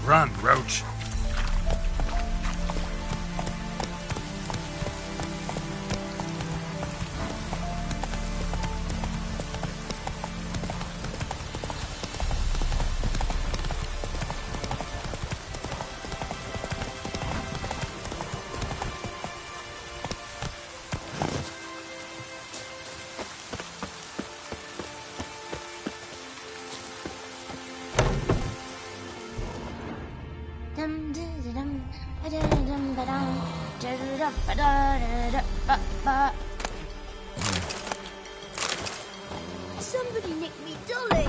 Run, Roach. Somebody nicked me dolly.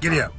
Giddy up.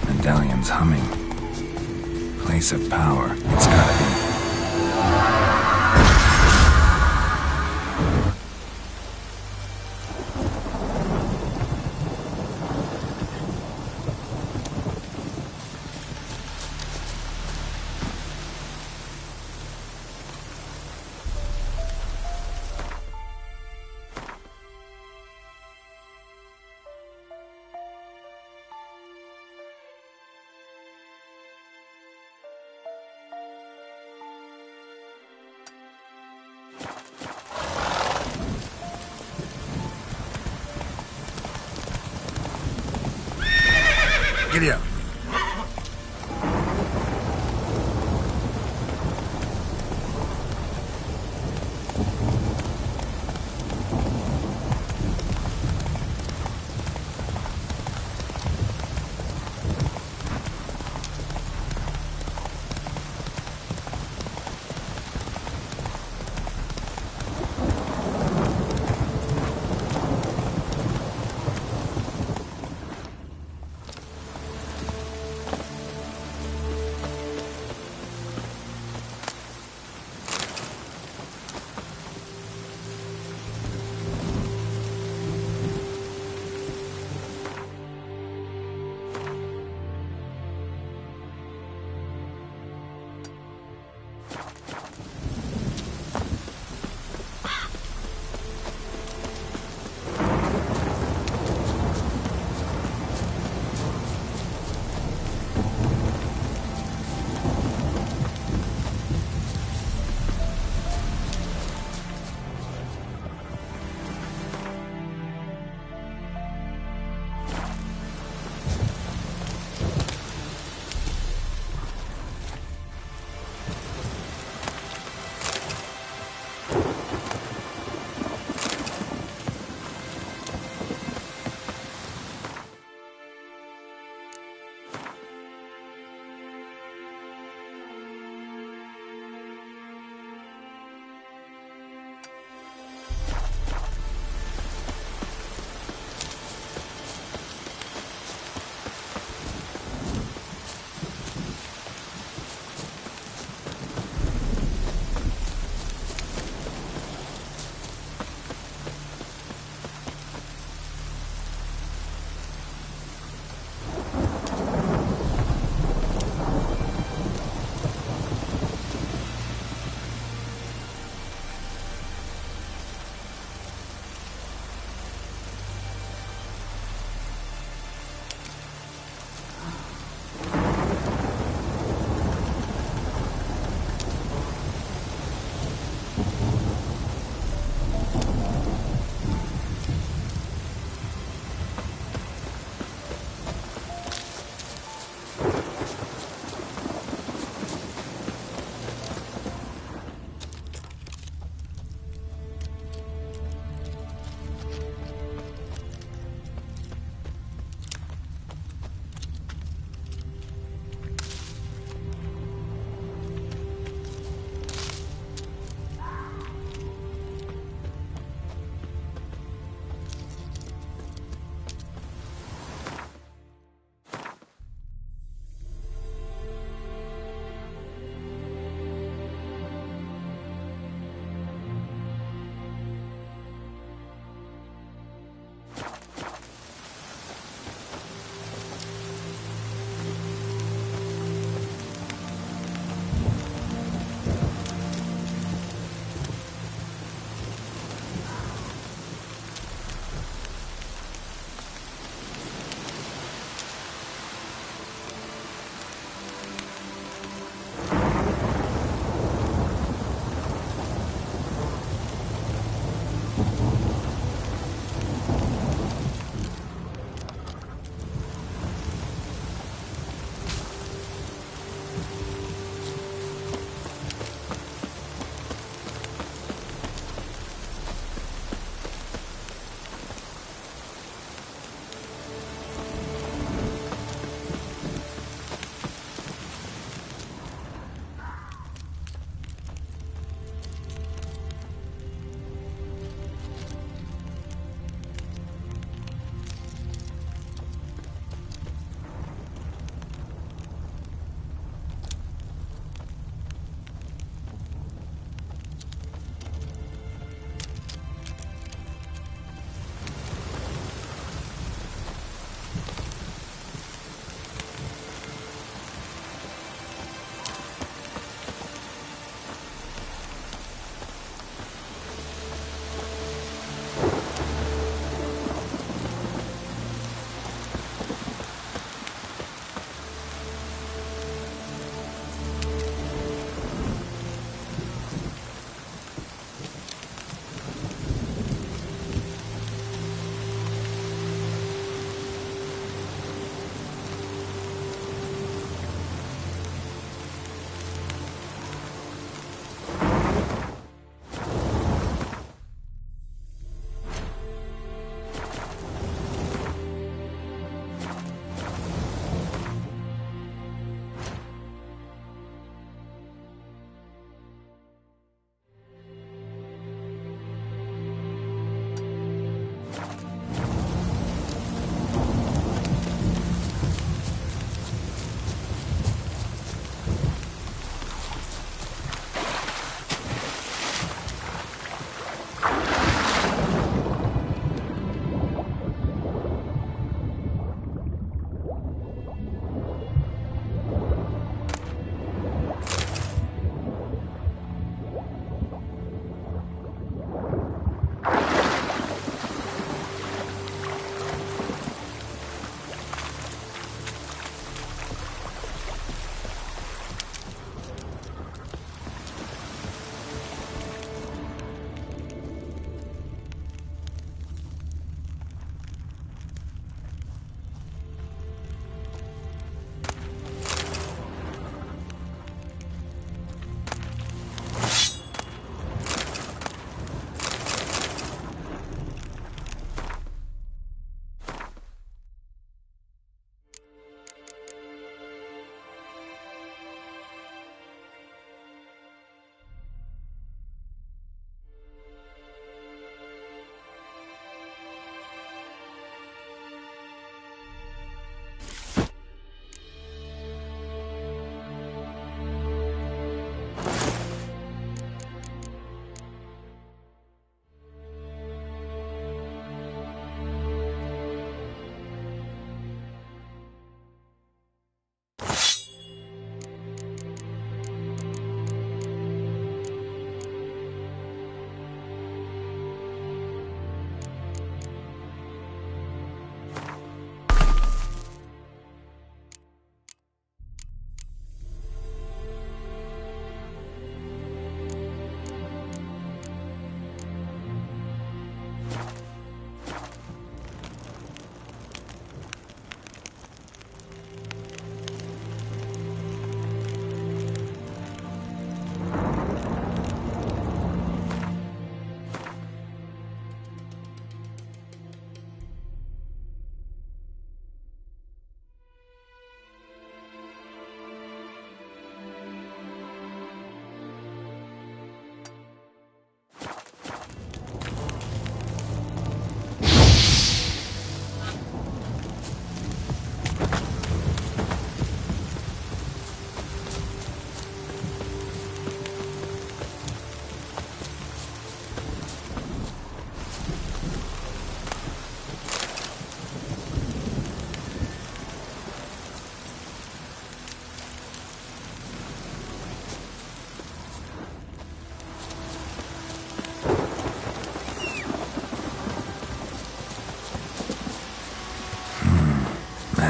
Medallion's humming. Place of power. It's gotta be. Giddy up.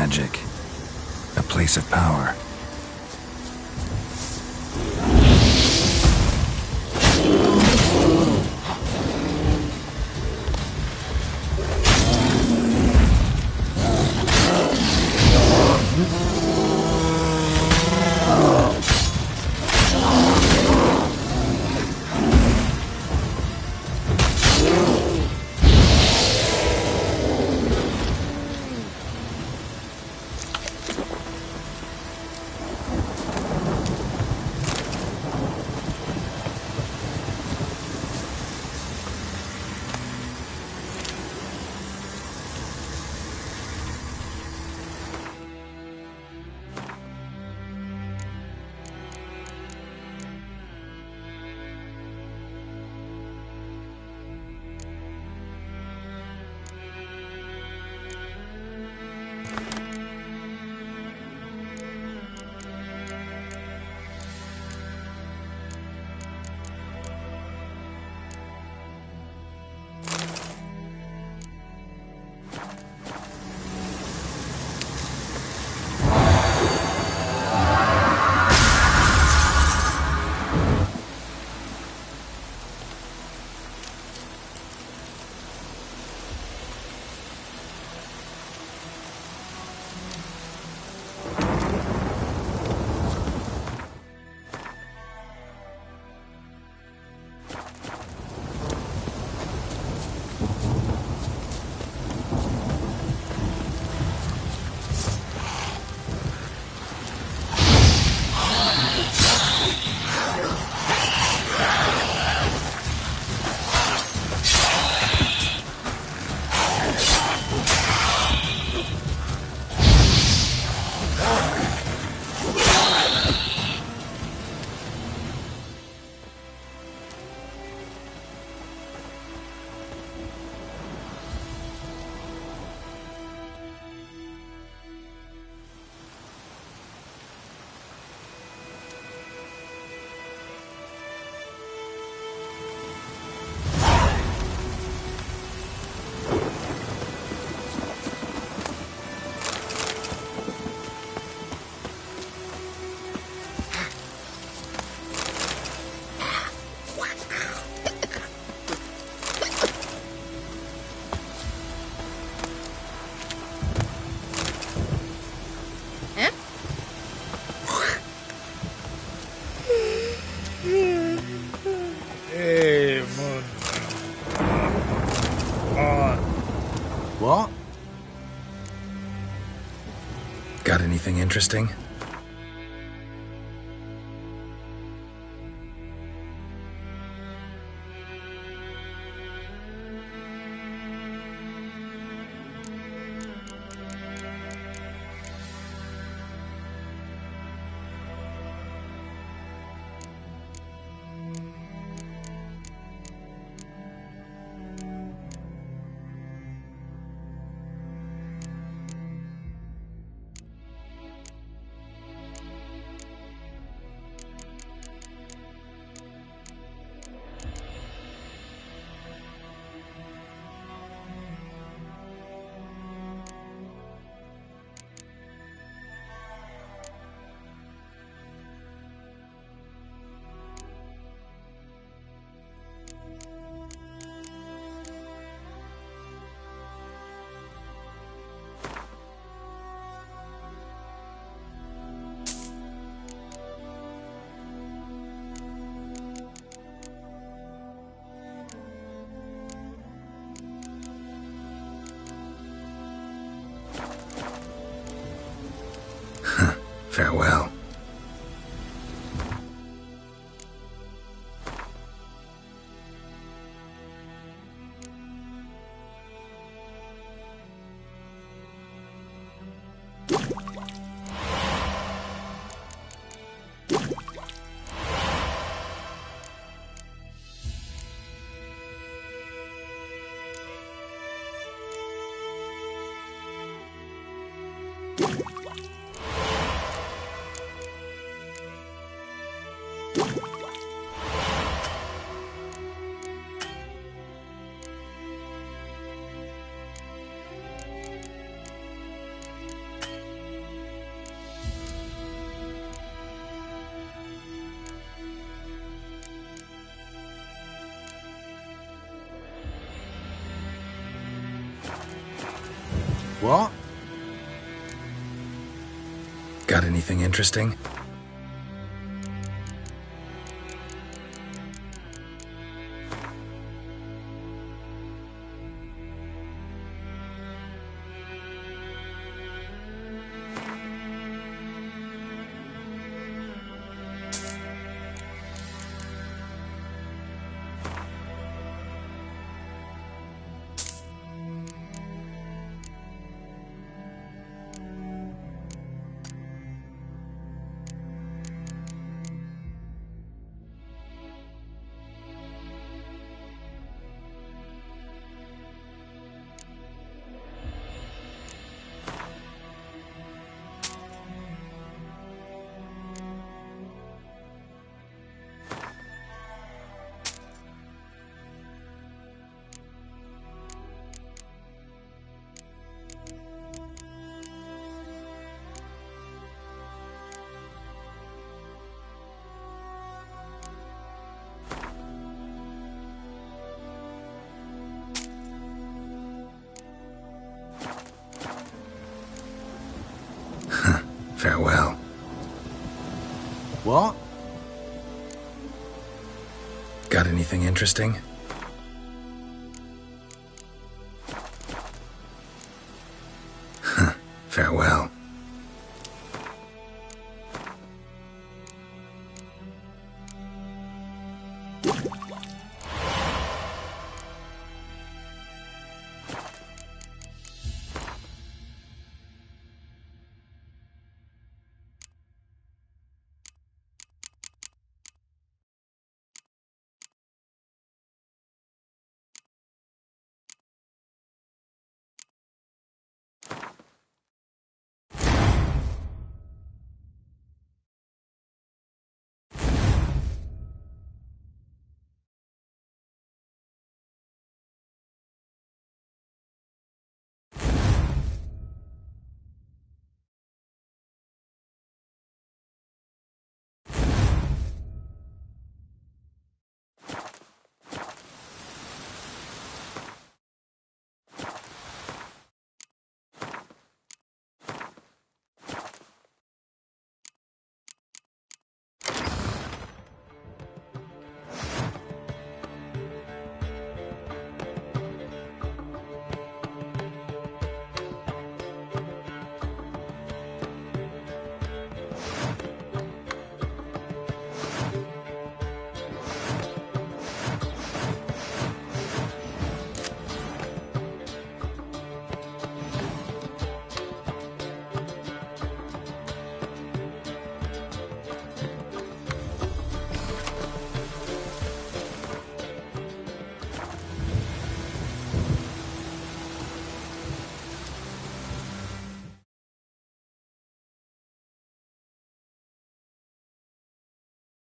magic. A place of power. What? Got anything interesting? Farewell. What? Got anything interesting? Farewell. What? Got anything interesting? Farewell.